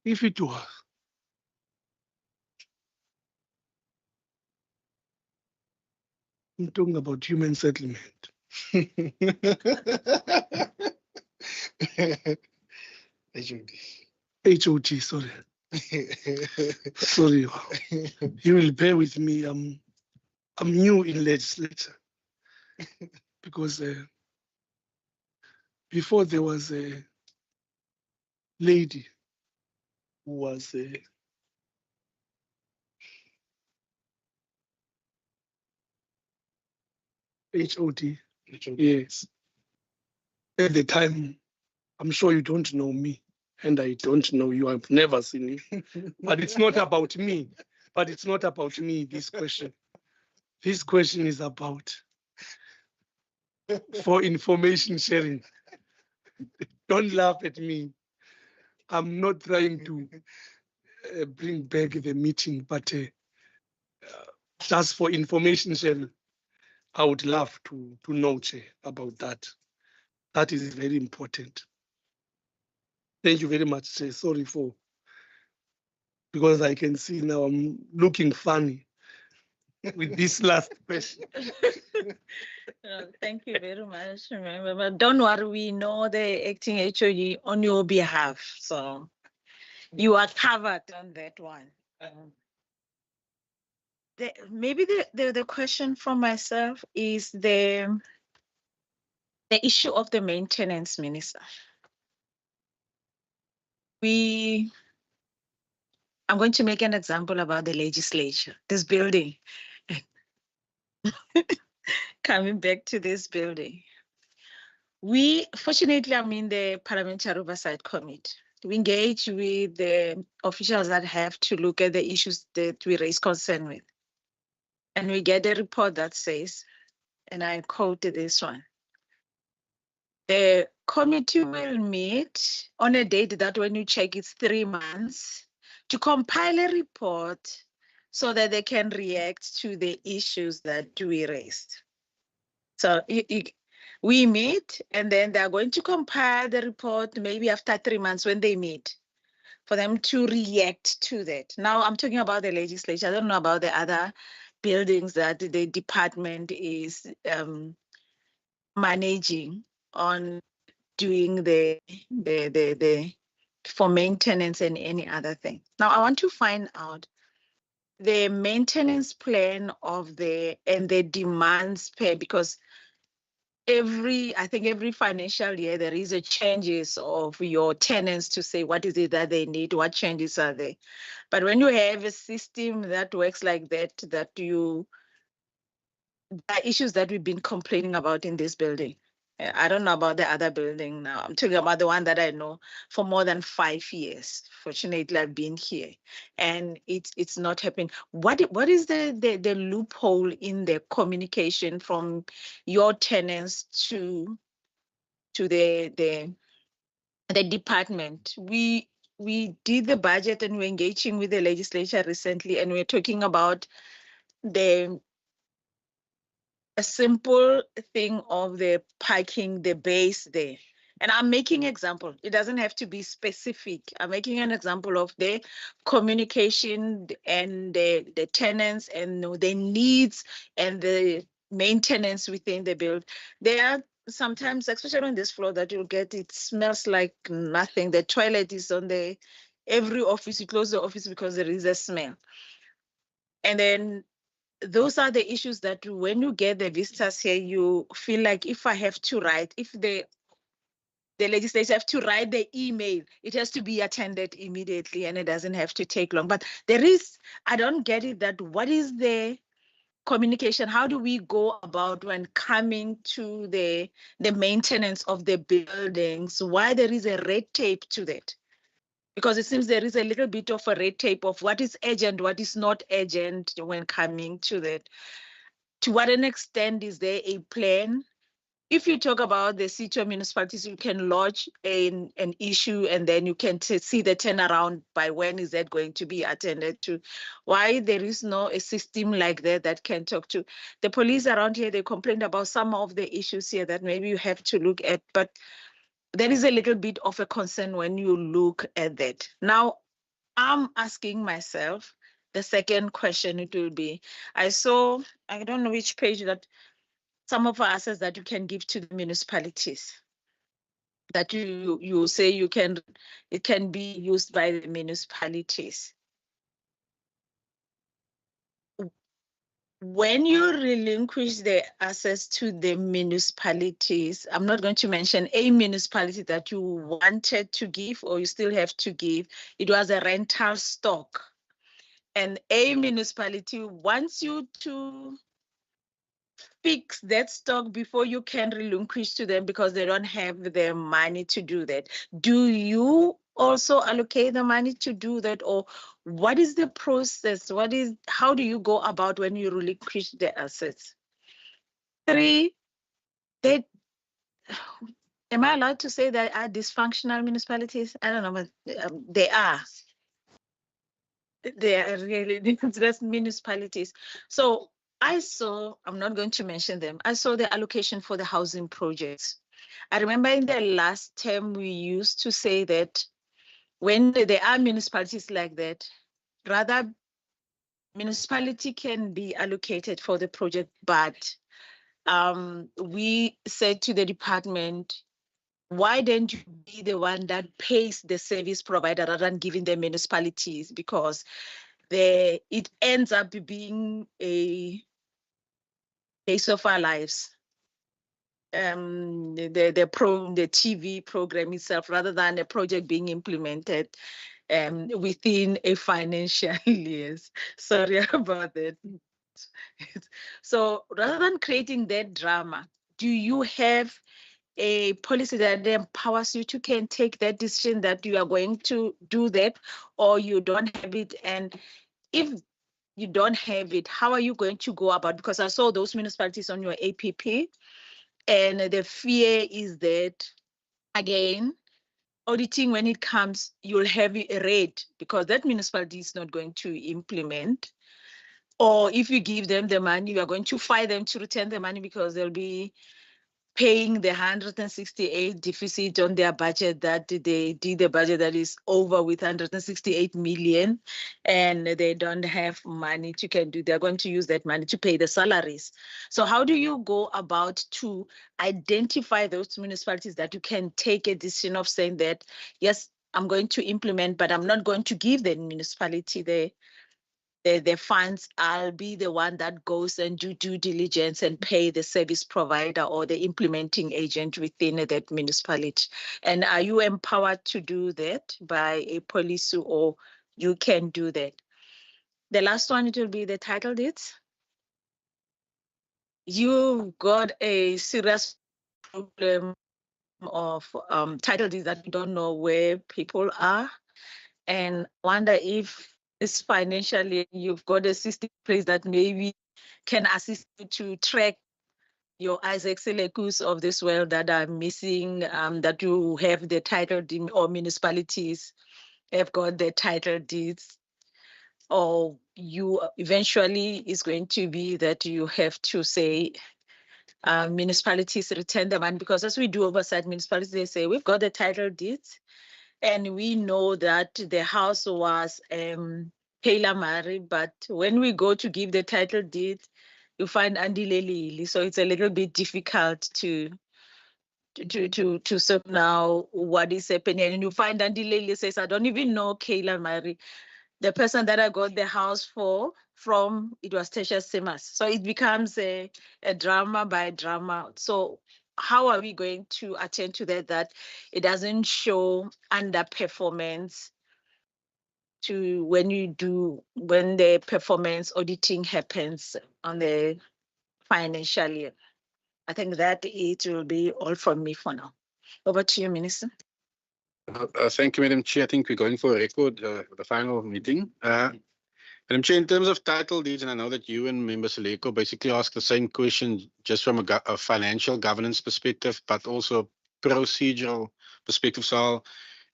If it was, I'm talking about human settlement. HOT, sorry. Sorry. You will bear with me. I'm new in legislature because before there was a lady who was HOT. Yes. At the time, I'm sure you don't know me, and I don't know you. I've never seen you. But it's not about me. But it's not about me, this question. This question is about for information sharing. Don't laugh at me. I'm not trying to bring back the meeting, but just for information sharing, I would love to know, Chair, about that. That is very important. Thank you very much, Chair. Sorry for, because I can see now I'm looking funny with this last question. Thank you very much. Remember, but don't worry, we know the acting HOD on your behalf, so you are covered on that one. Maybe the question from myself is the issue of the maintenance minister. I'm going to make an example about the legislature, this building. Coming back to this building. Fortunately, I'm in the Parliamentary Oversight Committee. We engage with the officials that have to look at the issues that we raise concern with. And we get a report that says, and I quote this one, the committee will meet on a date that when you check it's 3 months to compile a report so that they can react to the issues that we raised. So we meet and then they're going to compile the report maybe after 3 months when they meet for them to react to that. Now I'm talking about the legislature. I don't know about the other buildings that the department is managing on doing the for maintenance and any other thing. Now I want to find out the maintenance plan of and the demands per, because I think every financial year there is a changes of your tenants to say what is it that they need, what changes are there. But when you have a system that works like that, there are issues that we've been complaining about in this building. I don't know about the other building now. I'm talking about the one that I know for more than 5 years. Fortunately, I've been here, and it's not happening. What is the loophole in the communication from your tenants to the department? We did the budget and we're engaging with the legislature recently, and we're talking about a simple thing of the parking, the base there. And I'm making example. It doesn't have to be specific. I'm making an example of the communication and the tenants and the needs and the maintenance within the build. There are sometimes, especially on this floor, that you'll get, it smells like nothing. The toilet is on every office. You close the office because there is a smell. And then those are the issues that when you get the visitors here, you feel like if I have to write, if the legislature have to write the email, it has to be attended immediately and it doesn't have to take long. But I don't get it, that what is the communication? How do we go about when coming to the maintenance of the buildings? Why there is a red tape to that? Because it seems there is a little bit of a red tape of what is urgent, what is not urgent when coming to that. To what an extent is there a plan? If you talk about the city or municipalities, you can lodge an issue and then you can see the turnaround by when is that going to be attended to. Why there is no a system like that can talk to the police around here? They complained about some of the issues here that maybe you have to look at, but there is a little bit of a concern when you look at that. Now, I'm asking myself, the second question it will be, I don't know which page, that some of our assets that you can give to the municipalities, that you say it can be used by the municipalities. When you relinquish the assets to the municipalities, I'm not going to mention a municipality that you wanted to give or you still have to give. It was a rental stock. And a municipality wants you to fix that stock before you can relinquish to them because they don't have the money to do that. Do you also allocate the money to do that, or what is the process? How do you go about when you relinquish the assets? 3, am I allowed to say that are dysfunctional municipalities? I don't know, but they are. They are really dangerous municipalities. So I'm not going to mention them. I saw the allocation for the housing projects. I remember in the last term, we used to say that when there are municipalities like that, rather municipality can be allocated for the project, but we said to the department, why don't you be the one that pays the service provider rather than giving the municipalities? Because it ends up being a case of our lives. The TV program itself, rather than a project being implemented within a financial years. Sorry about that. So rather than creating that drama, do you have a policy that empowers you to can take that decision that you are going to do that, or you don't have it? And if you don't have it, how are you going to go about? Because I saw those municipalities on your APP, and the fear is that, again, auditing, when it comes, you'll have a rate because that municipality is not going to implement. Or if you give them the money, you are going to fire them to return the money because they'll be paying the 168 deficit on their budget, that they did a budget that is over with 168 million, and they don't have money to can do. They're going to use that money to pay the salaries. So how do you go about to identify those municipalities that you can take a decision of saying that, yes, I'm going to implement, but I'm not going to give the municipality the funds, I'll be the one that goes and do due diligence and pay the service provider or the implementing agent within that municipality. And are you empowered to do that by a policy, or you can do that? The last one, it will be the title deeds. You've got a serious problem of title deeds that you don't know where people are, and wonder if this financially you've got a system in place that maybe can assist you to track your Isaac Selekus of this world that are missing, that you have the title deed, or municipalities have got the title deeds, or you eventually is going to be that you have to say municipalities return the money, because as we do oversight, municipalities, they say we've got the title deeds and we know that the house was Kayla Mari, but when we go to give the title deed, you find Andile. So it's a little bit difficult to sort now what is happening. And you find Andile says, I don't even know Kayla Mari. The person that I got the house from, it was Tesha Simas. So it becomes a drama by drama. So how are we going to attend to that it doesn't show underperformance to when the performance auditing happens on the financial year? I think that it will be all from me for now. Over to you, Minister. Thank you, Madam Chair. I think we're going for a record, the final meeting. Madam Chair, in terms of title deeds, and I know that you and Member Seleko basically asked the same question just from a financial governance perspective, but also procedural perspective. So I'll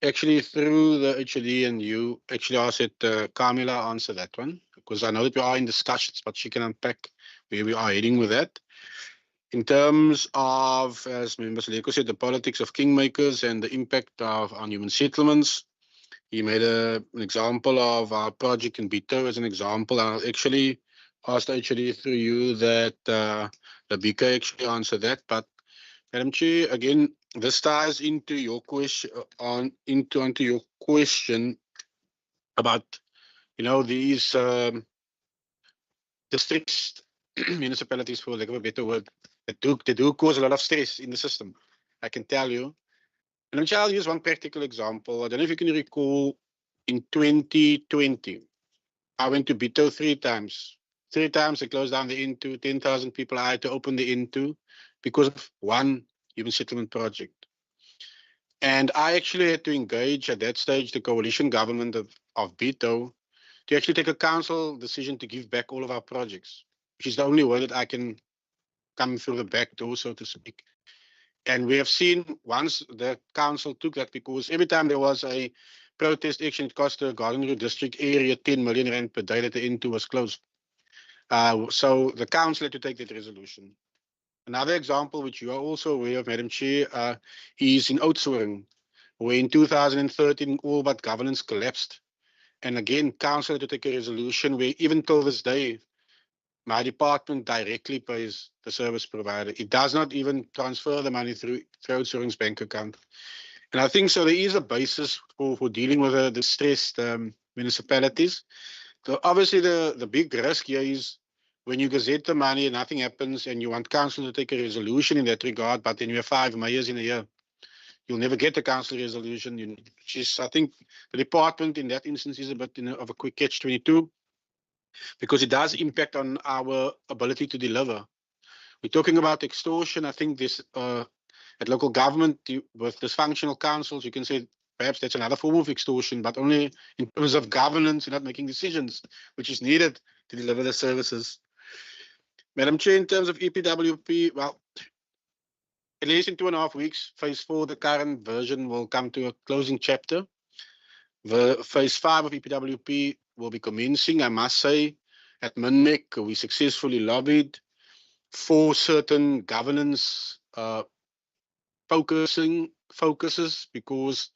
actually, through the HOD and you, actually ask that Kamila answer that one, because I know that we are in discussions, but she can unpack where we are heading with that. In terms of, as Member Seleko said, the politics of kingmakers and the impact on human settlements, he made an example of our project in Bito as an example. I'll actually ask the HOD through you that the BK actually answer that. But Madam Chair, again, this ties into your question onto your question about, these districts, municipalities, for lack of a better word, they do cause a lot of stress in the system. I can tell you. And I'll use one practical example. I don't know if you can recall, in 2020, I went to Bito 3 times. 3 times they closed down the N2, 10,000 people I had to open the N2 because of one human settlement project. And I actually had to engage at that stage the coalition government of Bito to actually take a council decision to give back all of our projects, which is the only way that I can come through the back door, so to speak. And we have seen once the council took that, because every time there was a protest action, it cost the Garden Route district area 10 million rand per day that the N2 was closed. So the council had to take that resolution. Another example, which you are also aware of, Madam Chair, is in Oudtshoorn, where in 2013 all but governance collapsed. And again, council had to take a resolution where even till this day, my department directly pays the service provider. It does not even transfer the money through Oudtshoorn's bank account. And I think so there is a basis for dealing with the distressed municipalities. So obviously the big risk here is when you gazette the money and nothing happens, and you want council to take a resolution in that regard, but then you have 5 mayors in a year. You'll never get a council resolution, which is, I think, the department in that instance is a bit of a quick catch-22, because it does impact on our ability to deliver. We're talking about extortion. I think this at local government with dysfunctional councils, you can say perhaps that's another form of extortion, but only in terms of governance and not making decisions, which is needed to deliver the services. Madam Chair, in terms of EPWP, well, at least in 2.5 weeks, phase 4, the current version, will come to a closing chapter. The phase 5 of EPWP will be commencing. I must say, at MINMEC, we successfully lobbied for certain governance focuses, because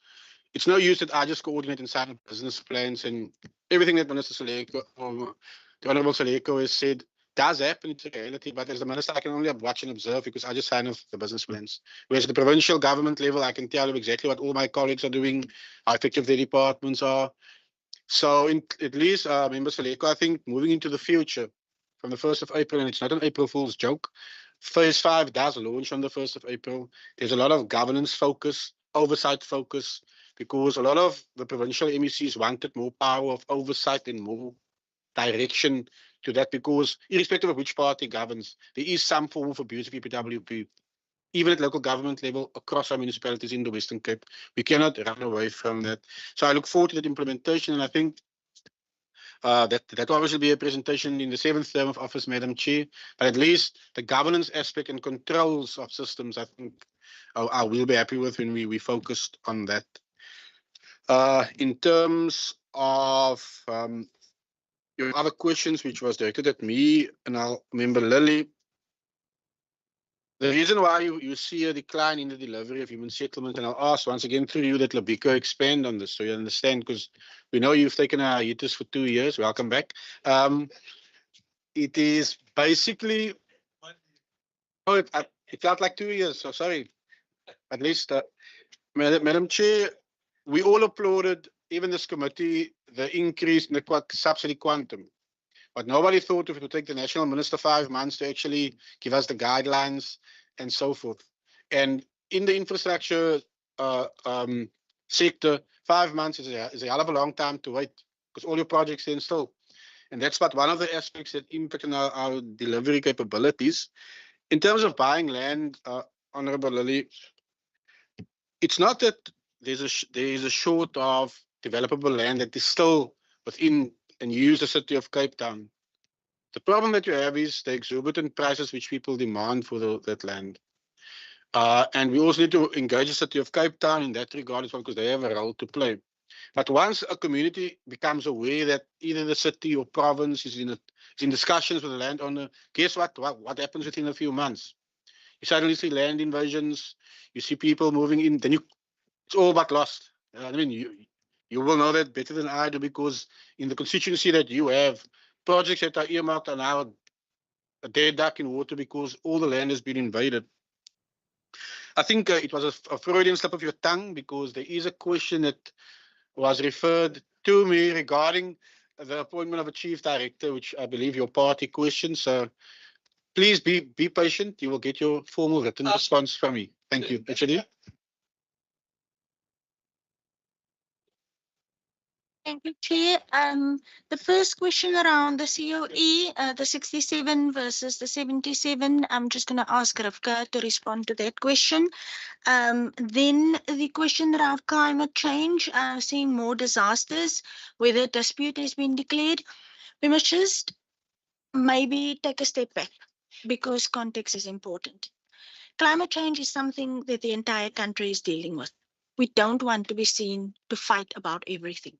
it's no use that I just coordinate and sign up business plans, and everything that Minister Seleko, or the Honourable Seleko, has said does happen. It's a reality, but as the Minister, I can only watch and observe because I just sign off the business plans. Whereas at the provincial government level, I can tell you exactly what all my colleagues are doing, how effective their departments are. So at least, members for LECO, I think moving into the future from the 1st of April, and it's not an April Fool's joke, Phase 5 does launch on the 1st of April. There's a lot of governance focus, oversight focus, because a lot of the provincial MECs wanted more power of oversight and more direction to that, because irrespective of which party governs, there is some form of abuse of EPWP, even at local government level across our municipalities in the Western Cape. We cannot run away from that. So I look forward to that implementation, and I think that will obviously be a presentation in the 7th term of office, Madam Chair, but at least the governance aspect and controls of systems, I think I will be happy with when we focused on that. In terms of your other questions, which was directed at me and our member Lily, the reason why you see a decline in the delivery of human settlement, and I'll ask once again through you that Labiko expand on this so you understand, because we know you've taken a hiatus for 2 years. Welcome back. It is basically, oh, it felt like 2 years, so sorry. At least, Madam Chair, we all applauded, even this committee, the increase in the subsidy quantum. But nobody thought if it would take the national minister 5 months to actually give us the guidelines and so forth. And in the infrastructure sector, 5 months is a hell of a long time to wait, because all your projects stand still. And that's what one of the aspects that impact on our delivery capabilities. In terms of buying land, Honorable Lily, it's not that there is a short of developable land that is still within and use the city of Cape Town. The problem that you have is the exorbitant prices which people demand for that land. And we also need to engage the city of Cape Town in that regard as well, because they have a role to play. But once a community becomes aware that either the city or province is in discussions with the landowner, guess what? What happens within a few months? You suddenly see land invasions, you see people moving in, then it's all but lost. I mean, you will know that better than I do, because in the constituency that you have, projects that are earmarked are now a dead duck in water because all the land has been invaded. I think it was a Freudian slip of your tongue, because there is a question that was referred to me regarding the appointment of a chief director, which I believe your party questioned. So please be patient. You will get your formal written response from me. Thank you. Actually. Thank you, Chair. The first question around the COE, the 67 versus the 77, I'm just going to ask Rivka to respond to that question. Then the question around climate change, seeing more disasters, whether a dispute has been declared. We must just maybe take a step back, because context is important. Climate change is something that the entire country is dealing with. We don't want to be seen to fight about everything.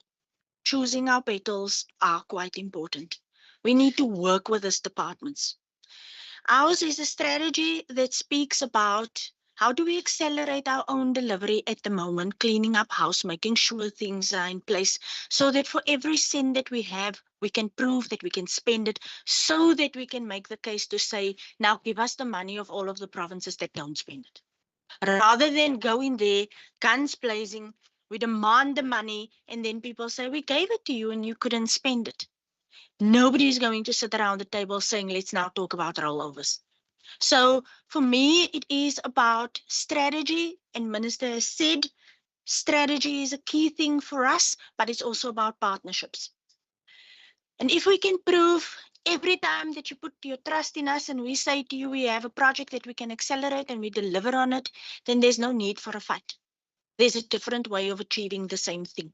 Choosing our battles are quite important. We need to work with these departments. Ours is a strategy that speaks about how do we accelerate our own delivery at the moment, cleaning up house, making sure things are in place, so that for every cent that we have, we can prove that we can spend it, so that we can make the case to say, now give us the money of all of the provinces that don't spend it. Rather than go in there, guns blazing, we demand the money, and then people say, we gave it to you and you couldn't spend it. Nobody is going to sit around the table saying, let's now talk about rollovers. So for me, it is about strategy, and Minister has said strategy is a key thing for us, but it's also about partnerships. And if we can prove every time that you put your trust in us and we say to you, we have a project that we can accelerate and we deliver on it, then there's no need for a fight. There's a different way of achieving the same thing.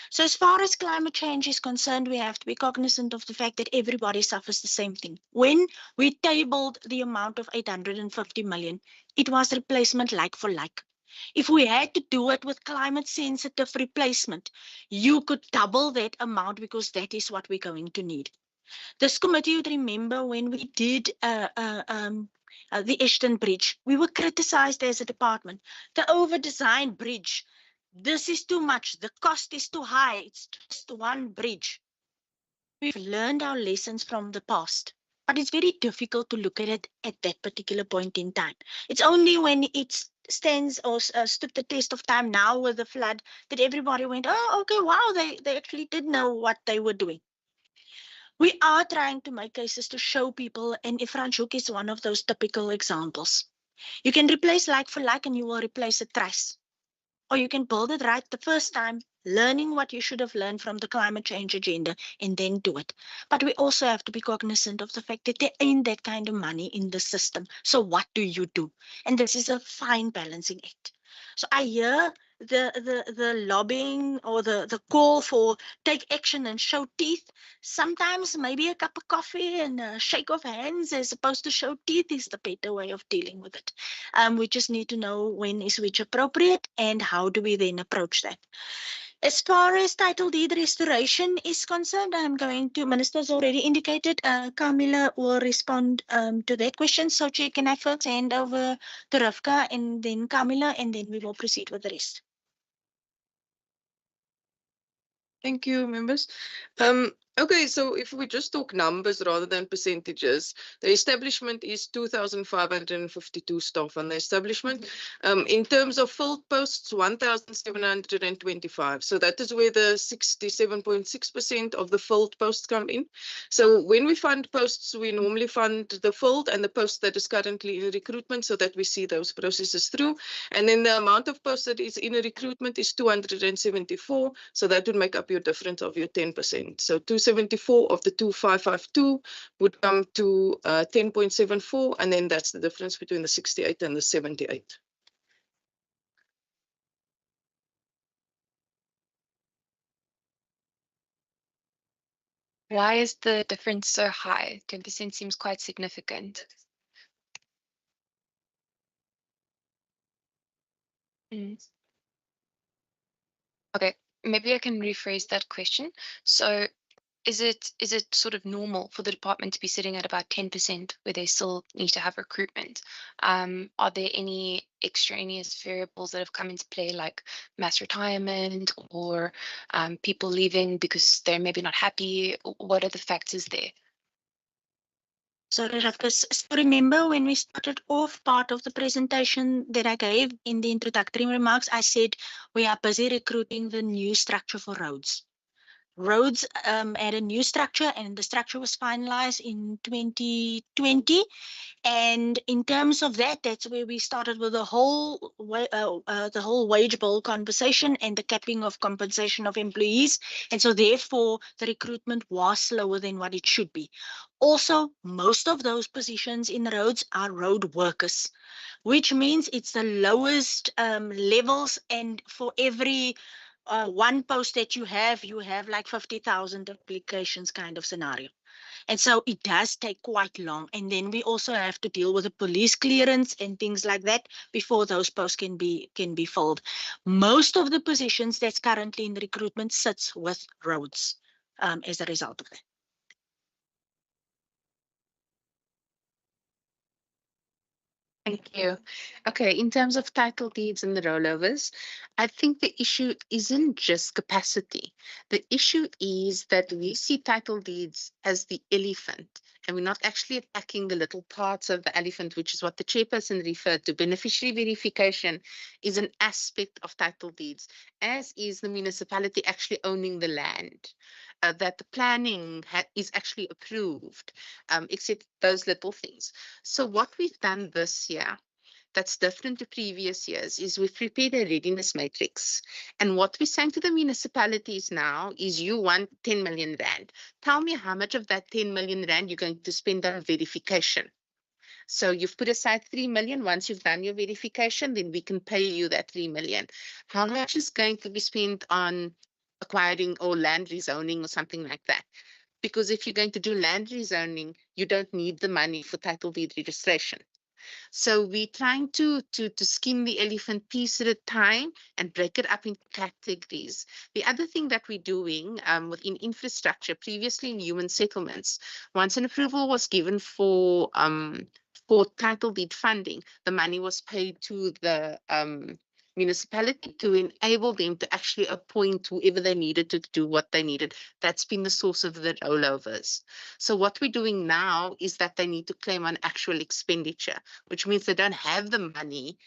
So as far as climate change is concerned, we have to be cognizant of the fact that everybody suffers the same thing. When we tabled the amount of 850 million, it was replacement like for like. If we had to do it with climate sensitive replacement, you could double that amount, because that is what we're going to need. This committee would remember when we did the Ashton Bridge, we were criticized as a department. The over-designed bridge, this is too much, the cost is too high, it's just one bridge. We've learned our lessons from the past. but it's very difficult to look at it at that particular point in time. It's only when it stands or stood the test of time now with the flood that everybody went, oh, okay, wow, they actually did know what they were doing. We are trying to make cases to show people, and Ifranchuk is one of those typical examples. You can replace like for like and you will replace a trace. Or you can build it right the first time, learning what you should have learned from the climate change agenda and then do it. But we also have to be cognizant of the fact that there ain't that kind of money in the system. So what do you do? And this is a fine balancing act. So I hear the lobbying or the call for take action and show teeth. Sometimes maybe a cup of coffee and a shake of hands as opposed to show teeth is the better way of dealing with it. We just need to know when is which appropriate and how do we then approach that. As far as title deed restoration is concerned, I'm going to, Minister's already indicated, Camilla will respond to that question. So Chair, can I first hand over to Rivka and then Camilla, and then we will proceed with the rest. Thank you, members. Okay, so if we just talk numbers rather than percentages, the establishment is 2,552 staff on the establishment. In terms of filled posts, 1,725. So that is where the 67.6% of the filled posts come in. So when we fund posts, we normally fund the filled and the post that is currently in recruitment so that we see those processes through. And then the amount of posts that is in a recruitment is 274. So that would make up your difference of your 10%. So 274 of the 2,552 would come to 10.74, and then that's the difference between the 68 and the 78. Why is the difference so high? 10% seems quite significant. Okay, maybe I can rephrase that question. So is it sort of normal for the department to be sitting at about 10% where they still need to have recruitment? Are there any extraneous variables that have come into play, like mass retirement or people leaving because they're maybe not happy? What are the factors there? Sorry, Rafka. So remember when we started off, part of the presentation that I gave in the introductory remarks, I said we are busy recruiting the new structure for roads. Roads had a new structure, and the structure was finalized in 2020. And in terms of that, that's where we started with the whole wage bill conversation and the capping of compensation of employees. And so therefore, the recruitment was slower than what it should be. Also, most of those positions in roads are road workers, which means it's the lowest levels. And for every one post that you have like 50,000 applications kind of scenario. And so it does take quite long. And then we also have to deal with the police clearance and things like that before those posts can be filled. Most of the positions that's currently in recruitment sits with roads as a result of that. Thank you. Okay, in terms of title deeds and the rollovers, I think the issue isn't just capacity. The issue is that we see title deeds as the elephant, and we're not actually attacking the little parts of the elephant, which is what the chairperson referred to. Beneficiary verification is an aspect of title deeds, as is the municipality actually owning the land. That the planning is actually approved, except those little things. So what we've done this year that's different to previous years is we've prepared a readiness matrix. And what we're saying to the municipalities now is you want 10 million rand. Tell me how much of that 10 million rand you're going to spend on verification. So you've put aside 3 million. Once you've done your verification, then we can pay you that 3 million. How much is going to be spent on acquiring or land rezoning or something like that? Because if you're going to do land rezoning, you don't need the money for title deed registration. So we're trying to skim the elephant piece at a time and break it up into categories. The other thing that we're doing within infrastructure, previously in human settlements, once an approval was given for title deed funding, the money was paid to the municipality to enable them to actually appoint whoever they needed to do what they needed. That's been the source of the rollovers. So what we're doing now is that they need to claim on actual expenditure, which means they don't have the money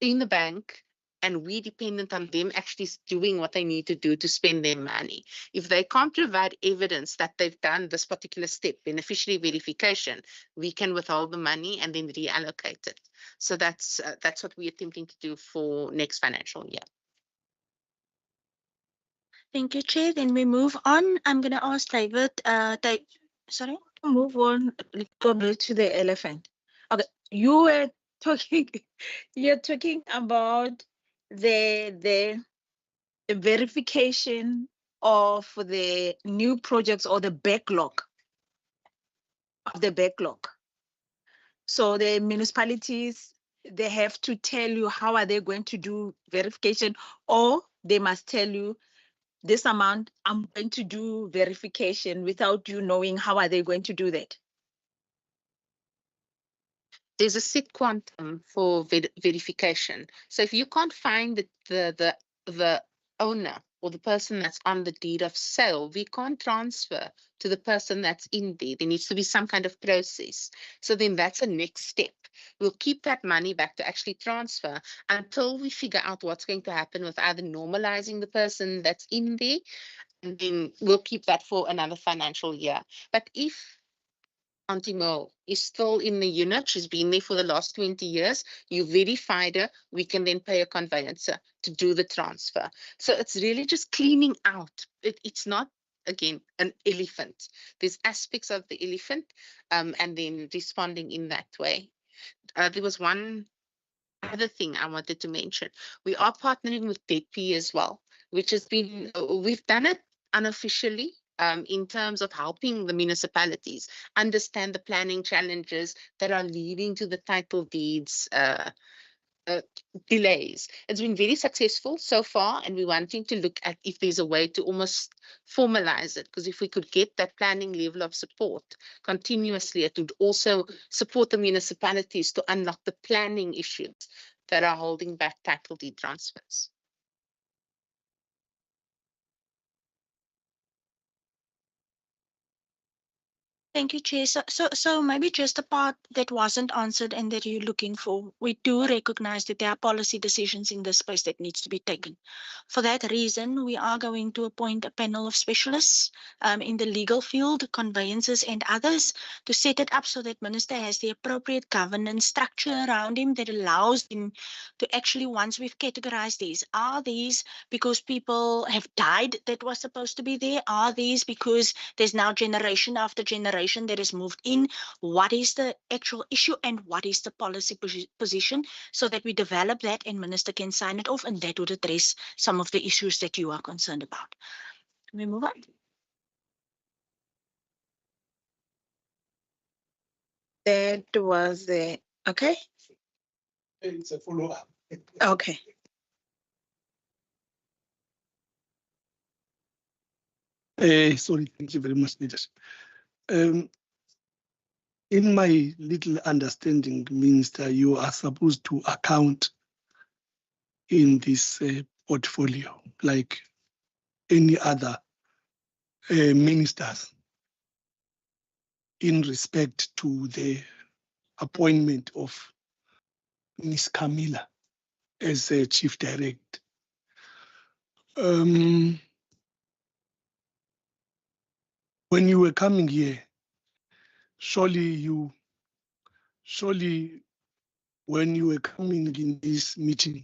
in the bank, and we're dependent on them actually doing what they need to do to spend their money. If they can't provide evidence that they've done this particular step, beneficiary verification, we can withhold the money and then reallocate it. So that's what we're attempting to do for next financial year. Thank you, Chair. Then we move on. I'm going to ask David. Sorry? Move on. Go back to the elephant. Okay, you were talking. You're talking about the verification of the new projects or the backlog of the backlog. So the municipalities, they have to tell you how are they going to do verification, or they must tell you this amount, I'm going to do verification without you knowing how are they going to do that. There's a set quantum for verification. So if you can't find the owner or the person that's on the deed of sale, we can't transfer to the person that's in there. There needs to be some kind of process. So then that's a next step. We'll keep that money back to actually transfer until we figure out what's going to happen with either normalizing the person that's in there, and then we'll keep that for another financial year. But if Auntie Mo is still in the unit, she's been there for the last 20 years, you verified her, we can then pay a conveyancer to do the transfer. So it's really just cleaning out. It's not, again, an elephant. There's aspects of the elephant, and then responding in that way. There was one other thing I wanted to mention. We are partnering with DP as well, which has been, we've done it unofficially, in terms of helping the municipalities understand the planning challenges that are leading to the title deeds delays. It's been very successful so far, and we're wanting to look at if there's a way to almost formalize it, because if we could get that planning level of support continuously, it would also support the municipalities to unlock the planning issues that are holding back title deed transfers. Thank you, Chair. So maybe just the part that wasn't answered and that you're looking for. We do recognize that there are policy decisions in this space that needs to be taken. For that reason, we are going to appoint a panel of specialists in the legal field, conveyances and others, to set it up so that Minister has the appropriate governance structure around him that allows him to actually, once we've categorized these, are these because people have died that was supposed to be there? Are these because there's now generation after generation that has moved in? What is the actual issue and what is the policy position, so that we develop that and Minister can sign it off, and that would address some of the issues that you are concerned about. Can we move on? That was the, okay. It's a follow-up. Okay. Sorry, thank you very much, leadership. In my little understanding, Minister, you are supposed to account in this portfolio like any other ministers in respect to the appointment of Ms. Camilla as a chief director. When you were coming here, surely when you were coming in this meeting,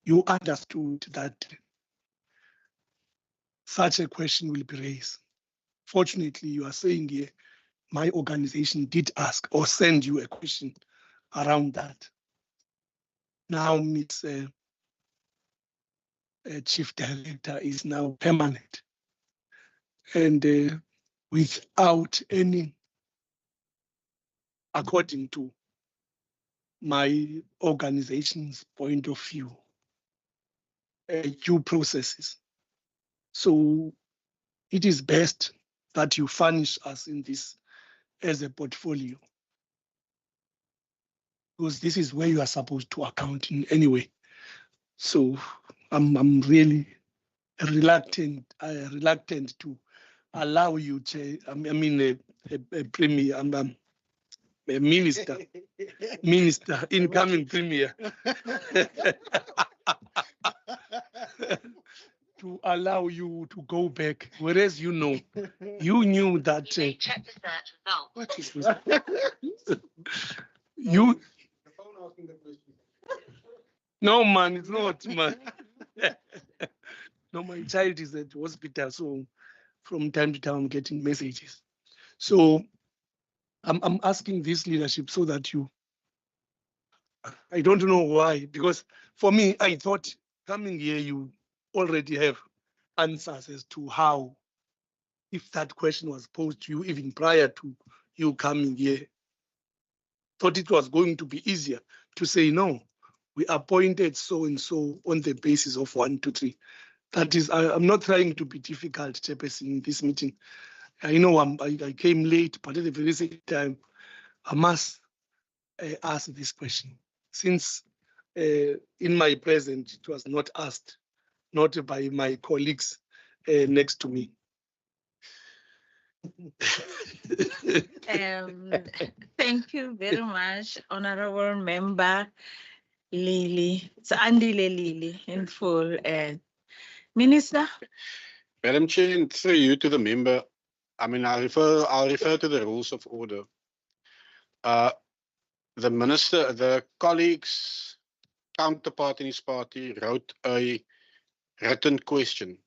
you understood that such a question will be raised. Fortunately, you are saying here, my organization did ask or send you a question around that. Now, Ms. Chief Director is now permanent, and without any, according to my organization's point of view, due processes. So it is best that you furnish us in this as a portfolio, because this is where you are supposed to account in anyway. So I'm really reluctant to allow you, Chair. I mean, a premier, a minister, incoming premier, to allow you to go back, whereas you knew that. What is this? You. No, man, it's not, man. No, my child is at hospital, so from time to time I'm getting messages. So I'm asking this leadership so that I don't know why, because for me, I thought coming here, you already have answers as to how, if that question was posed to you even prior to you coming here, thought it was going to be easier to say, no, we appointed so and so on the basis of 1, 2, 3. That is, I'm not trying to be difficult, Chairperson, in this meeting. I know I came late, but at the very same time, I must ask this question. Since in my presence, it was not asked, not by my colleagues next to me. Thank you very much, Honorable Member Lily. It's Andile Lily in full. Minister? Madam Chair, and through you to the member, I mean, I'll refer to the rules of order. The minister, the colleagues, counterpart in his party wrote a written question.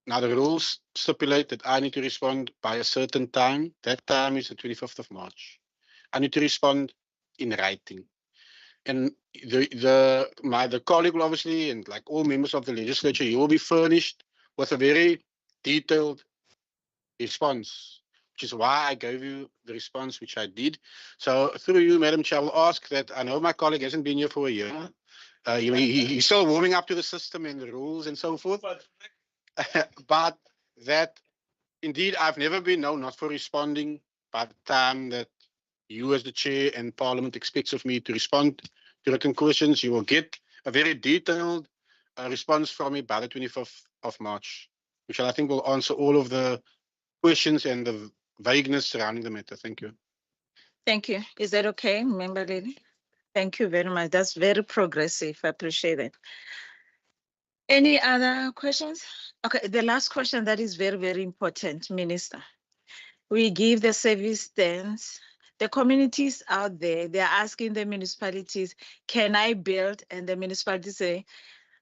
Now the rules stipulate that I need to respond by a certain time. That time is the 25th of March. I need to respond in writing. And the colleague will obviously, and like all members of the legislature, you will be furnished with a very detailed response, which is why I gave you the response which I did. So through you, Madam Chair, I will ask that, I know my colleague hasn't been here for a year. He's still warming up to the system and the rules and so forth. But that indeed I've never been known not for responding by the time that you as the chair and Parliament expects of me to respond to written questions. You will get a very detailed response from me by the 25th of March, which I think will answer all of the questions and the vagueness surrounding the matter. Thank you. Thank you. Is that okay, Member Lily? Thank you very much. That's very progressive. I appreciate it. Any other questions? Okay, the last question that is very, very important, Minister. We give the service stands. The communities out there, they're asking the municipalities, can I build? And the municipalities say,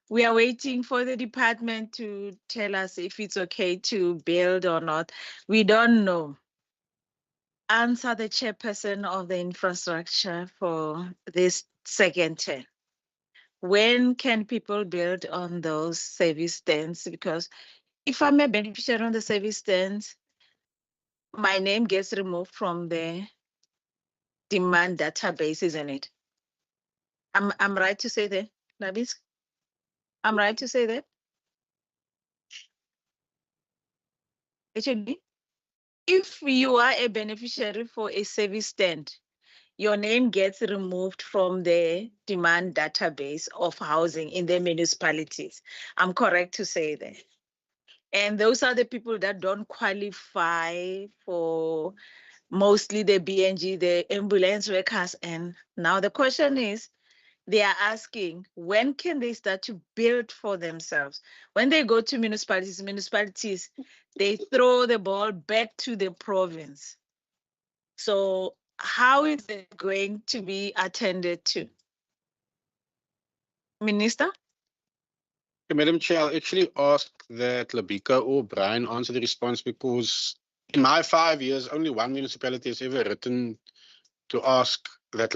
we are waiting for the department to tell us if it's okay to build or not. We don't know. Answer the chairperson of the infrastructure for this second term. When can people build on those service stands? Because if I'm a beneficiary on the service stands, my name gets removed from the demand database, isn't it? I'm right to say that, Nabis? I'm right to say that? HOD? If you are a beneficiary for a service stand, your name gets removed from the demand database of housing in the municipalities. I'm correct to say that. And those are the people that don't qualify for mostly the BNG, the ambulance workers. And now the question is, they are asking, when can they start to build for themselves? When they go to municipalities, they throw the ball back to the province. So how is it going to be attended to? Minister? Madam Chair, I'll actually ask that Labika or Brian answer the response, because in my 5 years, only one municipality has ever written to ask that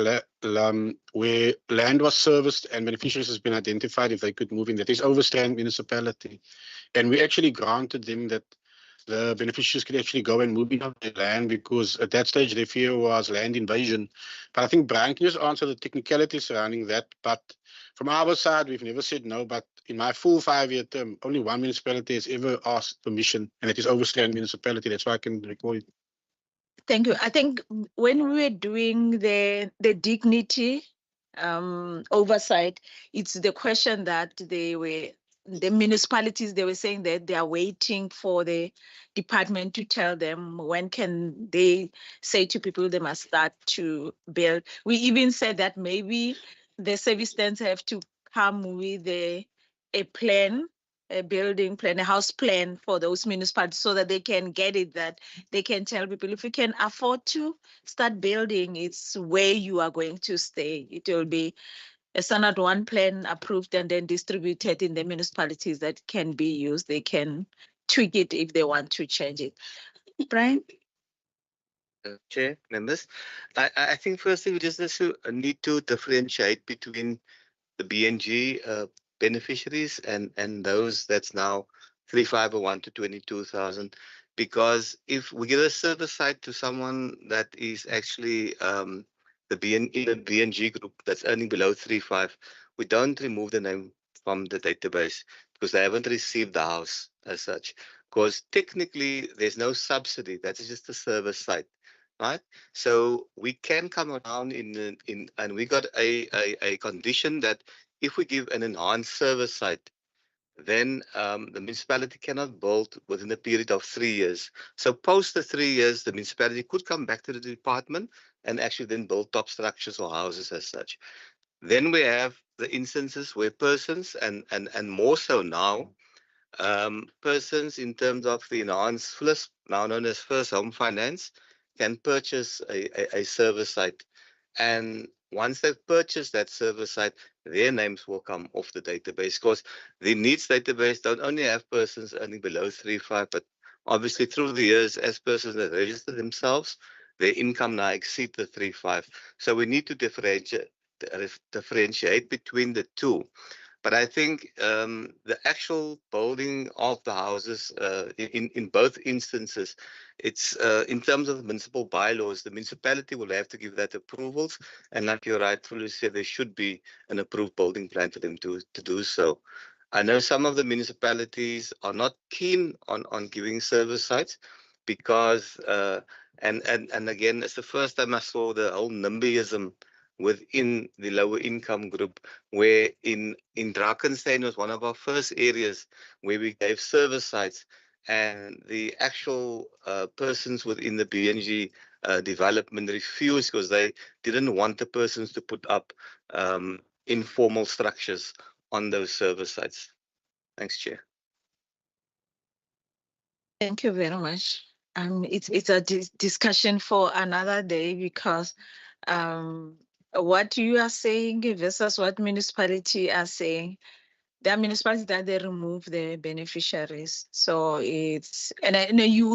where land was serviced and beneficiaries has been identified if they could move in. That is Overstrand municipality. And we actually granted them that the beneficiaries could actually go and move in on their land, because at that stage their fear was land invasion. But I think Brian can just answer the technicalities surrounding that. But from our side, we've never said no. But in my full 5-year term, only one municipality has ever asked permission, and it is Overstrand municipality. That's why I can recall it. Thank you. I think when we were doing the dignity oversight. It's the question that the municipalities, they were saying that they are waiting for the department to tell them when can they say to people they must start to build. We even said that maybe the service stands have to come with a plan, a building plan, a house plan for those municipalities so that they can get it, that they can tell people if you can afford to start building, it's where you are going to stay. It will be a standard one plan approved and then distributed in the municipalities that can be used. They can tweak it if they want to change it. Brian? Chair, members, I think firstly we just need to differentiate between the BNG beneficiaries and those that's now 3501 to 22,000, because if we give a service site to someone that is actually the BNG group that's earning below 35, we don't remove the name from the database because they haven't received the house as such. Because technically there's no subsidy, that's just a service site. Right, so we can come around and we got a condition that if we give an enhanced service site, then the municipality cannot build within a period of 3 years. So post the 3 years, the municipality could come back to the department and actually then build top structures or houses as such. Then we have the instances where persons and more so now, persons in terms of the enhanced FLIS, now known as First Home Finance, can purchase a service site. And once they've purchased that server site, their names will come off the database, because the needs database don't only have persons earning below 35, but obviously through the years, as persons that register themselves, their income now exceed the 35. So we need to differentiate between the two. But I think the actual building of the houses in both instances, it's in terms of municipal bylaws, the municipality will have to give that approvals. And like you rightfully said, there should be an approved building plan for them to do so. I know some of the municipalities are not keen on giving service sites because, and again, it's the first time I saw the whole NIMBYism within the lower income group, where in Drakenstein was one of our first areas where we gave service sites, and the actual persons within the BNG development refused because they didn't want the persons to put up informal structures on those service sites. Thanks, Chair. Thank you very much. It's a discussion for another day, because what you are saying versus what municipality are saying, there are municipalities that they remove the beneficiaries. So it's, and I know you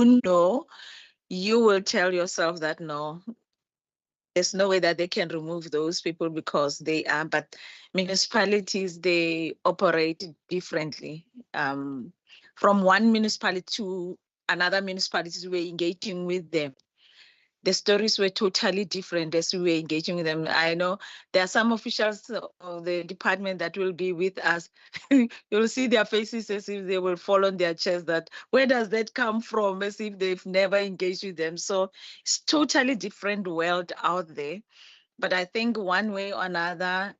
will tell yourself that no, there's no way that they can remove those people because they are, but municipalities, they operate differently. From one municipality to another municipality, we're engaging with them. The stories were totally different as we were engaging with them. I know there are some officials of the department that will be with us. You'll see their faces as if they will fall on their chest, that where does that come from, as if they've never engaged with them. So it's totally different world out there. But I think one way or another,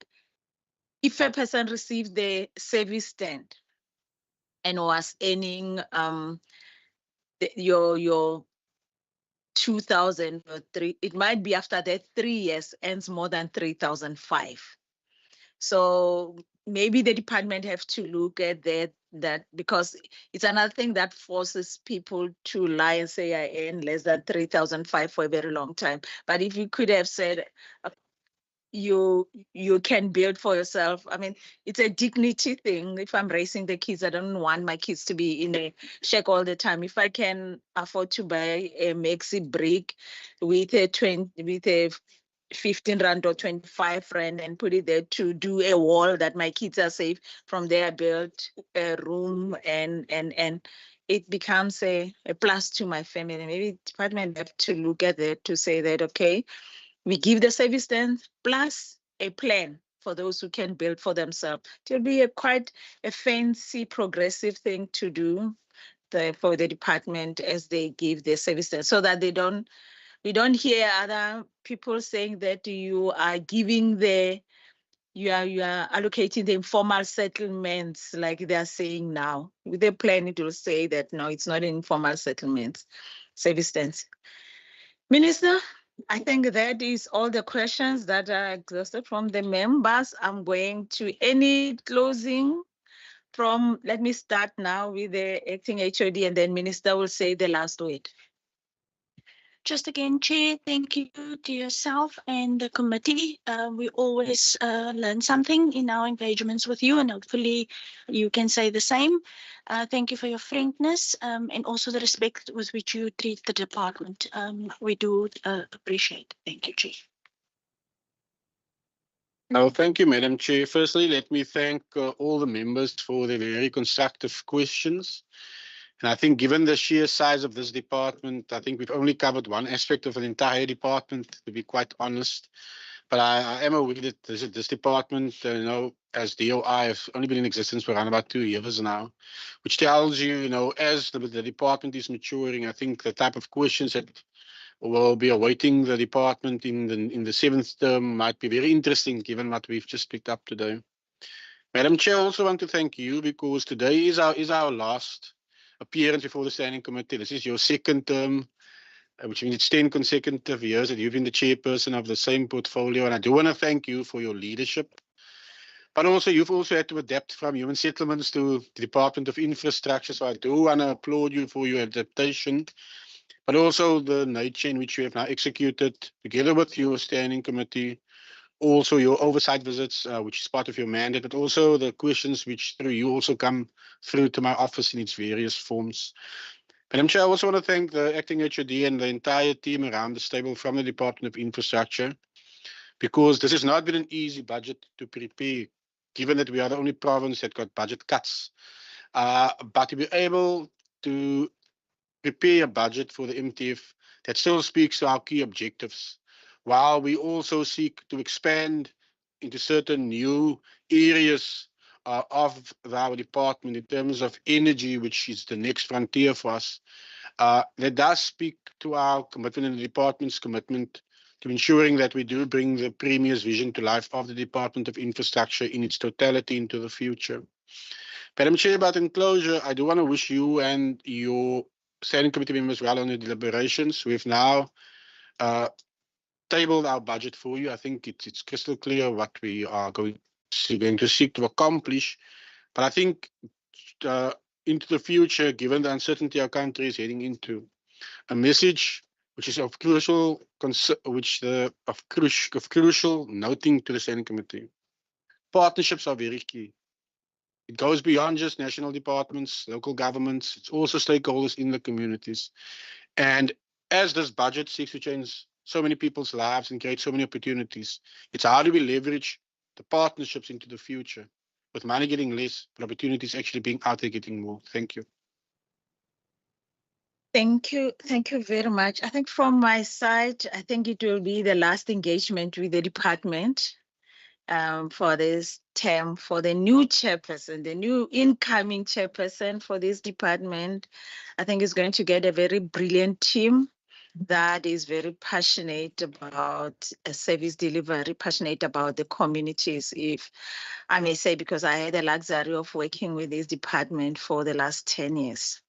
if a person received the service stand and was earning your 2,000 or 3, it might be after that 3 years earns more than 3,005. So maybe the department have to look at that because it's another thing that forces people to lie and say I earn less than 3,005 for a very long time. But if you could have said you can build for yourself. I mean, it's a dignity thing. If I'm raising the kids, I don't want my kids to be in a shack all the time. If I can afford to buy a maxi brick with a 15 rand or 25 rand and put it there to do a wall that my kids are safe from there, build a room and it becomes a plus to my family. Maybe department have to look at it to say that, okay, we give the service then plus a plan for those who can build for themselves. It will be quite a fancy, progressive thing to do for the department as they give their service then, so that we don't hear other people saying that you are giving the you are allocating the informal settlements like they are saying now. With the plan, it will say that no, it's not informal settlements, service tenants. Minister, I think that is all the questions that are exhausted from the members. I'm going to any closing from, let me start now with the acting HOD and then Minister will say the last word. Just again, Chair, thank you to yourself and the committee. We always learn something in our engagements with you, and hopefully you can say the same. Thank you for your frankness and also the respect with which you treat the department. We do appreciate. Thank you, Chair. Oh, thank you, Madam Chair. Firstly, let me thank all the members for their very constructive questions. And I think given the sheer size of this department, I think we've only covered one aspect of an entire department, to be quite honest. But I am aware that this department, as DOI, has only been in existence for around about 2 years now, which tells you, as the department is maturing, I think the type of questions that will be awaiting the department in the 7th term might be very interesting, given what we've just picked up today. Madam Chair, I also want to thank you because today is our last appearance before the Standing Committee. This is your 2nd term, which means it's 10 consecutive years that you've been the chairperson of the same portfolio. And I do want to thank you for your leadership. But also, you've also had to adapt from human settlements to the Department of Infrastructure. So I do want to applaud you for your adaptation, but also the nature in which you have now executed, together with your Standing Committee, also your oversight visits, which is part of your mandate, but also the questions which through you also come through to my office in its various forms. Madam Chair, I also want to thank the acting HOD and the entire team around the table from the Department of Infrastructure, because this has not been an easy budget to prepare, given that we are the only province that got budget cuts. But to be able to prepare a budget for the MTF that still speaks to our key objectives, while we also seek to expand into certain new areas of our department in terms of energy, which is the next frontier for us. That does speak to our commitment and the department's commitment to ensuring that we do bring the Premier's vision to life of the Department of Infrastructure in its totality into the future. Madam Chair, but in closure, I do want to wish you and your Standing Committee members well on the deliberations. We've now tabled our budget for you. I think it's crystal clear what we are going to seek to accomplish. But I think into the future, given the uncertainty our country is heading into, a message which is of crucial noting to the Standing Committee. Partnerships are very key. It goes beyond just national departments, local governments. It's also stakeholders in the communities. And as this budget seeks to change so many people's lives and create so many opportunities, it's how do we leverage the partnerships into the future, with money getting less, but opportunities actually being out there getting more. Thank you. Thank you. Thank you very much. I think from my side, I think it will be the last engagement with the department for this term, for the new chairperson, the new incoming chairperson for this department. I think is going to get a very brilliant team that is very passionate about service delivery, passionate about the communities, if I may say, because I had the luxury of working with this department for the last 10 years.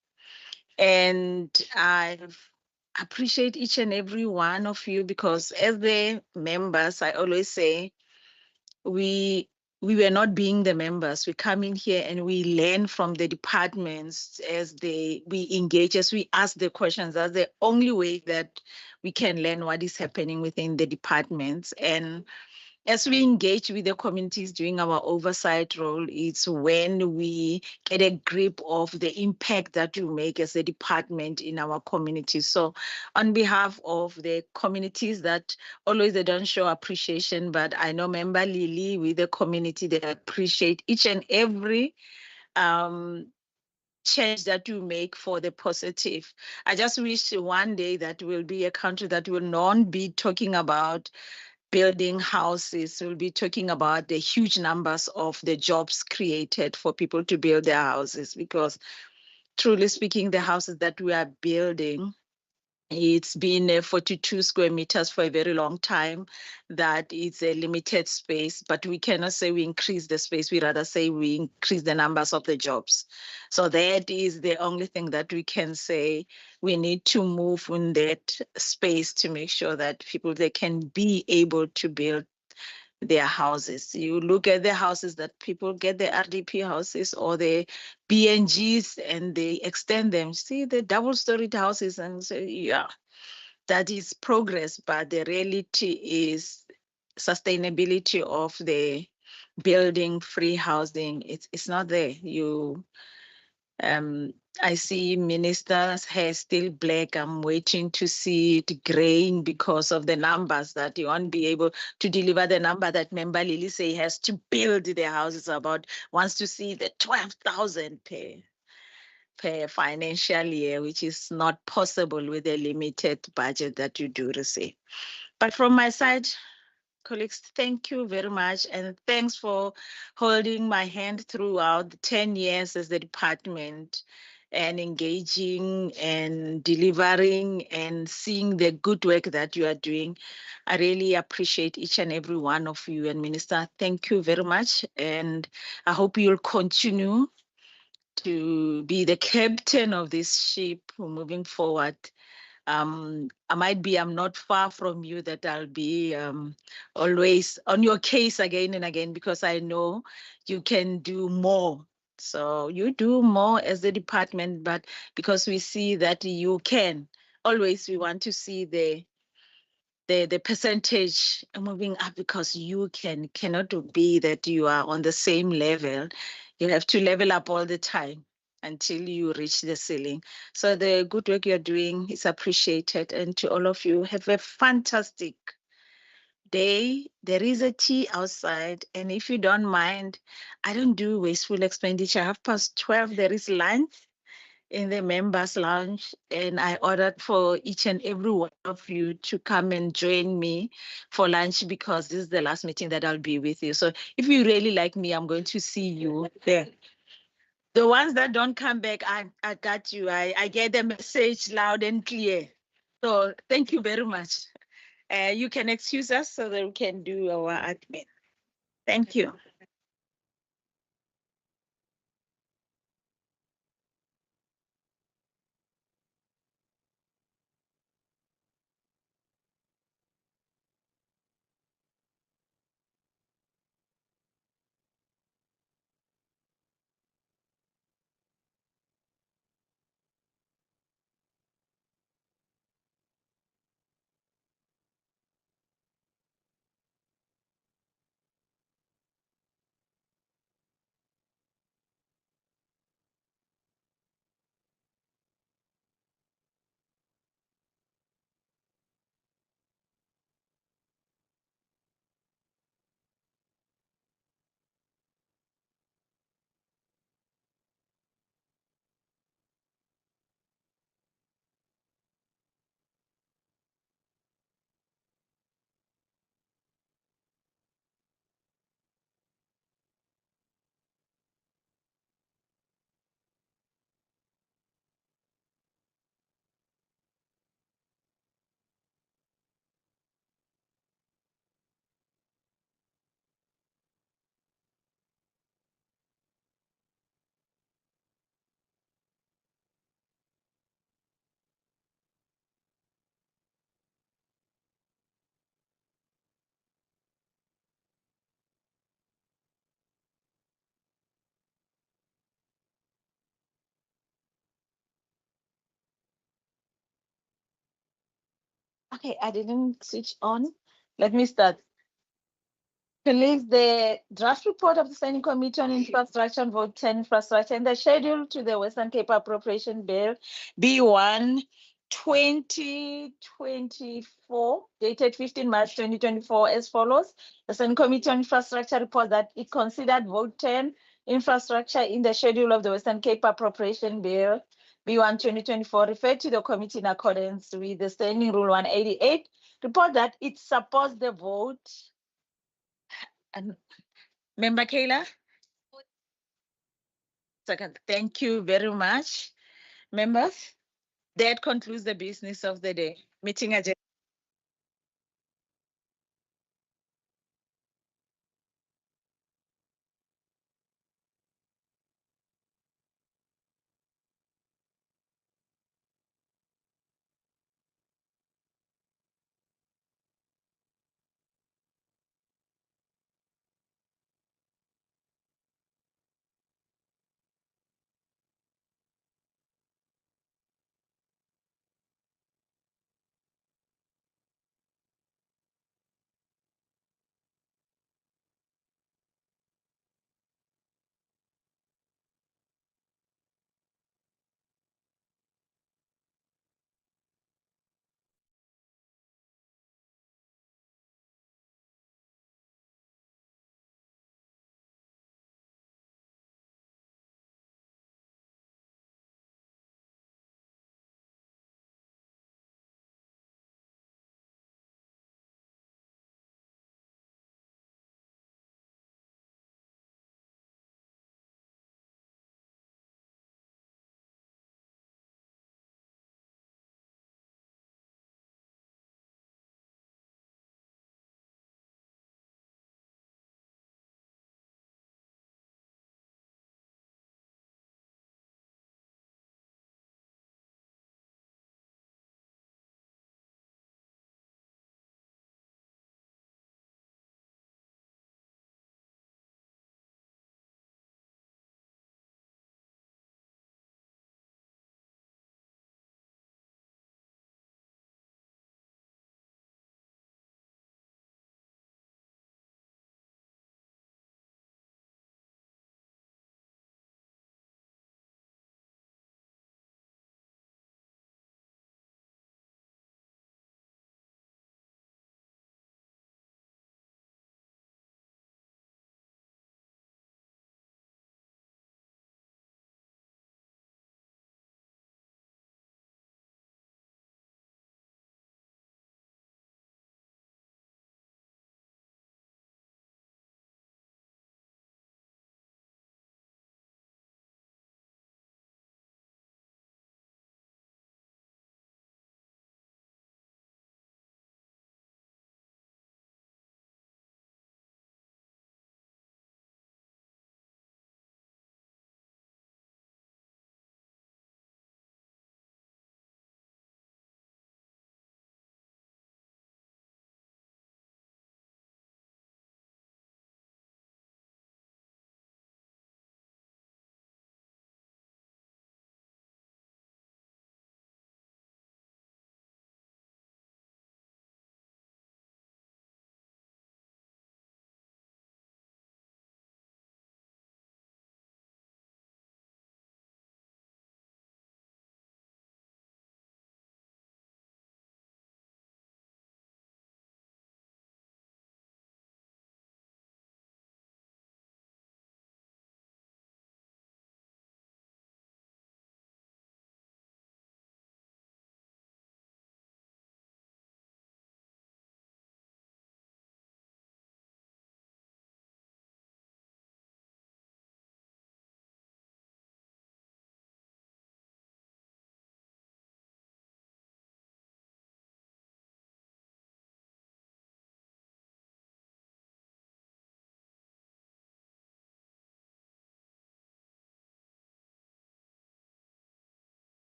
And I appreciate each and every one of you, because as the members, I always say, we were not being the members. We come in here and we learn from the departments as we engage, as we ask the questions. That's the only way that we can learn what is happening within the departments. And as we engage with the communities during our oversight role, it's when we get a grip of the impact that we make as a department in our communities. So on behalf of the communities that always they don't show appreciation, but I know Member Lily with the community, they appreciate each and every change that you make for the positive. I just wish one day that will be a country that will not be talking about building houses. We'll be talking about the huge numbers of the jobs created for people to build their houses, because truly speaking, the houses that we are building It's been 42 square meters for a very long time. That is a limited space, but we cannot say we increase the space. We rather say we increase the numbers of the jobs. So that is the only thing that we can say. We need to move in that space to make sure that people, they can be able to build their houses. You look at the houses that people get, the RDP houses or the BNGs, and they extend them. See the double-storied houses and say, yeah, that is progress, but the reality is sustainability of the building free housing. It's not there. I see ministers' hair still black. I'm waiting to see it graying because of the numbers that you won't be able to deliver the number that Member Lily say has to build their houses about, wants to see the 12,000 per financial year, which is not possible with a limited budget that you do receive. But from my side, colleagues, thank you very much. And thanks for holding my hand throughout the 10 years as the department and engaging and delivering and seeing the good work that you are doing. I really appreciate each and every one of you. And Minister, thank you very much. And I hope you'll continue to be the captain of this ship moving forward. I'm not far from you, that I'll be always on your case again and again, because I know you can do more. So you do more as the department, but because we see that you can, always we want to see the percentage moving up, because you cannot be that you are on the same level. You have to level up all the time until you reach the ceiling. So the good work you're doing is appreciated. And to all of you, have a fantastic day. There is a tea outside. And if you don't mind, I don't do wasteful expenditure. 12:30, there is lunch in the members lounge, and I ordered for each and every one of you to come and join me for lunch, because this is the last meeting that I'll be with you. So if you really like me, I'm going to see you there. The ones that don't come back, I got you. I get the message loud and clear. So thank you very much. You can excuse us so that we can do our admin. Thank you. Okay, I didn't switch on. Let me start. Colleagues, the draft report of the Standing Committee on Infrastructure and Vote 10 Infrastructure and the schedule to the Western Cape Appropriation Bill B1 2024, dated 15 March 2024, as follows. The Standing Committee on Infrastructure report that it considered Vote 10 infrastructure in the schedule of the Western Cape Appropriation Bill B1 2024, referred to the committee in accordance with the Standing Rule 188. Report that it supports the vote. And Member Kayla? Second, thank you very much. Members, That concludes the business of the day. Meeting adjourned.